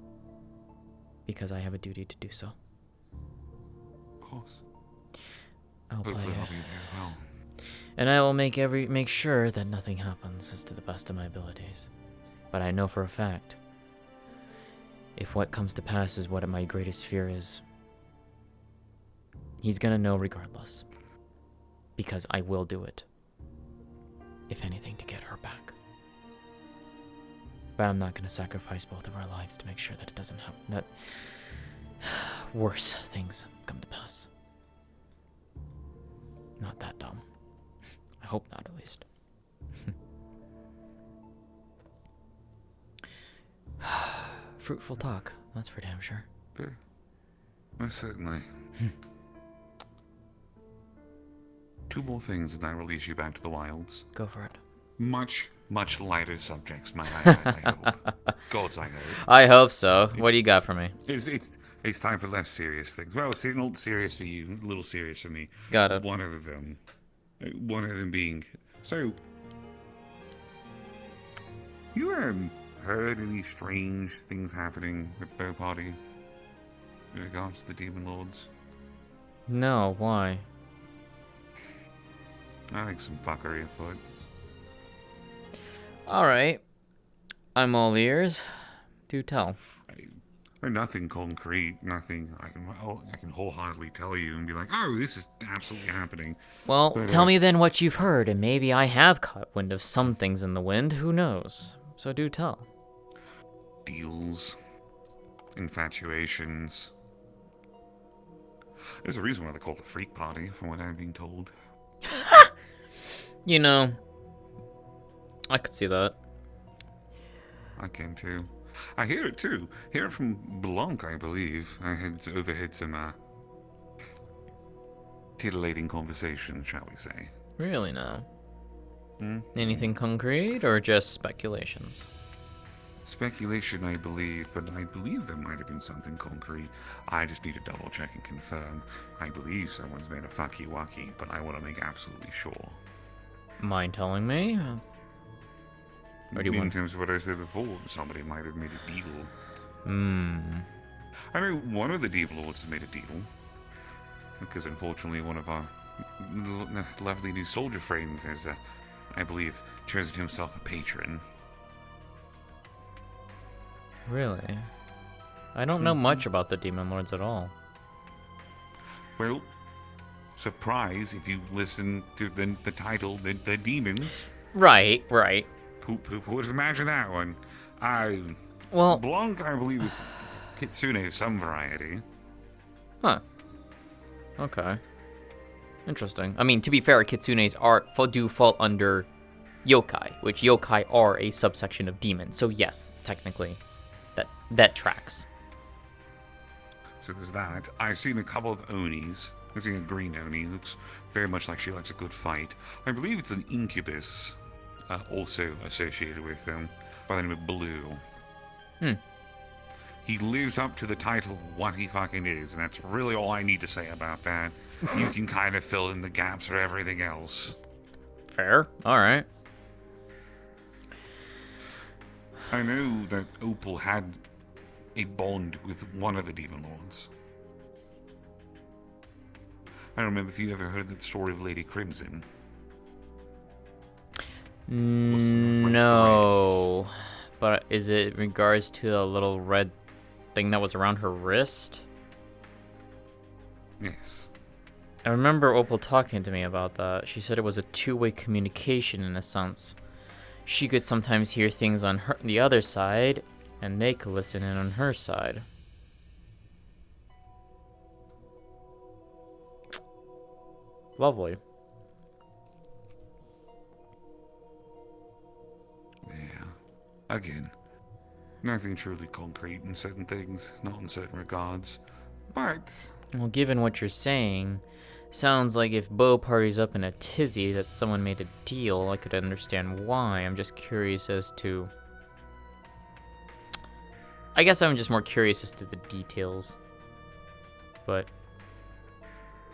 Because I have a duty to do so. Of course. I'll play Hopefully it. I'll be there as well. And I will make sure that nothing happens as to the best of my abilities. But I know for a fact, if what comes to pass is what my greatest fear is, he's gonna know regardless. Because I will do it. If anything, to get her back. But I'm not gonna sacrifice both of our lives to make sure that it doesn't happen, that worse things come to pass. Not that dumb. I hope not, at least. Fruitful talk, that's for damn sure. Yeah, most certainly. Two more things and I release you back to the wilds. Go for it. Much lighter subjects, might I hope. Gods, I hope. I hope so. What do you got for me? It's time for less serious things. Well, it's a little serious for you, a little serious for me. Got it. One of them being... So, you heard any strange things happening with Bow Party in regards to the Demon Lords? No, why? I think some fuckery afoot. Alright. I'm all ears. Do tell. Nothing concrete, nothing I can wholeheartedly tell you and be like, oh, this is absolutely happening. Well, But, tell me then what you've heard, and maybe I have caught wind of some things in the wind, who knows? So do tell. Deals, infatuations. There's a reason why they call it a freak party, from what I'm being told. You know, I could see that. I can too. I hear it too. Hear it from Blanc, I believe. I had overheard some titillating conversations, shall we say. Really now? Hmm? Anything concrete, or just speculations? Speculation, I believe, but I believe there might have been something concrete. I just need to double check and confirm. I believe someone's made a fucky-wucky, but I want to make absolutely sure. Mind telling me? Or do you In want... terms of what I said before, somebody might have made a deal. I know one of the Demon Lords has made a deal. Because unfortunately one of our lovely new soldier friends has, I believe, chosen himself a patron. Really? I don't know much about the Demon Lords at all. Well, surprise if you listen to the title, the Demons. Right. Who would imagine that one? Well... Blanc, I believe, is Kitsune of some variety. Huh. Okay. Interesting. I mean, to be fair, Kitsunes do fall under yokai, which yokai are a subsection of demon. So yes, technically, that tracks. So there's that. I've seen a couple of Onis. I've seen a green Oni. Looks very much like she likes a good fight. I believe it's an incubus, also associated with them, by the name of Blue. He lives up to the title of what he fucking is, and that's really all I need to say about that. You can kind of fill in the gaps for everything else. Fair. Alright. I know that Opal had a bond with one of the Demon Lords. I don't remember if you ever heard that story of Lady Crimson. No. But is it in regards to the little red thing that was around her wrist? Yes. I remember Opal talking to me about that. She said it was a two-way communication in a sense. She could sometimes hear things on the other side, and they could listen in on her side. Lovely. Yeah. Again, nothing truly concrete in certain things, not in certain regards. But... Well, given what you're saying, sounds like if Bo Party's up in a tizzy that someone made a deal, I could understand why. I'm just curious as to I guess I'm just more curious as to the details. But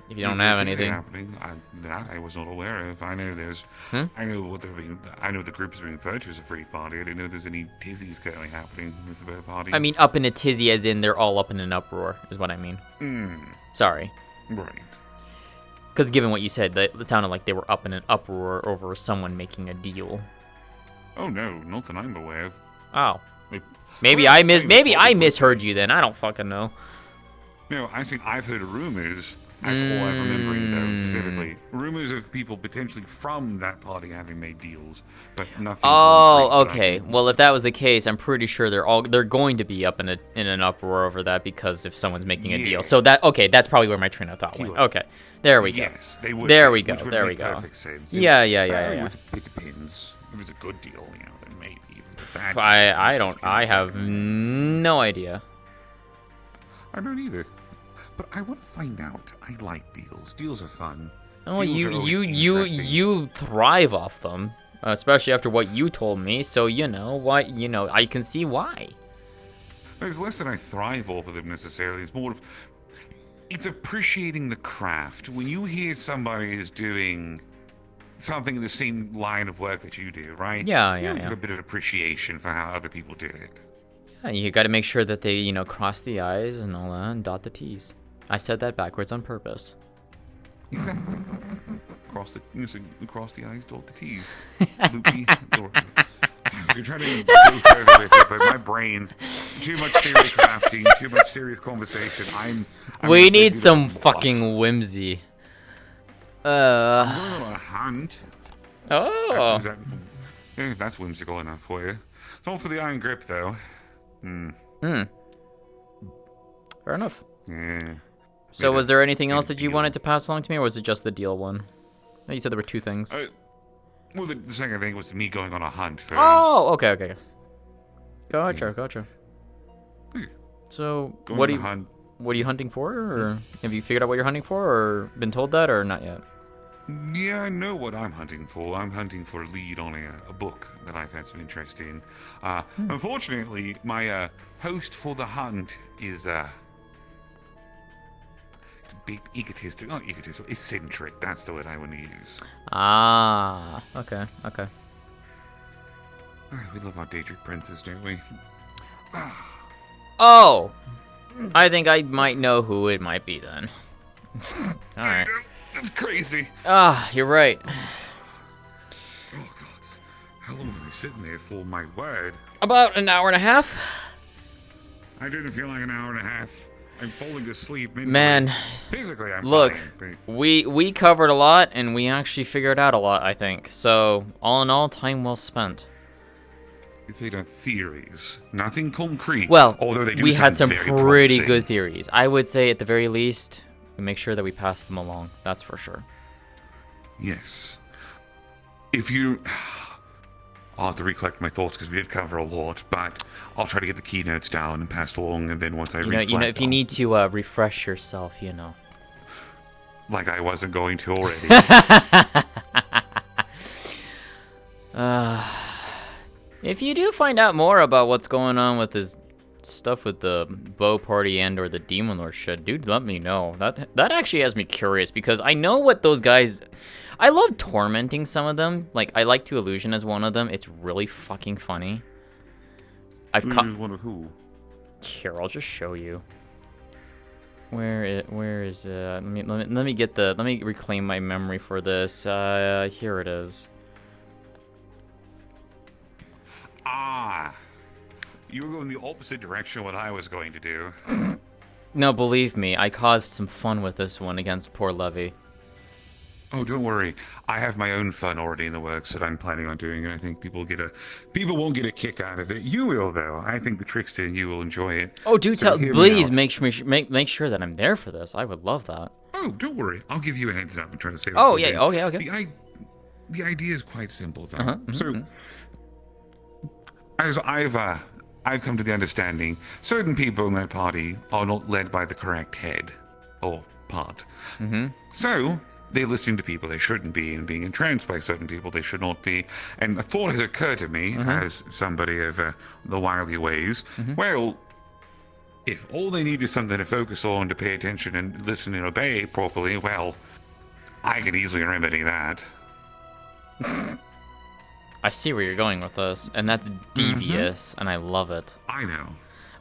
if you don't have anything, that I was not aware of. I know there's, I know what they're being. I know the group is being referred to as a free party. I didn't know there's any tizzies currently happening with the party. I mean, up in a tizzy, as in they're all up in an uproar, is what I mean. Sorry. Right. Because given what you said, that it sounded like they were up in an uproar over someone making a deal. Oh no, not that I'm aware of. Oh. Maybe I misheard you then. I don't fucking know. No, I think I've heard rumors. That's all I'm remembering, though, specifically. Rumors of people potentially from that party having made deals, but nothing. Oh, okay. Well, if that was the case, I'm pretty sure they're going to be up in an uproar over that because if someone's making a deal. So that's probably where my train of thought went. Okay, there we go. Yes, they would. There we go. Which would There make we go. perfect sense. Yeah. It depends. If it's a good deal, then maybe. I have no idea. I don't either. But I want to find out. I like deals. Deals are fun. Oh, you thrive off them, especially after what you told me. So I can see why. It's less than I thrive off of them necessarily. It's more of it's appreciating the craft. When you hear somebody is doing something in the same line of work that you do, right? Yeah. A bit of appreciation for how other people did it. Yeah, you got to make sure that they cross the I's and all that and dot the T's. I said that backwards on purpose. Exactly. Cross the I's, dot the T's. Loopy. You're trying to go further with it, but my brain, too much serious crafting, too much serious conversation. We need some fucking whimsy. I'm going on a hunt. Oh. That's whimsical enough for you. It's all for the iron grip, though. Fair enough. Yeah. So was there anything else that you wanted to pass along to me, or was it just the deal one? You said there were two things. Well, the second thing was me going on a hunt. Oh, okay. Gotcha. So, what are you hunting for, or have you figured out what you're hunting for, or been told that, or not yet? Yeah, I know what I'm hunting for. I'm hunting for a lead on a book that I've had some interest in. Unfortunately, my host for the hunt is egotistic, not egotistic, eccentric. That's the word I want to use. Okay. We love our Daedric princes, don't we? Oh! I think I might know who it might be then. Alright. That's crazy. You're right. Oh, God. How long were they sitting there for, my word? About an hour and a half. I didn't feel like an hour and a half. I'm falling asleep mentally. Man, physically I'm look, fine. we covered a lot, and we actually figured out a lot, I think. So, all in all, time well spent. You played on theories, nothing concrete. Well, although they do we had some very pretty promising. good theories. I would say, at the very least, we make sure that we pass them along. That's for sure. Yes. If you... I'll have to recollect my thoughts because we did cover a lot, but I'll try to get the keynotes down and passed along, and then once I reflect... if you need to refresh yourself, Like I wasn't going to already. If you do find out more about what's going on with this stuff with the bow party and or the demon lord shit, dude, let me know. That actually has me curious, because I know what those guys... I love tormenting some of them. Like, I like to illusion as one of them. It's really fucking funny. One of who? Here, I'll just show you. Where is let me reclaim my memory for this. Here it is. You were going the opposite direction of what I was going to do. No, believe me, I caused some fun with this one against poor Levy. Oh, don't worry. I have my own fun already in the works that I'm planning on doing, and I think people won't get a kick out of it. You will, though. I think the trickster and you will enjoy it. Oh, please make sure that I'm there for this. I would love that. Oh, don't worry. I'll give you a heads up and try to say. Oh yeah, okay. The idea is quite simple, though. So, as I've come to the understanding, certain people in that party are not led by the correct head or part. So they're listening to people they shouldn't be and being entranced by certain people they should not be. And a thought has occurred to me as somebody of the wily ways. Well, If all they need is something to focus on, to pay attention and listen and obey properly, well, I can easily remedy that. I see where you're going with this, and that's devious, and I love it. I know.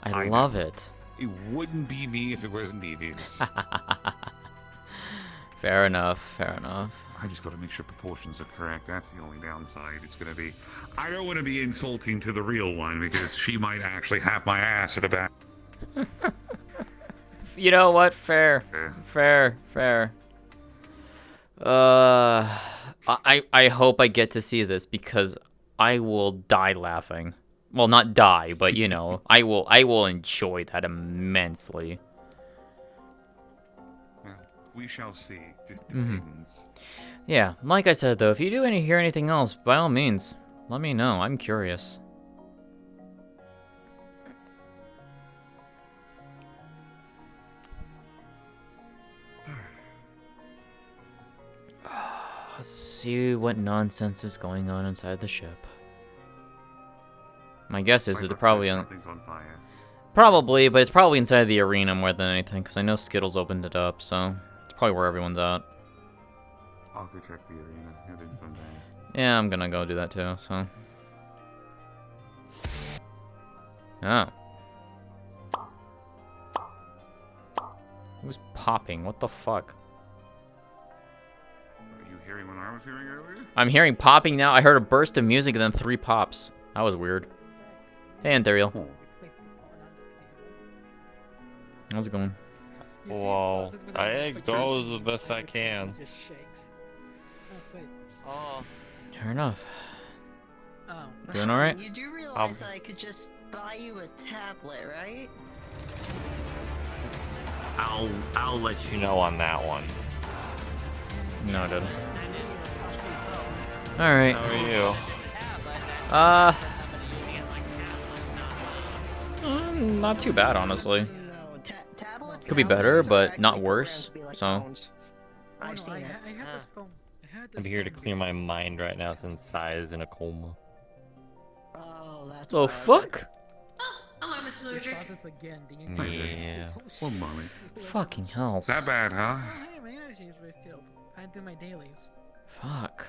I love it. It wouldn't be me if it wasn't devious. Fair enough, fair enough. I just got to make sure proportions are correct. That's the only downside. It's going to be... I don't want to be insulting to the real one, because she might actually have my ass at a back. You know what? Fair. Fair. I hope I get to see this, because I will die laughing. Well, not die, but you know, I will enjoy that immensely. Well, we shall see. Just depends. Yeah, like I said though, if you do hear anything else, by all means, let me know. I'm curious. Let's see what nonsense is going on inside the ship. My guess is that they're probably Something's on fire. Probably, but it's probably inside the arena more than anything, because I know Skittles opened it up, so it's probably where everyone's at. I'll go check the arena. Everything's on fire. Yeah, I'm gonna go do that too, so. Oh. Who's popping? What the fuck? Are you hearing what I was hearing earlier? I'm hearing popping now. I heard a burst of music and then 3 pops. That was weird. Hey, Anthuriel. How's it going? Well, I go the best I can. Oh. Fair enough. Oh. Doing alright? You do realize I could just buy you a tablet, right? I'll let you know on that one. No, dude. Alright. How are you? Not too bad, honestly. Could be better, but not worse, so. I've seen it. I'm here to clear my mind right now since Sai is in a coma. The fuck? Hello, Miss Ludwig. Yeah. Well, Molly. Fucking hell. That bad, huh? Hey, my energy is refilled. I do my dailies. Fuck.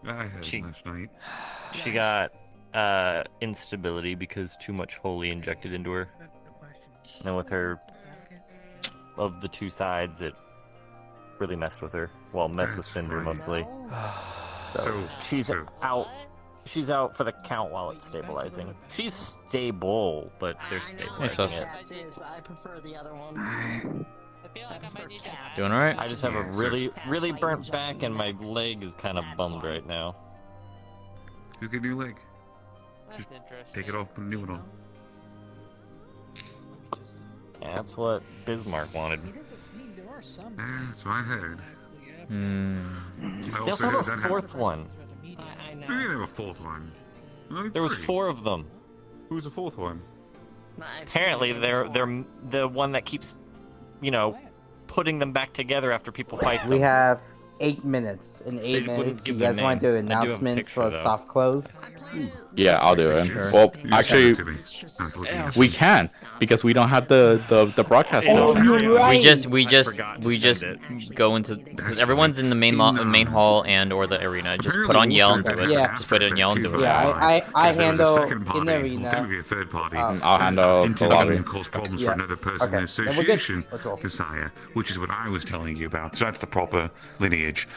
I had it last night. She got instability because too much holy injected into her. And with her, of the 2 sides, it really messed with her. Well, messed with Cinder mostly. So she's out. She's out for the count while it's stabilizing. She's stable, but they're stabilizing it. I prefer the other one. Doing alright? I just have a really burnt back, and my leg is kind of bummed right now. You get a new leg. Just take it off, put a new one on. Yeah, that's what Bismarck wanted. That's what I heard. I They also heard have that a 4th one. We didn't have a 4th one. Only There was 3. 4 of them. Who's the 4th one? Apparently, they're the one that keeps, you know, putting them back together after people fight them. We have 8 minutes. In 8 They wouldn't minutes, give you their guys want to name. do I do have a announcements picture, for though. soft close? Yeah, I'll do it. Sure. Well, You actually, sent it to me. we can because we don't have the broadcast. Oh, you're right. We just go into, because everyone's in the main main hall and or the arena. Just put on yell and do it. Yeah. Just put it in yell and do it. Yeah, I handle second party, in the arena. technically a third party. I'll handle the Until lobby. it cause problems Yeah. for another person Okay, in then we're good. association, Let's roll. Desire, which is what I was telling you about. So that's the proper lineage.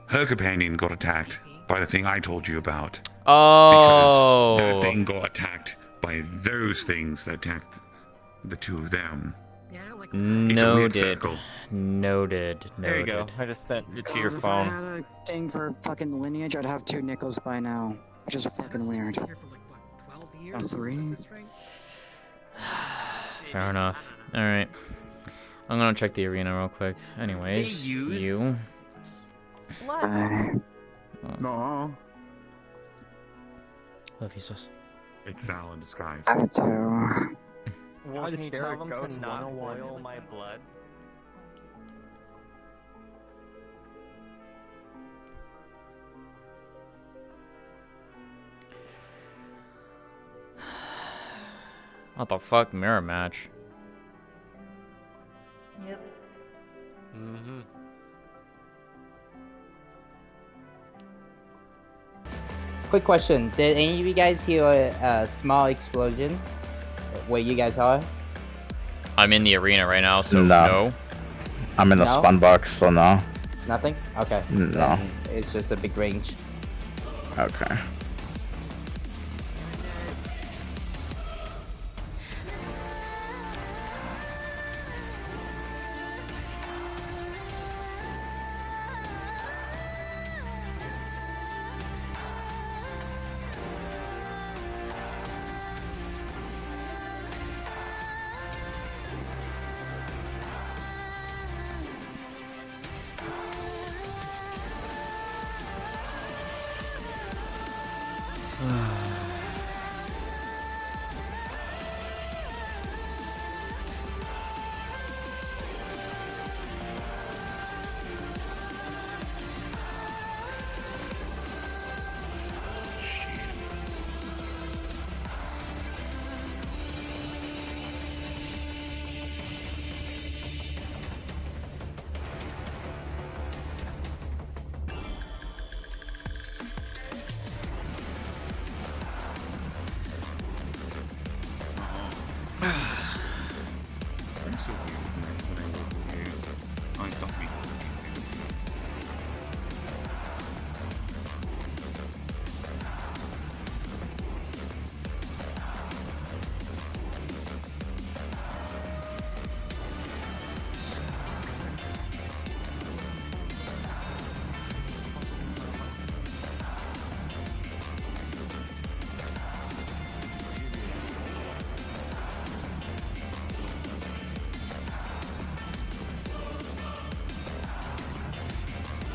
Her companion got attacked by the thing I told you about. Oh. Because that thing got attacked by those things that attacked the 2 of them. It's a weird Noted. circle. Noted. There you go. I just sent it to your If I phone. had a thing for fucking lineage, I'd have 2 nickels by now, which is fucking weird. 3? Fair enough. Alright. I'm gonna check the arena real quick. Anyways, you. No. Love you, sis. It's Sal in disguise. Avatar. Well, can you tell them to not boil my blood? What the fuck? Mirror match. Yep. Mm-hmm. Quick question: did any of you guys hear a small explosion where you guys are? I'm in the arena right now, so No. no. I'm in the No? spawn box, so no. Nothing. Okay. No. Then it's just a big range. Okay.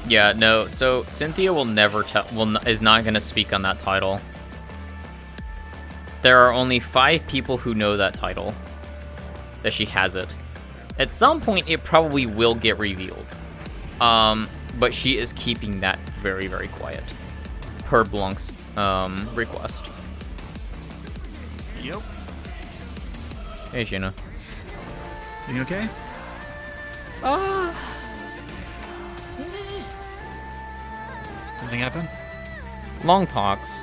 Yeah, no. So Cynthia will never tell. Is not gonna speak on that title. There are only 5 people who know that title. That she has it. At some point, it probably will get revealed. But she is keeping that very, very quiet. Per Blanc's request. Yep. Hey, Sheena. You okay? Something happened? Long talks.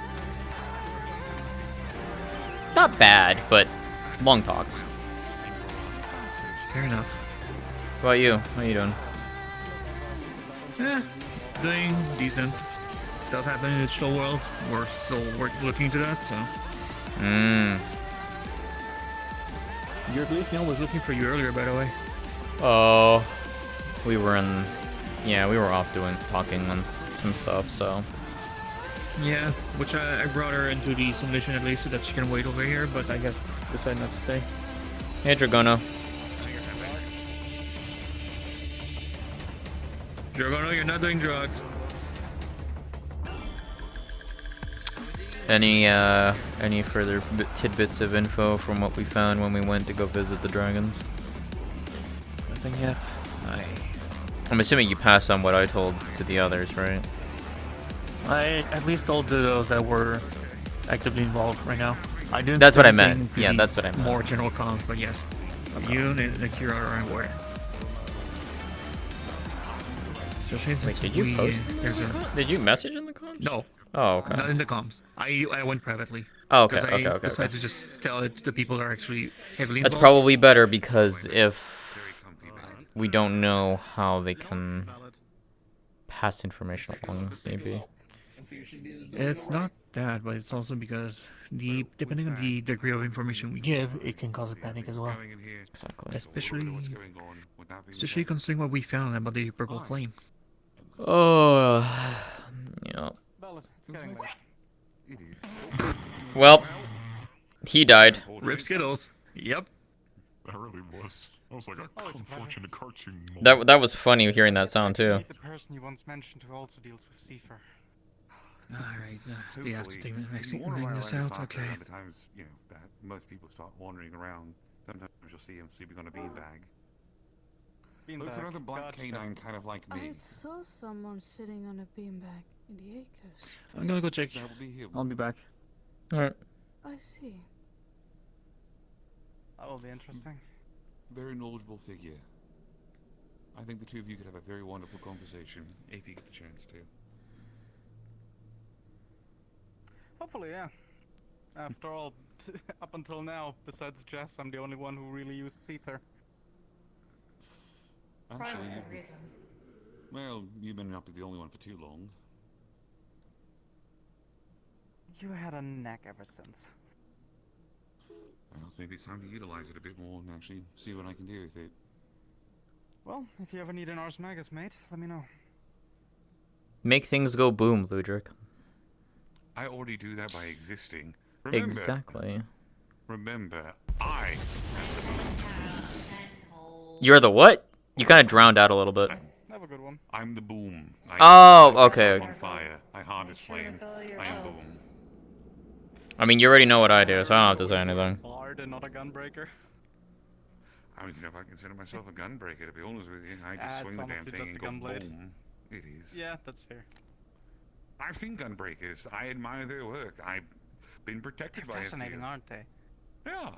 Not bad, but long talks. Fair enough. What about you? How you doing? Yeah, doing decent. Stuff happening in the digital world. We're still looking into that, so. Your Gleason was looking for you earlier, by the way. Oh, we were in. Yeah, we were off talking on some stuff, so. Yeah, which I brought her into the submission at least so that she can wait over here, but I guess decided not to stay. Hey, Dragono. Dragono, you're not doing drugs. Any further tidbits of info from what we found when we went to go visit the dragons? Nothing yet. I'm assuming you passed on what I told to the others, right? I at least told those that were actively involved right now. I didn't. That's what I say meant. anything to Yeah, the that's what I meant. More general comms, but yes, you and Akira are aware. Especially since Wait, did you post? Did you message in the comms? No. Oh, okay. Not in the comms. I went privately. Oh, okay, Because I okay. decided to just tell it to the people that are actually heavily That's involved. probably better because if we don't know how they can pass information along, maybe. It's not that, but it's also because depending on the degree of information we give, it can cause a panic as well. Exactly. Especially considering what we found about the purple flame. Oh, yeah. Well, he died. Rip Skittles. Yep. That really was. I was like a unfortunate cartoon. That was funny hearing that sound too. The person you once mentioned who also deals with Cipher. Alright, we have to take this out, okay. The times, you know, that most people start wandering around. Sometimes you'll see them sleeping on a beanbag. Looks another black canine kind of like me. I saw someone sitting on a beanbag in the acres. I'm gonna go check. I'll be back. Alright. I see. That will be interesting. Very knowledgeable figure. I think the two of you could have a very wonderful conversation if you get the chance to. Hopefully, yeah. After all, up until now, besides Jess, I'm the only one who really used Seether. Actually, well, you may not be the only one for too long. You had a knack ever since. Well, maybe it's time to utilize it a bit more and actually see what I can do with it. Well, if you ever need an Ars Magus, mate, let me know. Make things go boom, Ludric. I already do that by existing. Remember, Exactly. Remember, I You're the what? You kind of drowned out a little bit. Have a good one. I'm the boom. Oh, okay. On fire. I harness flame. I am boom. I mean, you already know what I do, so I don't have to say anything. Bard and not a gunbreaker. I don't even know if I consider myself a gunbreaker, to be honest with you. I just It's swing the damn honestly thing just and a go gunblade. boom. It is. Yeah, that's fair. I've seen gunbreakers. I admire their work. I've been protected They're by fascinating, it. aren't they? Yeah.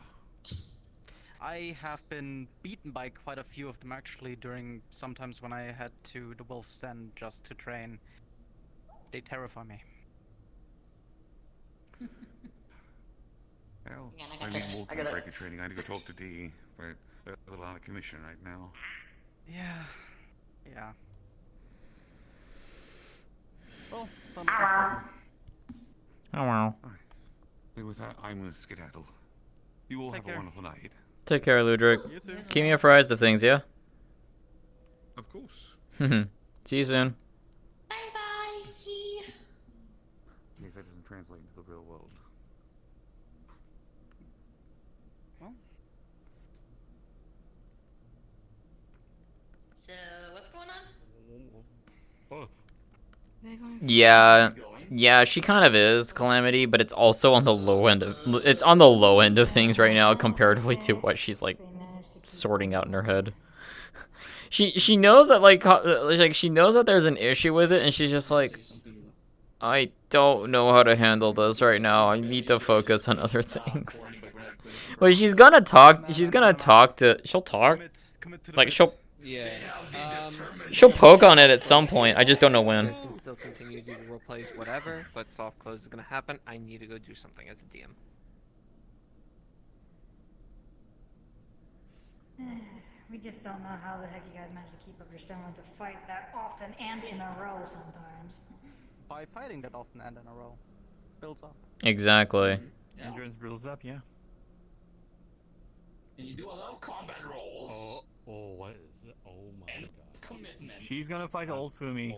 I have been beaten by quite a few of them actually during sometimes when I head to the Wolf's Den just to train. They terrify me. Well, Yeah, I need more gunbreaker training. I need to go talk to D, but they're a little out of commission right now. Yeah. Yeah. Well, fun stuff. Oh wow. So with that, I'm gonna skedaddle. You all have a wonderful night. Take care, Ludric. You too. Keep me apprised of things, yeah? Of course. See you soon. Bye-bye. In case that doesn't translate into the real world. Well. So, what's going on? Yeah, she kind of is Calamity, but it's also on the low end of things right now comparatively to what she's like sorting out in her head. She knows that like she knows that there's an issue with it, and she's just like, I don't know how to handle this right now. I need to focus on other things. But she's gonna talk to. She'll talk. Like she'll poke on it at some point. I just don't know when. You guys can still continue to do the role plays, whatever, but soft close is gonna happen. I need to go do something as a DM. We just don't know how the heck you guys manage to keep up your stamina to fight that often and in a row sometimes. By fighting that often and in a row. Builds up. Exactly. Endurance builds up, yeah. And you do a lot of combat rolls. Oh, what is it? Oh my god. Commitment. She's gonna fight old Fumi.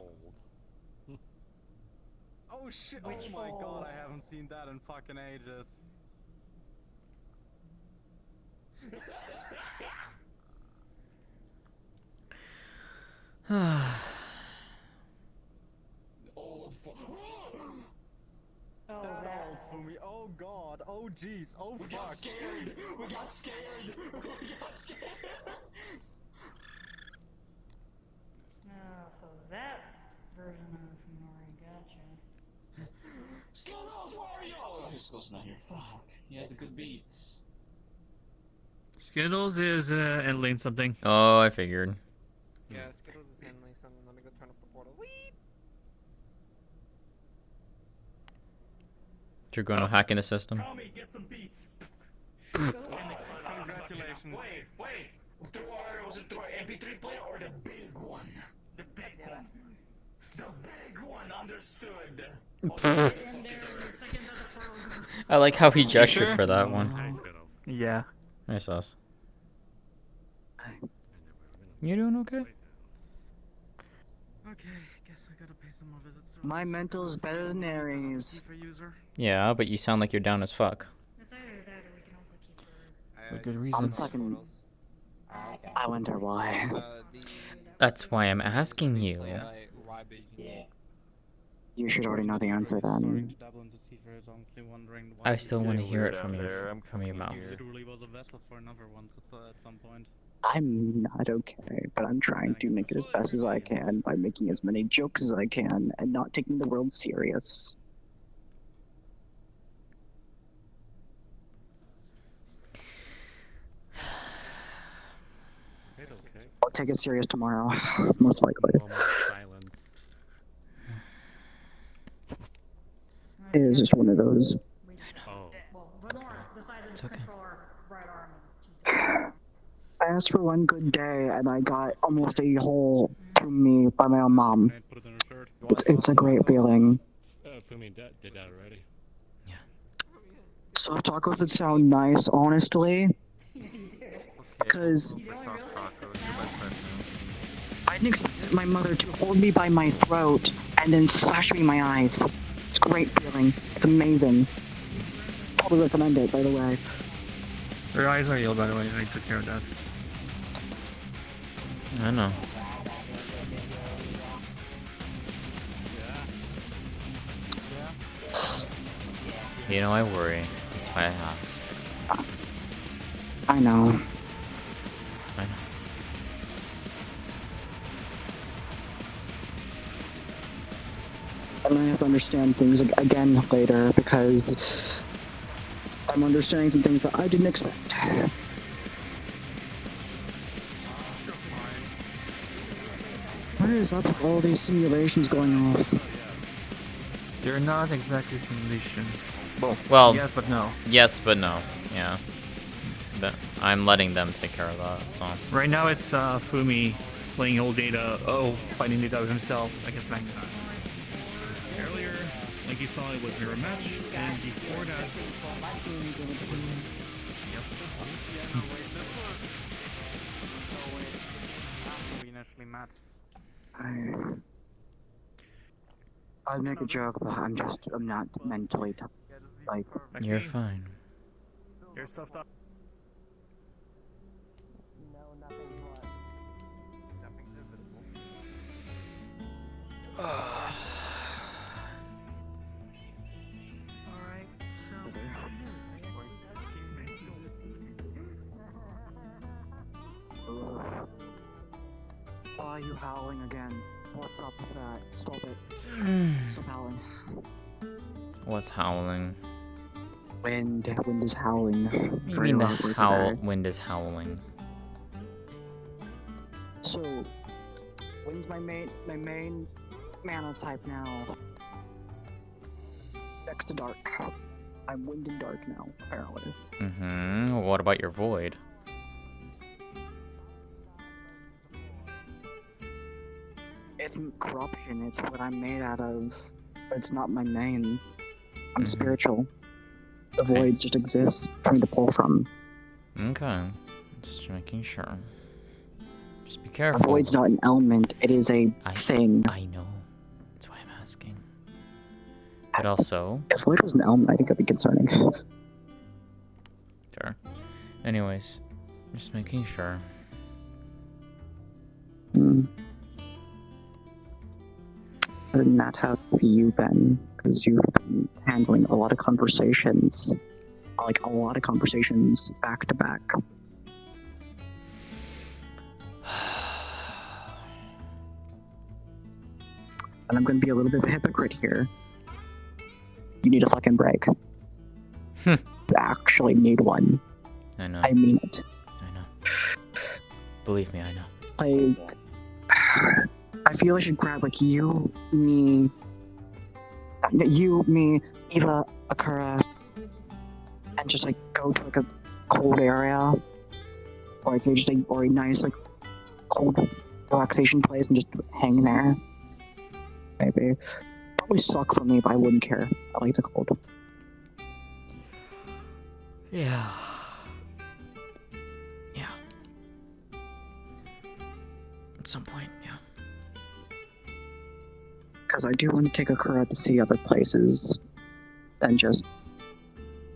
Oh shit! Oh my god, I haven't seen that in fucking ages. That old Fumi. Oh god. Oh jeez. Oh fuck. We got scared. We got scared. We got scared. Oh, so that version of Nori, gotcha. Skittles, Wario! Oh, his skills not here. Fuck. He has the good beats. Skittles is handling something. Oh, I figured. Yeah, Skittles is handling something. Let me go turn off the portal. Whee! You're going to hack in the system. Tommy, get some beats. Congratulations. Wait. Was it the MP3 player or the big one? The big one. The big one, understood. I like how he gestured for that one. Yeah. Nice us. You doing okay? Okay, guess I gotta pay some more visits. My mental's better than Aries. Yeah, but you sound like you're down as fuck. It's either that or we can also keep her. For good I'm reasons. fucking... I wonder why. That's why I'm asking you. You should already know the answer then. I still want to hear it from your mouth. Literally was a vessel for another one at some point. I'm not okay, but I'm trying to make it as best as I can by making as many jokes as I can and not taking the world serious. take it serious tomorrow, most likely. It is just one of those. Well, Lenore decided to okay. control her right arm. I asked for one good day, and I got almost a whole to me by my own mom. It's a great feeling. Fumi did that already. Soft tacos would sound nice, honestly. Because I didn't expect my mother to hold me by my throat and then slash me in my eyes. It's a great feeling. It's amazing. Totally recommend it, by the way. Your eyes are healed, by the way. I took care of that. I know. You know, I worry. That's why I asked. I know. I know. And I have to understand things again later because I'm understanding some things that I didn't expect. What is up with all these simulations going off? They're not exactly simulations. Well, yes, but no. Yes, but no. Yeah. I'm letting them take care of that, so. Right now it's Fumi playing old data. Fighting data himself against Magnus. Earlier, like you saw, it was mirror match, and before that, it was. We initially met. I'd make a joke, but I'm not mentally like. You're fine. You're soft up. Why are you howling again? What's up with that? Stop it. Stop howling. What's howling? Wind is howling. What do you Very mean the loudly today. wind is howling? So, wind's my main mana type now. Next to dark. I'm wind and dark now, apparently. Mm-hmm. What about your void? It's corruption, it's what I'm made out of. But it's not my main. I'm spiritual. The voids just exist for me to pull from. Okay. Just making sure. Just be The careful. void's not an element, it is a thing. I know. That's why I'm asking. But also... If void was an element, I think that'd be concerning. Fair. Anyways, just making sure. Other than that, how have you been? Because you've been handling a lot of conversations. Like, a lot of conversations back to back. And I'm gonna be a little bit of a hypocrite here. You need a fucking break. You actually need one. I know. I mean it. I know. Believe me, I know. Like, I feel I should grab like you, me, Eva, Akura, and just like go to like a cold area, or like just like or a nice like cold relaxation place and just hang there. Maybe. Probably suck for me, but I wouldn't care. I like the cold. Yeah. Yeah. At some point, yeah. Because I do want to take Akura to see other places than just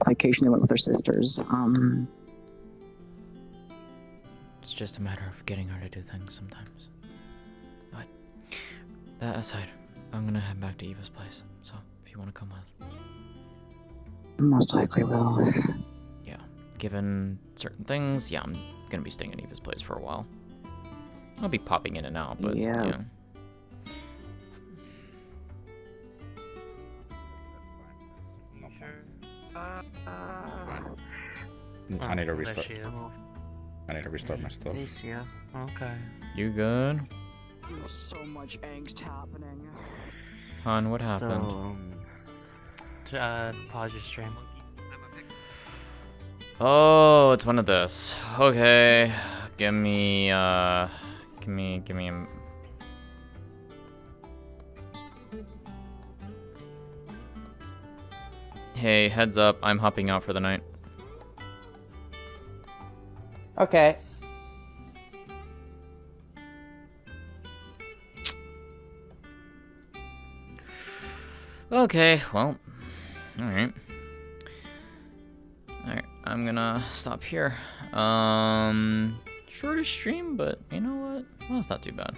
vacation they went with her sisters. It's just a matter of getting her to do things sometimes. But that aside, I'm gonna head back to Eva's place. So if you want to come with, Most likely will. yeah. Given certain things, yeah, I'm gonna be staying at Eva's place for a while. I'll be popping in and out, but Yeah. you know. I need a There restart. she is. I need to restart my stuff. Alicia. Okay. You good? There's so much angst happening. Han, what happened? Pause your stream. Oh, it's one of this. Okay. Give me a... Hey, heads up, I'm hopping out for the night. Okay. Okay, well, alright. Alright, I'm gonna stop here. Shorter stream, but you know what? Well, it's not too bad.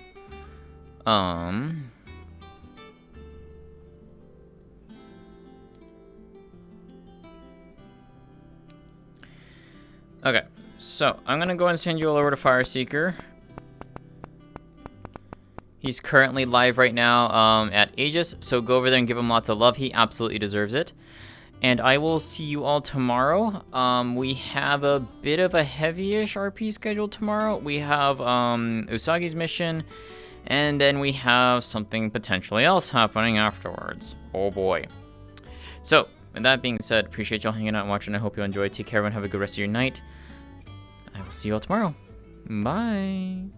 Okay, so I'm gonna go and send you all over to Fireseeker. He's currently live right now at Aegis, so go over there and give him lots of love. He absolutely deserves it. And I will see you all tomorrow. We have a bit of a heavy-ish RP schedule tomorrow. We have Usagi's mission, and then we have something potentially else happening afterwards. Oh boy. So, with that being said, appreciate y'all hanging out and watching. I hope you enjoyed. Take care, everyone. Have a good rest of your night. I will see you all tomorrow. Bye.